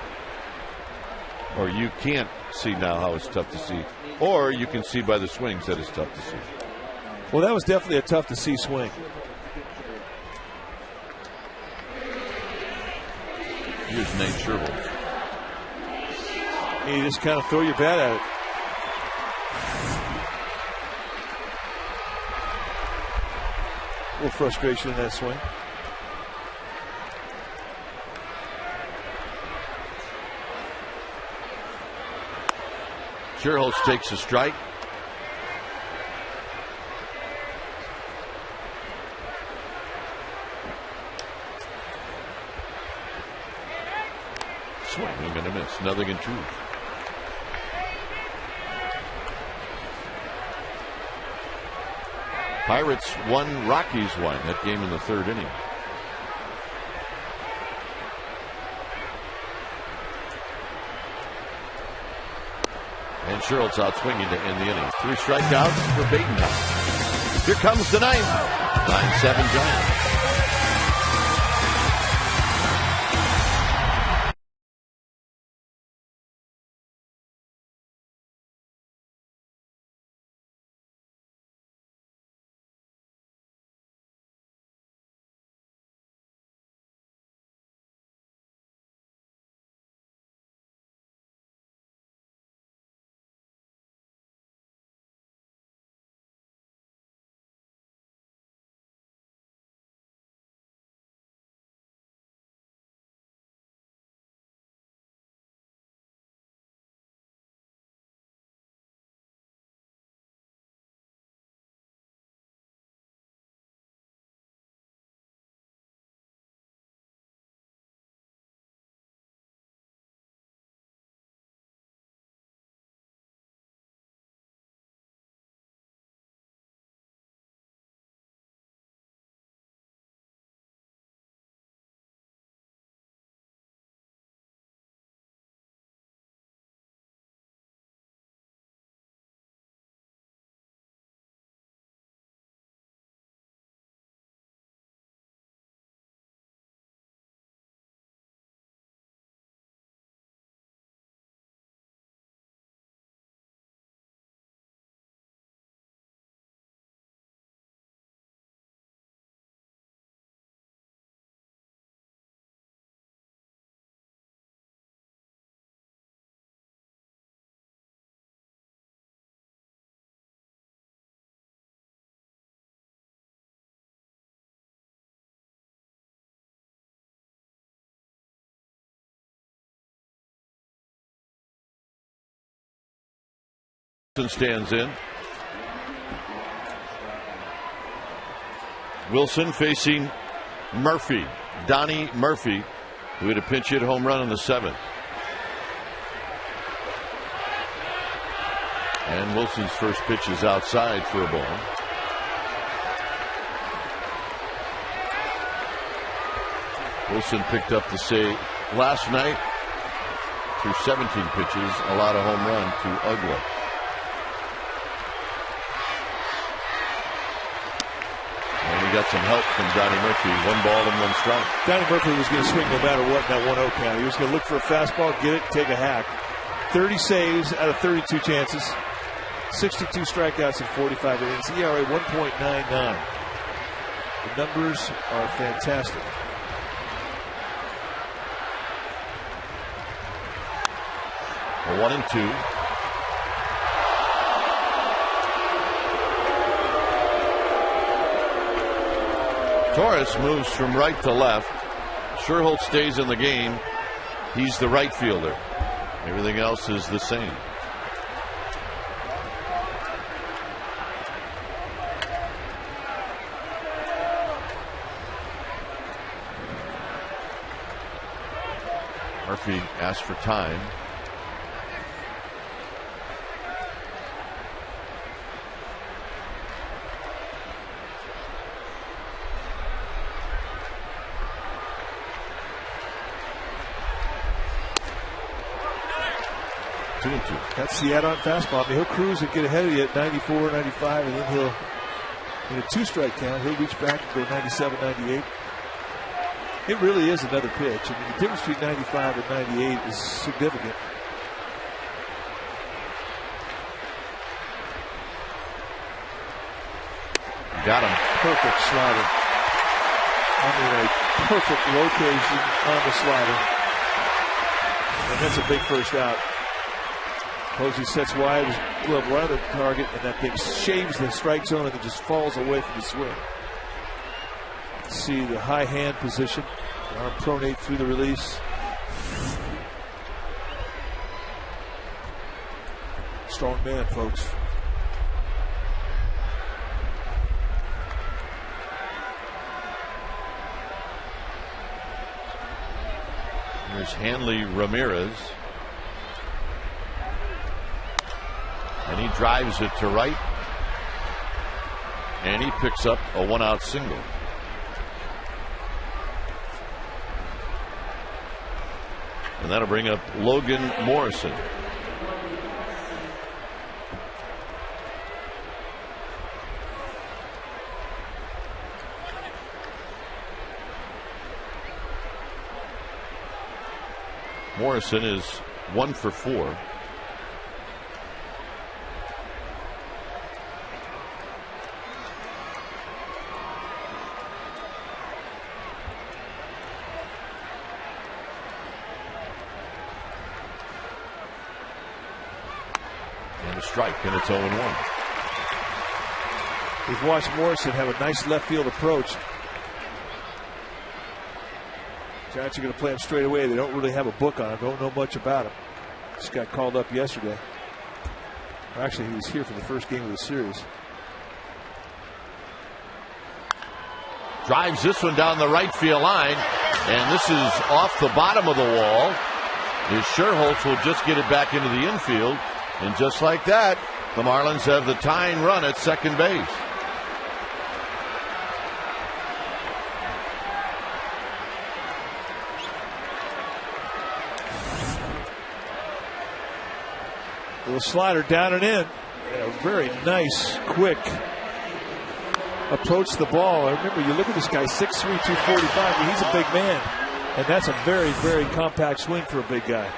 Or you can't see now how it's tough to see. Or you can see by the swings that it's tough to see. Well, that was definitely a tough to see swing. Here's Nate Sherwood. You just kind of throw your bat at it. A little frustration in that swing. Sherholz takes a strike. Swing and going to miss. Nothing in 2. Pirates 1, Rockies 1. That game in the 3rd inning. And Sherrills out swinging to end the inning. 3 strikeouts for Baden. Here comes the 9th. 9-7 Giants. stands in. Wilson facing Murphy, Donnie Murphy, who had a pinch hit home run in the 7th. And Wilson's first pitch is outside for a ball. Wilson picked up the save last night through 17 pitches, allowed a home run to Uggla. And he got some help from Donnie Murphy. 1 ball and 1 strike. Donnie Murphy was going to swing no matter what in that 1-0 count. He was going to look for a fastball, get it, take a hack. 30 saves out of 32 chances. 62 strikeouts in 45 innings. ERA 1.99. The numbers are fantastic. A 1-2. Torres moves from right to left. Sherholt stays in the game. He's the right fielder. Everything else is the same. Murphy asked for time. That's the add-on fastball. I mean, he'll cruise and get ahead of you at 94, 95, and then he'll, in a 2-strike count, he'll reach back and go 97, 98. It really is another pitch. I mean, the difference between 95 and 98 is significant. Got him. Perfect slider. I mean, a perfect location on the slider. And that's a big first out. Posey sets wide, his glove right on the target, and that thing shaves the strike zone and it just falls away from the swing. See the high hand position, arm pronate through the release. Strong man, folks. Here's Hanley Ramirez. And he drives it to right. And he picks up a 1-out single. And that'll bring up Logan Morrison. Morrison is 1 for 4. And a strike, and it's 0-1. We've watched Morrison have a nice left field approach. Giants are going to play him straight away. They don't really have a book on him. Don't know much about him. Just got called up yesterday. Actually, he was here for the first game of the series. Drives this one down the right field line. And this is off the bottom of the wall. His Sherholtz will just get it back into the infield. And just like that, the Marlins have the tying run at second base. Little slider down and in. And a very nice, quick approach to the ball. Remember, you look at this guy, 6'3", 245. He's a big man. And that's a very, very compact swing for a big guy.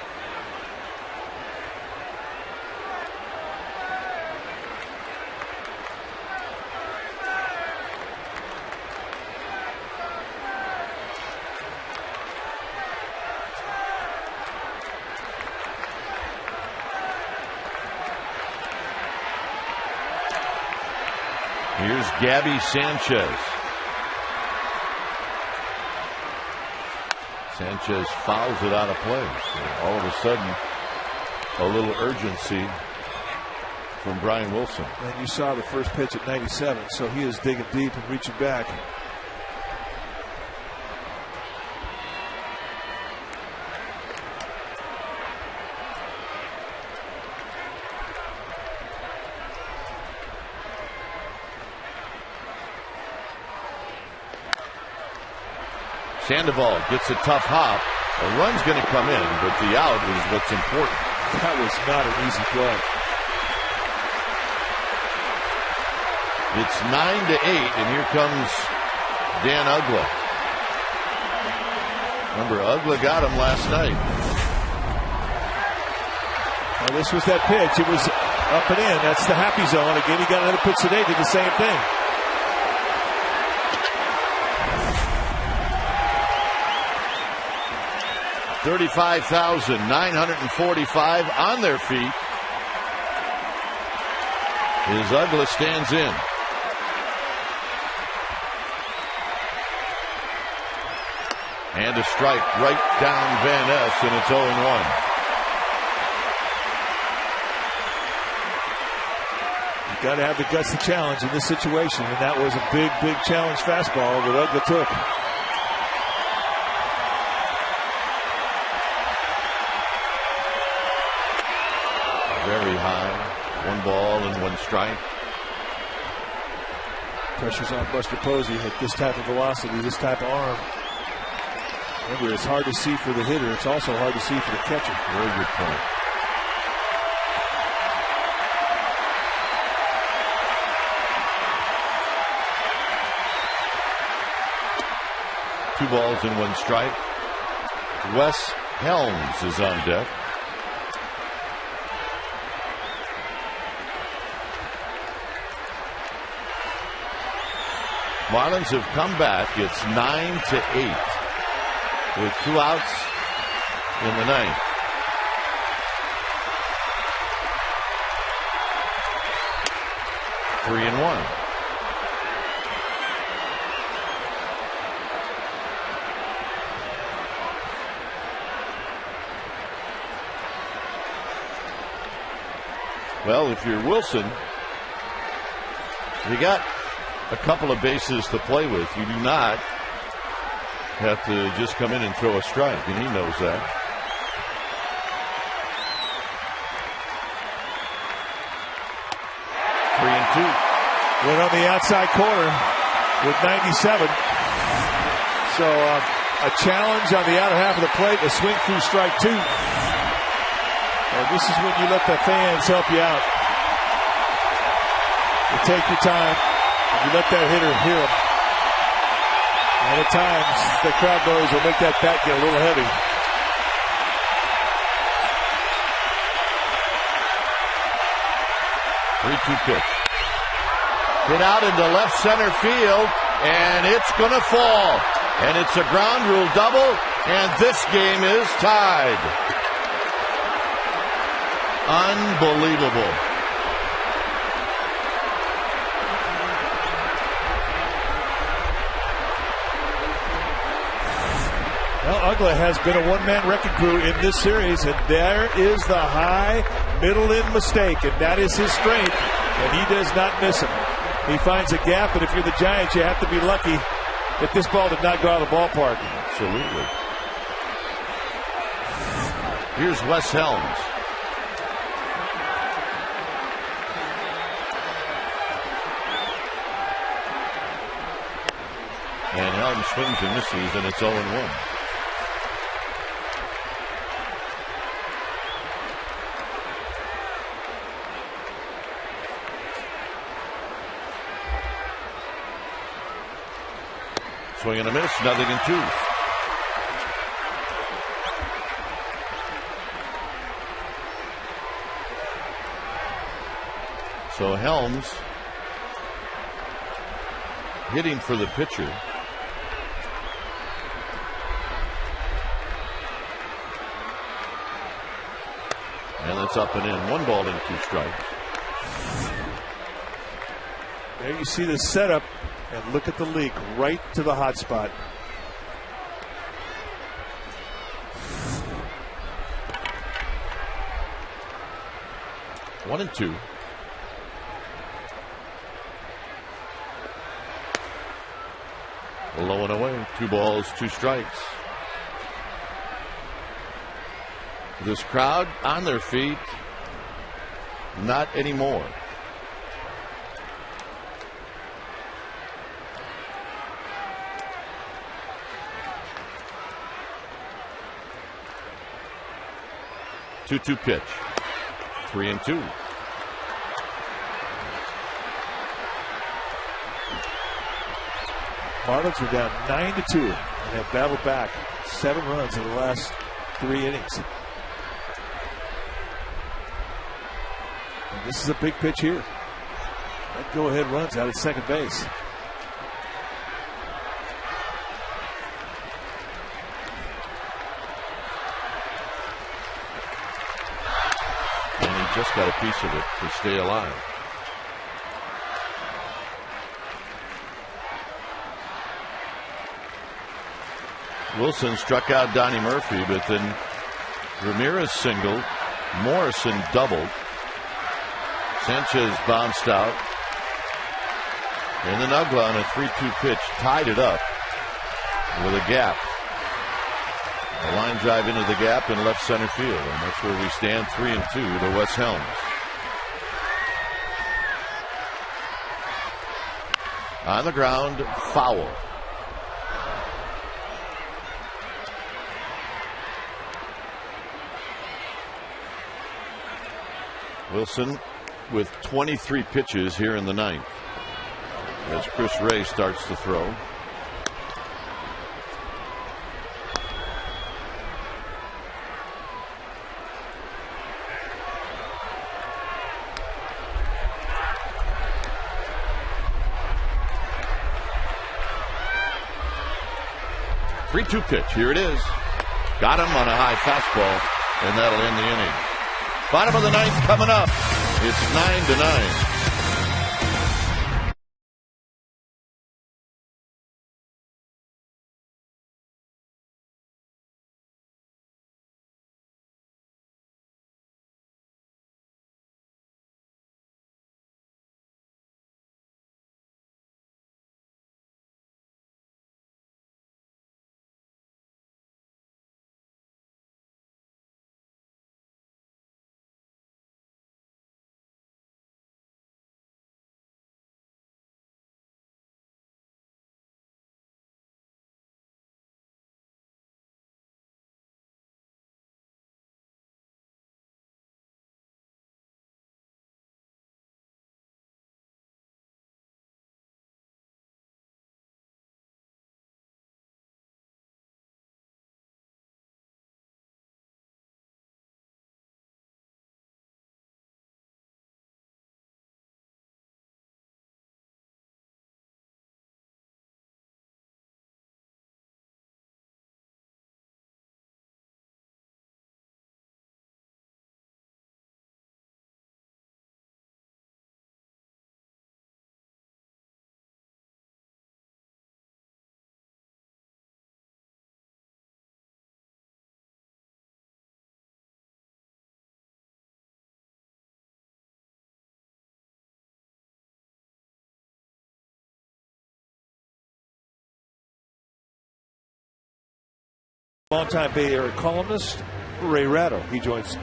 Here's Gabby Sanchez. Sanchez fouls it out of play. So all of a sudden, a little urgency from Brian Wilson. And you saw the first pitch at 97, so he is digging deep and reaching back. Sandoval gets a tough hop. A run's going to come in, but the out is what's important. That was not an easy play. It's 9-8, and here comes Dan Ugla. Remember, Ugla got him last night. Well, this was that pitch. It was up and in. That's the happy zone. Again, he got another pitch today, did the same thing. $35,945 on their feet. As Ugla stands in. And a strike right down Van Ness, and it's 0-1. You've got to have the guts to challenge in this situation, and that was a big, big challenge fastball that Ugla took. Very high. 1 ball and 1 strike. Pressure's on Buster Posey at this type of velocity, this type of arm. Remember, it's hard to see for the hitter. It's also hard to see for the catcher. Very good point. Two balls and 1 strike. Wes Helms is on deck. Marlins have come back. It's 9-8 with 2 outs in the 9th. Three and 1. Well, if you're Wilson, you got a couple of bases to play with. You do not have to just come in and throw a strike, and he knows that. Three and 2. Went on the outside corner with 97. So a challenge on the outer half of the plate, a swing through strike 2. And this is when you let the fans help you out. You take your time. You let that hitter hear him. And at times, the crowd noise will make that bat get a little heavy. Three-two pitch. Hit out into left center field, and it's going to fall. And it's a ground rule double, and this game is tied. Unbelievable. Well, Ugla has been a one-man wrecking crew in this series, and there is the high middle-in mistake, and that is his strength, and he does not miss him. He finds a gap, and if you're the Giants, you have to be lucky that this ball did not go out of the ballpark. Absolutely. Here's Wes Helms. And Helms swings and misses, and it's 0-1. Swing and a miss, 0-2. So Helms hitting for the pitcher. And it's up and in. 1 ball and 2 strikes. There you see the setup, and look at the leak right to the hot spot. One and 2. Low and away. 2 balls, 2 strikes. This crowd on their feet. Not anymore. Two pitch. 3-2. Marlins are down 9-2 and have battled back 7 runs in the last 3 innings. And this is a big pitch here. That go-ahead runs out at second base. Just got a piece of it to stay alive. Wilson struck out Donnie Murphy, but then Ramirez singled, Morrison doubled, Sanchez bounced out, and then Ugla on a 3-2 pitch tied it up with a gap. A line drive into the gap in left center field, and that's where we stand 3-2 to Wes Helms. On the ground, foul. Wilson with 23 pitches here in the 9th as Chris Ray starts to throw. Three-two pitch. Here it is. Got him on a high fastball, and that'll end the inning. Bottom of the 9th coming up. It's 9-9. Longtime Bay Area columnist Ray Ratto. He joins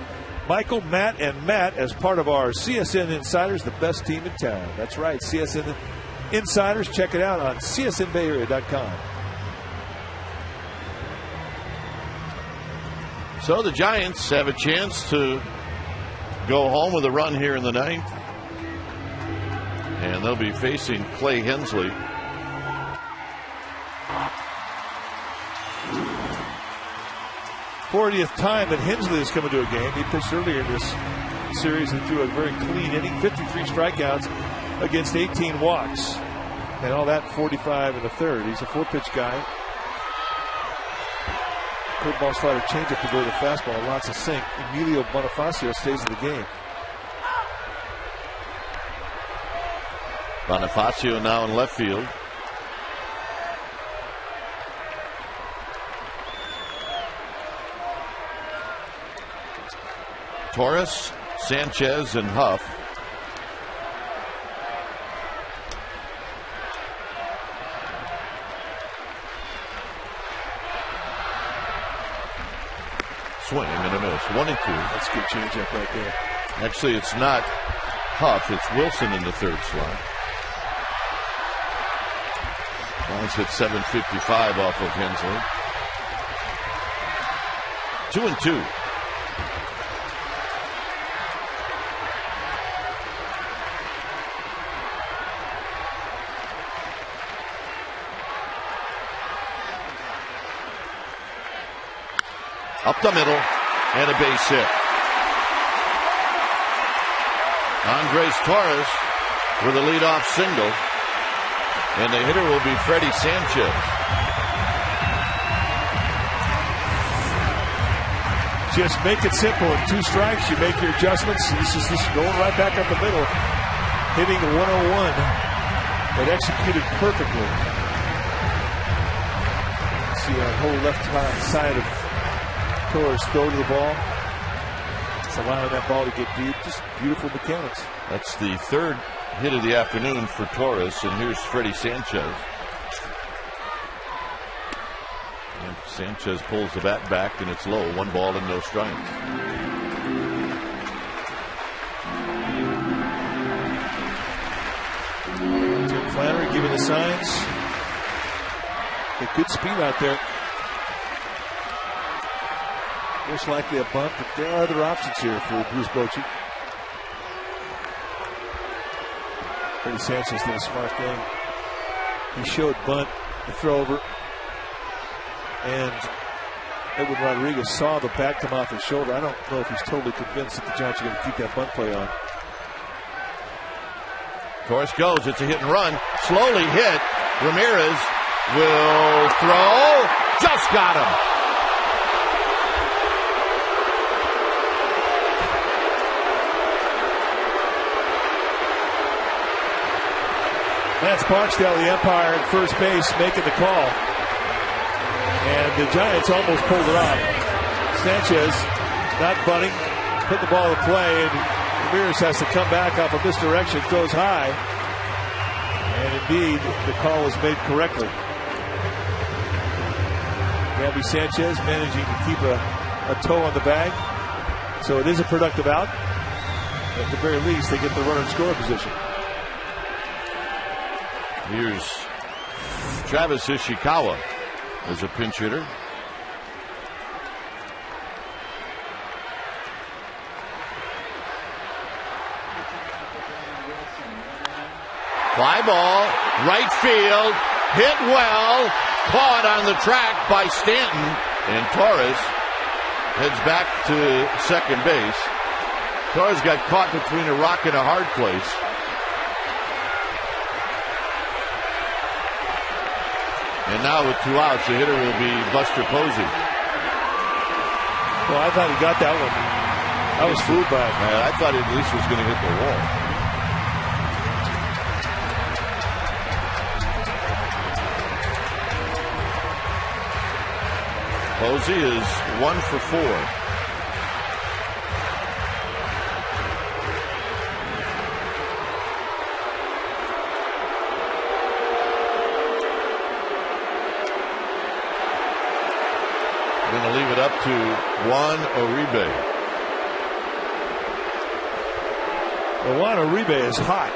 Michael, Matt, and Matt as part of our CSN Insiders, the best team in town. That's right, CSN Insiders. Check it out on csnbayarea.com. So the Giants have a chance to go home with a run here in the 9th. And they'll be facing Clay Hensley. th time that Hensley has come into a game. He pitched earlier in this series and threw a very clean inning, 53 strikeouts against 18 walks. And all that 45 in the 3rd. He's a 4-pitch guy. Curveball, slider, changeup to go to the fastball. Lots of sink. Emilio Bonifacio stays in the game. Bonifacio now in left field. Torres, Sanchez, and Huff. swing and a miss. 1-2. That's a good changeup right there. Actually, it's not Huff. It's Wilson in the third slot. Lines hit 755 off of Hensley. 2-2. Up the middle, and a base hit. Andres Torres with a leadoff single, and the hitter will be Freddie Sanchez. Just make it simple. In 2 strikes, you make your adjustments. This is going right back up the middle, hitting the 101 that executed perfectly. See that whole left side of Torres throw to the ball. It's allowing that ball to get deep. Just beautiful mechanics. That's the third hit of the afternoon for Torres, and here's Freddie Sanchez. And Sanchez pulls the bat back, and it's low. 1 ball and no strikes. Tim Flannery giving the signs. Got good speed out there. Most likely a bunt, but there are other options here for Bruce Bochy. Freddie Sanchez did a smart thing. He showed bunt, the throw over, and Edwin Rodriguez saw the bat come off his shoulder. I don't know if he's totally convinced that the Giants are going to keep that bunt play on. Torres goes. It's a hit and run. Slowly hit. Ramirez will throw. Just got him. Lance Barksdale, the umpire at first base, making the call. And the Giants almost pulled it off. Sanchez not bunting, put the ball in play, and Ramirez has to come back off a misdirection, throws high. And indeed, the call was made correctly. Gabby Sanchez managing to keep a toe on the bag. So it is a productive out. At the very least, they get the runner in score position. Here's Travis Ishikawa as a pinch hitter. Fly ball, right field, hit well, caught on the track by Stanton, and Torres heads back to second base. Torres got caught between a rock and a hard place. And now with 2 outs, the hitter will be Buster Posey. Well, I thought he got that one. I was fooled by it. I thought he at least was going to hit the wall. Posey is 1 for 4. Going to leave it up to Juan Uribe. Well, Juan Uribe is hot.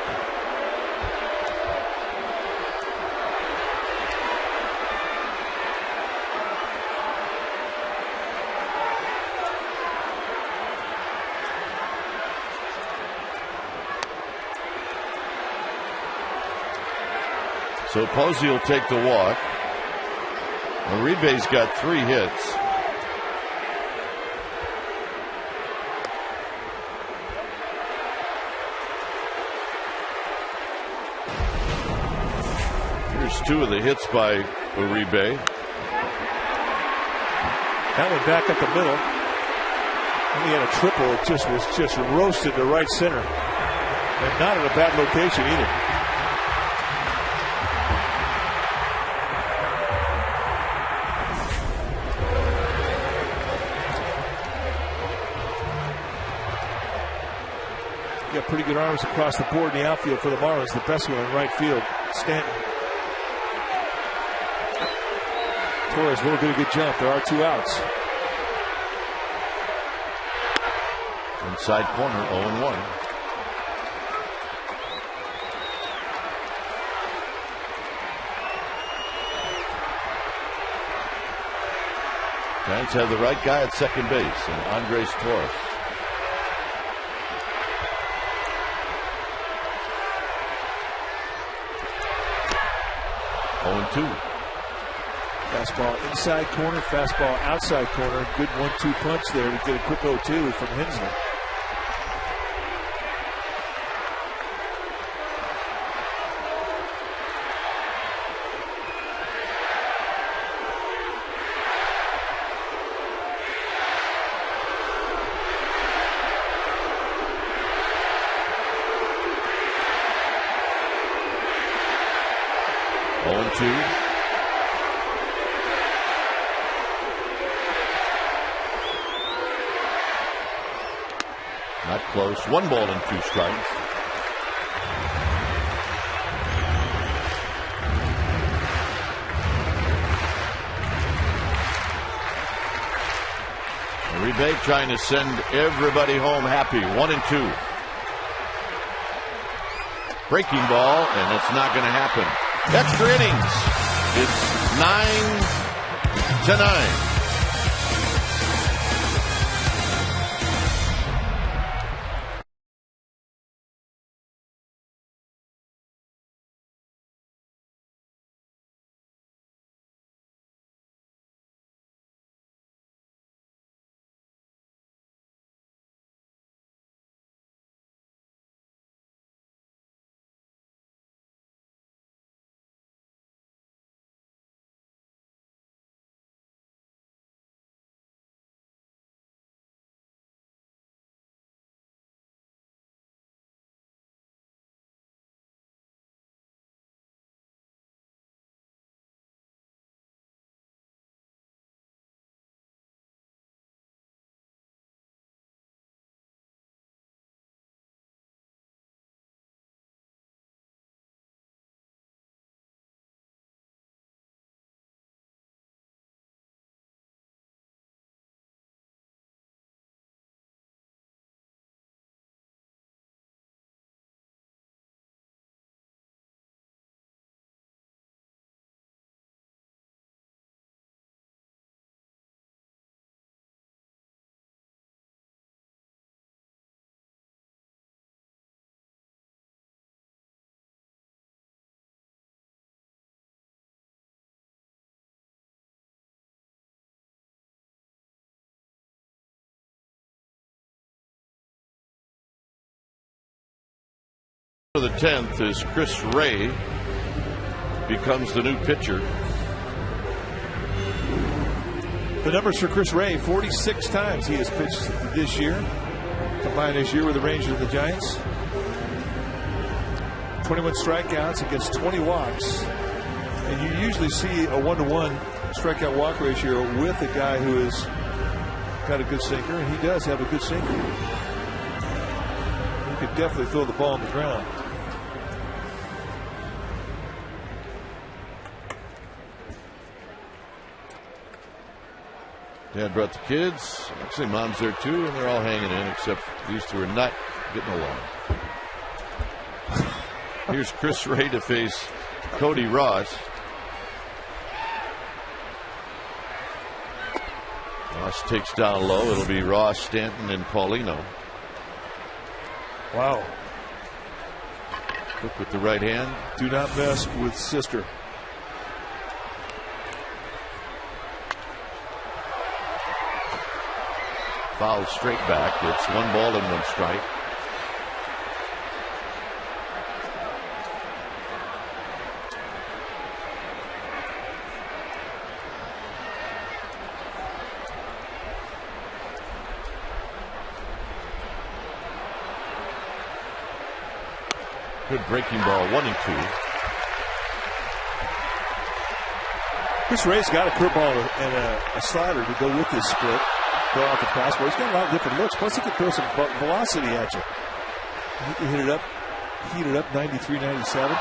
So Posey will take the walk. Uribe's got 3 hits. Here's 2 of the hits by Uribe. That one back up the middle. And he had a triple. It was just roasted to right center. And not at a bad location either. Got pretty good arms across the board in the outfield for the Marlins. The best one in right field, Stanton. Torres will do a good jump. There are 2 outs. Inside corner, 0-1. Giants have the right guy at second base, and Andres Torres. Two. Fastball inside corner, fastball outside corner. Good 1-2 punch there to get a quick 0-2 from Hensley. Not close. 1 ball and 2 strikes. Uribe trying to send everybody home happy. 1-2. Breaking ball, and it's not going to happen. Extra innings. It's 9-9. The 10th is Chris Ray becomes the new pitcher. The numbers for Chris Ray: 46 times he has pitched this year, combined this year with the Rangers and the Giants. 21 strikeouts against 20 walks, and you usually see a 1-to-1 strikeout walk ratio with a guy who has got a good sinker, and he does have a good sinker. He could definitely throw the ball on the ground. Dad brought the kids. Actually, Mom's there too, and they're all hanging in, except these two are not getting along. Here's Chris Ray to face Cody Ross. Ross takes down low. It'll be Ross, Stanton, and Paulino. Wow. Quick with the right hand. Do not mess with sister. Foul straight back. It's 1 ball and 1 strike. Good breaking ball, 1-2. Chris Ray's got a curveball and a slider to go with his split. Throw out the fastball. He's got a lot of different looks. Plus, he can throw some velocity at you. He can heat it up 93, 97.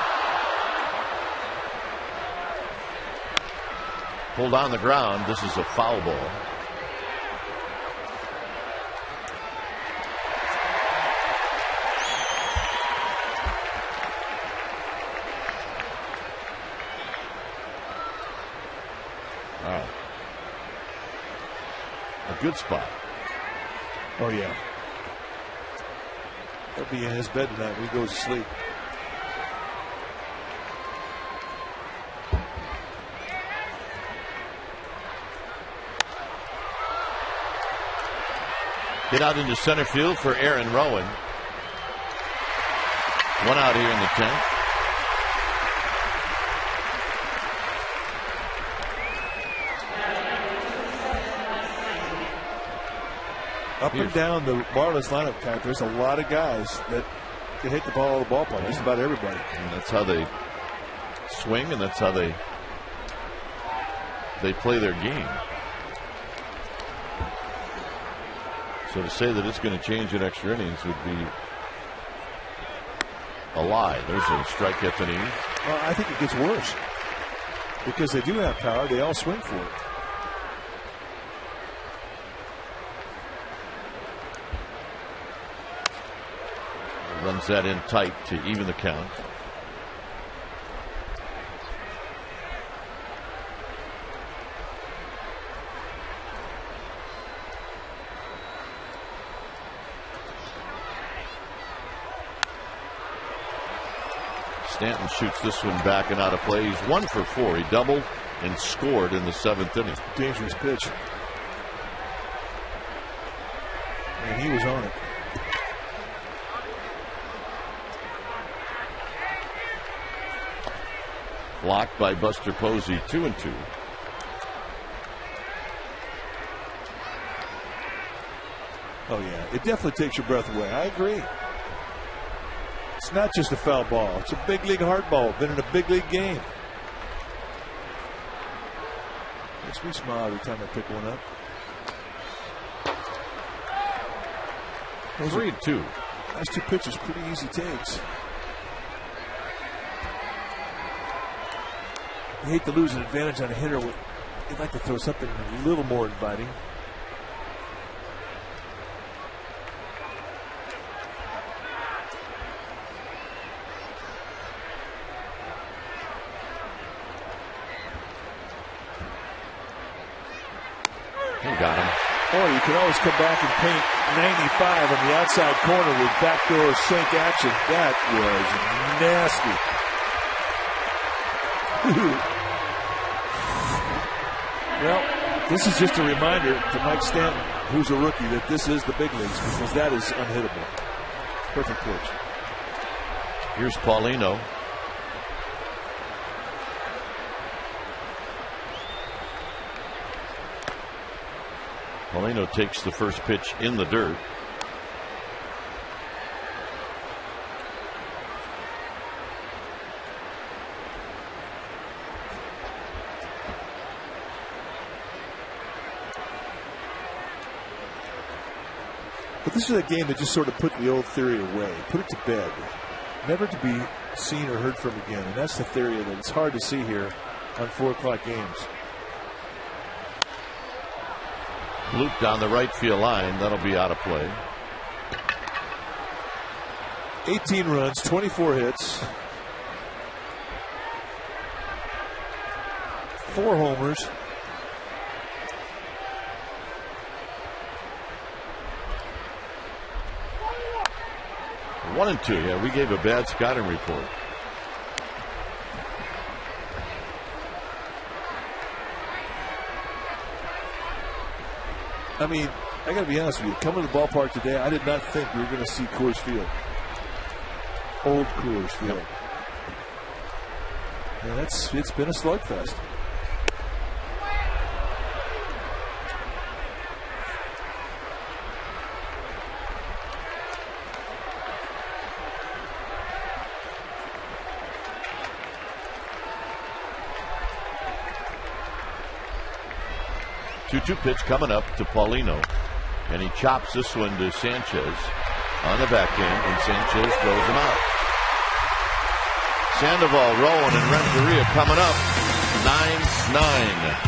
Pulled on the ground. This is a foul ball. good spot. Oh, yeah. He'll be in his bed tonight when he goes to sleep. Hit out into center field for Aaron Rowan. One out here in the 10th. Up and down the Marlins lineup, Pat, there's a lot of guys that can hit the ball out of the ballpark. Just about everybody. And that's how they swing, and that's how they play their game. So to say that it's going to change in extra innings would be a lie. There's a strike at the knee. Well, I think it gets worse because they do have power. They all swing for it. Runs that in tight to even the count. Stanton shoots this one back and out of play. He's 1 for 4. He doubled and scored in the 7th inning. Dangerous pitch. And he was on it. Blocked by Buster Posey, 2-2. Oh, yeah. It definitely takes your breath away. I agree. It's not just a foul ball. It's a big league hard ball. Been in a big league game. Makes me smile every time I pick one up. 3-2. Last two pitches, pretty easy takes. You hate to lose an advantage on a hitter. You'd like to throw something a little more inviting. He got him. Or you can always come back and paint 95 on the outside corner with backdoor sink action. That was nasty. Well, this is just a reminder to Mike Stanton, who's a rookie, that this is the big leagues because that is unhittable. Perfect pitch. Here's Paulino. Paulino takes the first pitch in the dirt. But this is a game that just sort of put the old theory away, put it to bed, never to be seen or heard from again. And that's the theory that it's hard to see here on 4 o'clock games. Loop down the right field line. That'll be out of play. 18 runs, 24 hits, 4 homers. One and 2. Yeah, we gave a bad scouting report. I mean, I got to be honest with you. Coming to the ballpark today, I did not think we were going to see Coors Field. Old Coors Field. Yep. And it's been a slugfest. Two pitch coming up to Paulino, and he chops this one to Sanchez on the backhand, and Sanchez throws him out. Sandoval, Rowan, and Renteria coming up 9-9.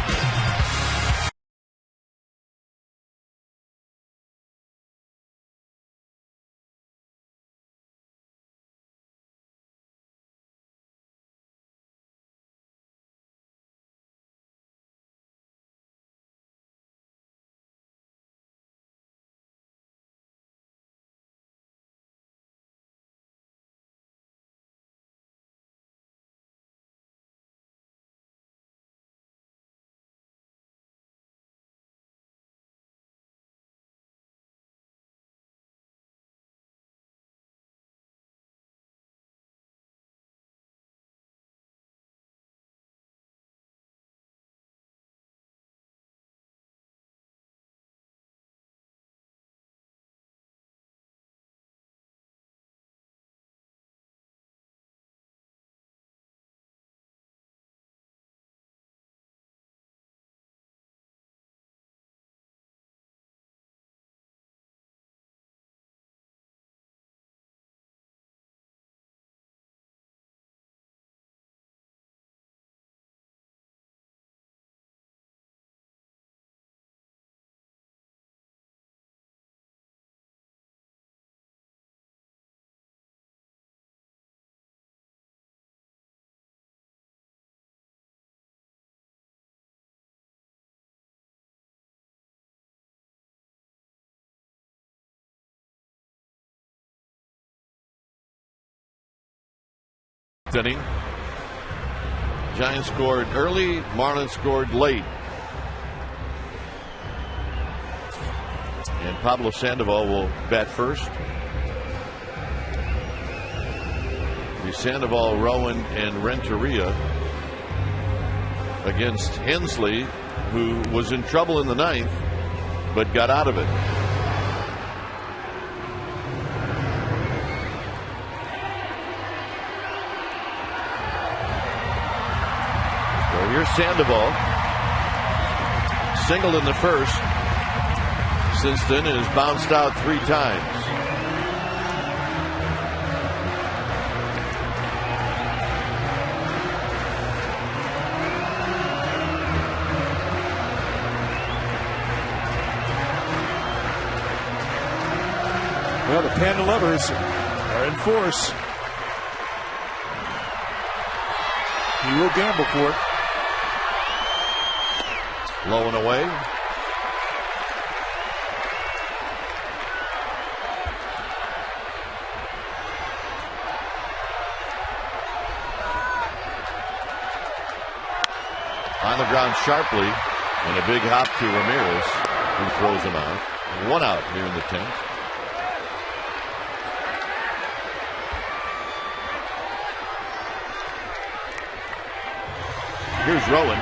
Inning. Giants scored early, Marlins scored late. And Pablo Sandoval will bat first. Sandoval, Rowan, and Renteria against Hensley, who was in trouble in the ninth, but got out of it. So here's Sandoval. Singled in the first. Since then has bounced out 3 times. Well, the Panda Lovers are in force. He will gamble for it. Low and away. On the ground sharply, and a big hop to Ramirez, who throws him out. 1 out here in the 10th. Here's Rowan.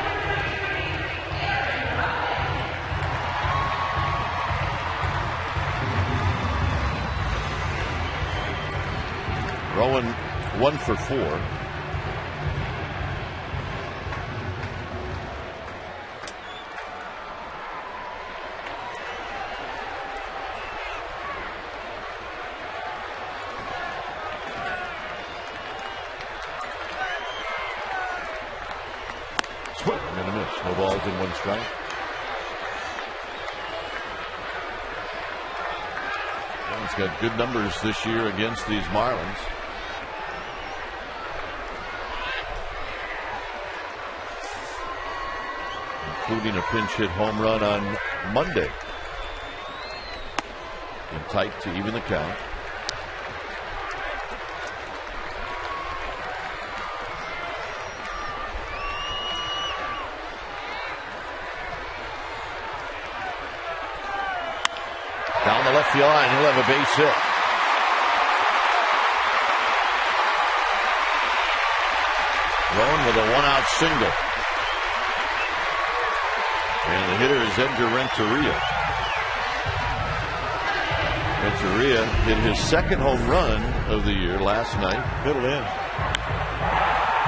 Rowan 1 for 4. And a miss. No balls and 1 strike. He's got good numbers this year against these Marlins. Including a pinch hit home run on Monday. And tight to even the count. Down the left field line, he'll have a base hit. Rowan with a 1-out single. And the hitter is Edgar Renteria. Renteria hit his 2nd home run of the year last night. Middle in.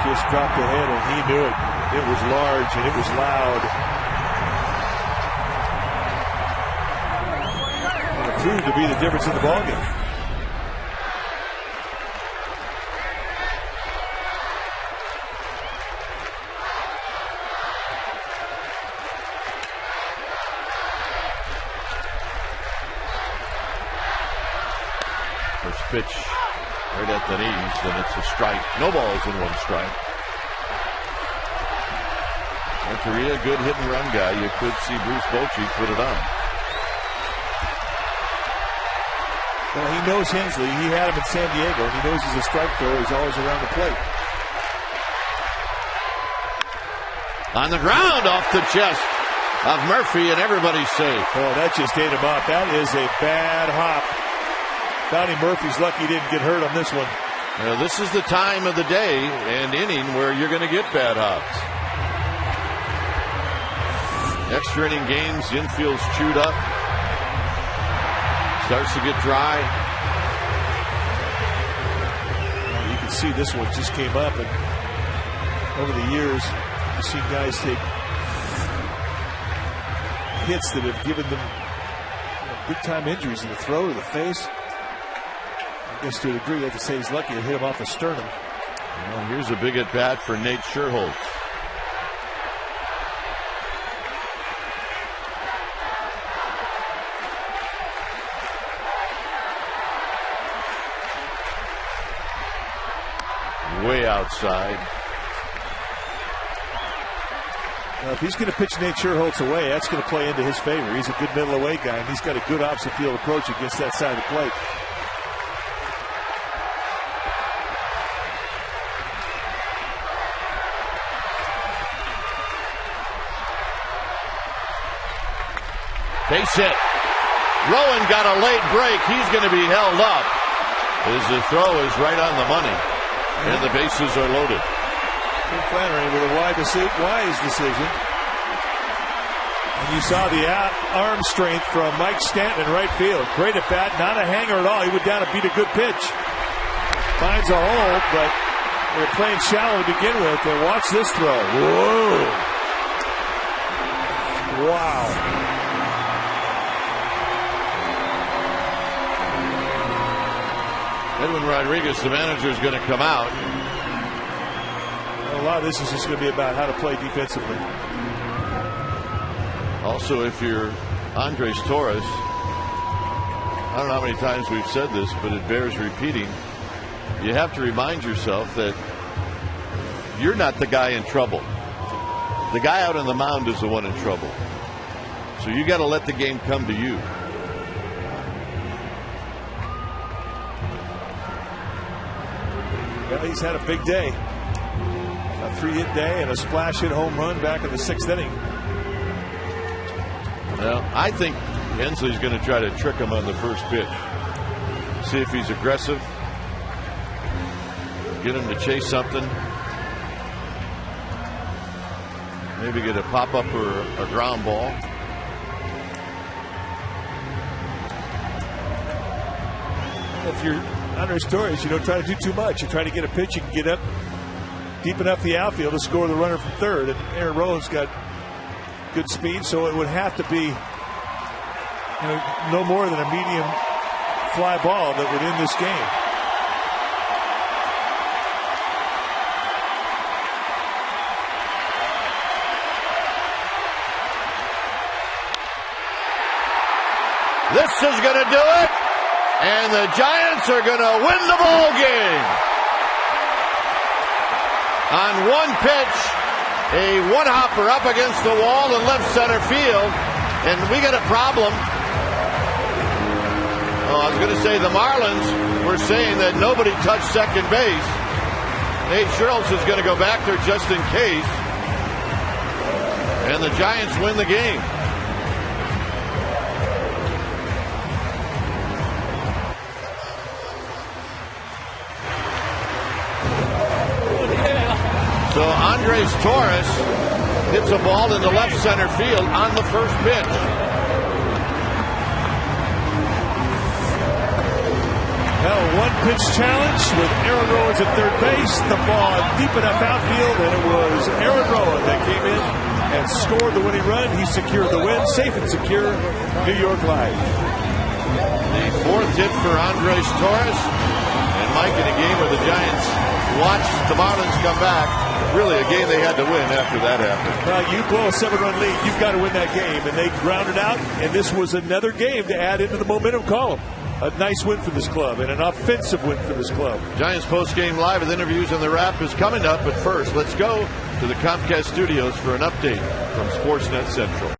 Just dropped ahead, and he knew it. It was large, and it was loud. Proved to be the difference in the ballgame. First pitch right at the knees, and it's a strike. No balls and 1 strike. Renteria, good hit and run guy. You could see Bruce Bochy put it on. Well, he knows Hensley. He had him in San Diego, and he knows he's a strike thrower. He's always around the plate. On the ground, off the chest of Murphy, and everybody's safe. Oh, that just ate him up. That is a bad hop. Donnie Murphy's lucky he didn't get hurt on this one. Now, this is the time of the day and inning where you're going to get bad hops. Extra inning games, the infield's chewed up. Starts to get dry. You can see this one just came up, and over the years, you've seen guys take hits that have given them big time injuries in the throat or the face. I guess to a degree, you have to say he's lucky to hit him off the sternum. Well, here's a big at bat for Nate Scherholz. Way outside. Now, if he's going to pitch Nate Scherholz away, that's going to play into his favor. He's a good middle away guy, and he's got a good opposite field approach against that side of the plate. Base hit. Rowan got a late break. He's going to be held up as the throw is right on the money, and the bases are loaded. Tim Flannery with a wise decision. And you saw the arm strength from Mike Stanton in right field. Great at bat, not a hanger at all. He went down and beat a good pitch. Finds a hole, but they're playing shallow to begin with. And watch this throw. Whoa. Wow. Edwin Rodriguez, the manager, is going to come out. A lot of this is just going to be about how to play defensively. Also, if you're Andres Torres, I don't know how many times we've said this, but it bears repeating. You have to remind yourself that you're not the guy in trouble. The guy out on the mound is the one in trouble. So you got to let the game come to you. Well, he's had a big day. A 3-hit day and a splash hit home run back in the 6th inning. Well, I think Hensley's going to try to trick him on the first pitch. See if he's aggressive. Get him to chase something. Maybe get a pop-up or a ground ball. If you're Andres Torres, you don't try to do too much. You try to get a pitch you can get up deep enough the outfield to score the runner from third. And Aaron Rowan's got good speed, so it would have to be no more than a medium fly ball that would end this game. This is going to do it, and the Giants are going to win the ball game. On one pitch, a one-hopper up against the wall in left center field, and we got a problem. Oh, I was going to say the Marlins were saying that nobody touched second base. Nate Schultz is going to go back there just in case, and the Giants win the game. So Andres Torres hits a ball into left center field on the first pitch. Well, one-pitch challenge with Aaron Rowan at third base. The ball deep enough outfield, and it was Aaron Rowan that came in and scored the winning run. He secured the win, safe and secure. New York Live. The fourth hit for Andres Torres, and Mike in a game where the Giants watched the Marlins come back. Really a game they had to win after that happened. Well, you blow a 7-run lead, you've got to win that game, and they grounded out, and this was another game to add into the momentum column. A nice win for this club and an offensive win for this club. Giants post-game live with interviews and the wrap is coming up, but first let's go to the Comcast studios for an update from Sportsnet Central.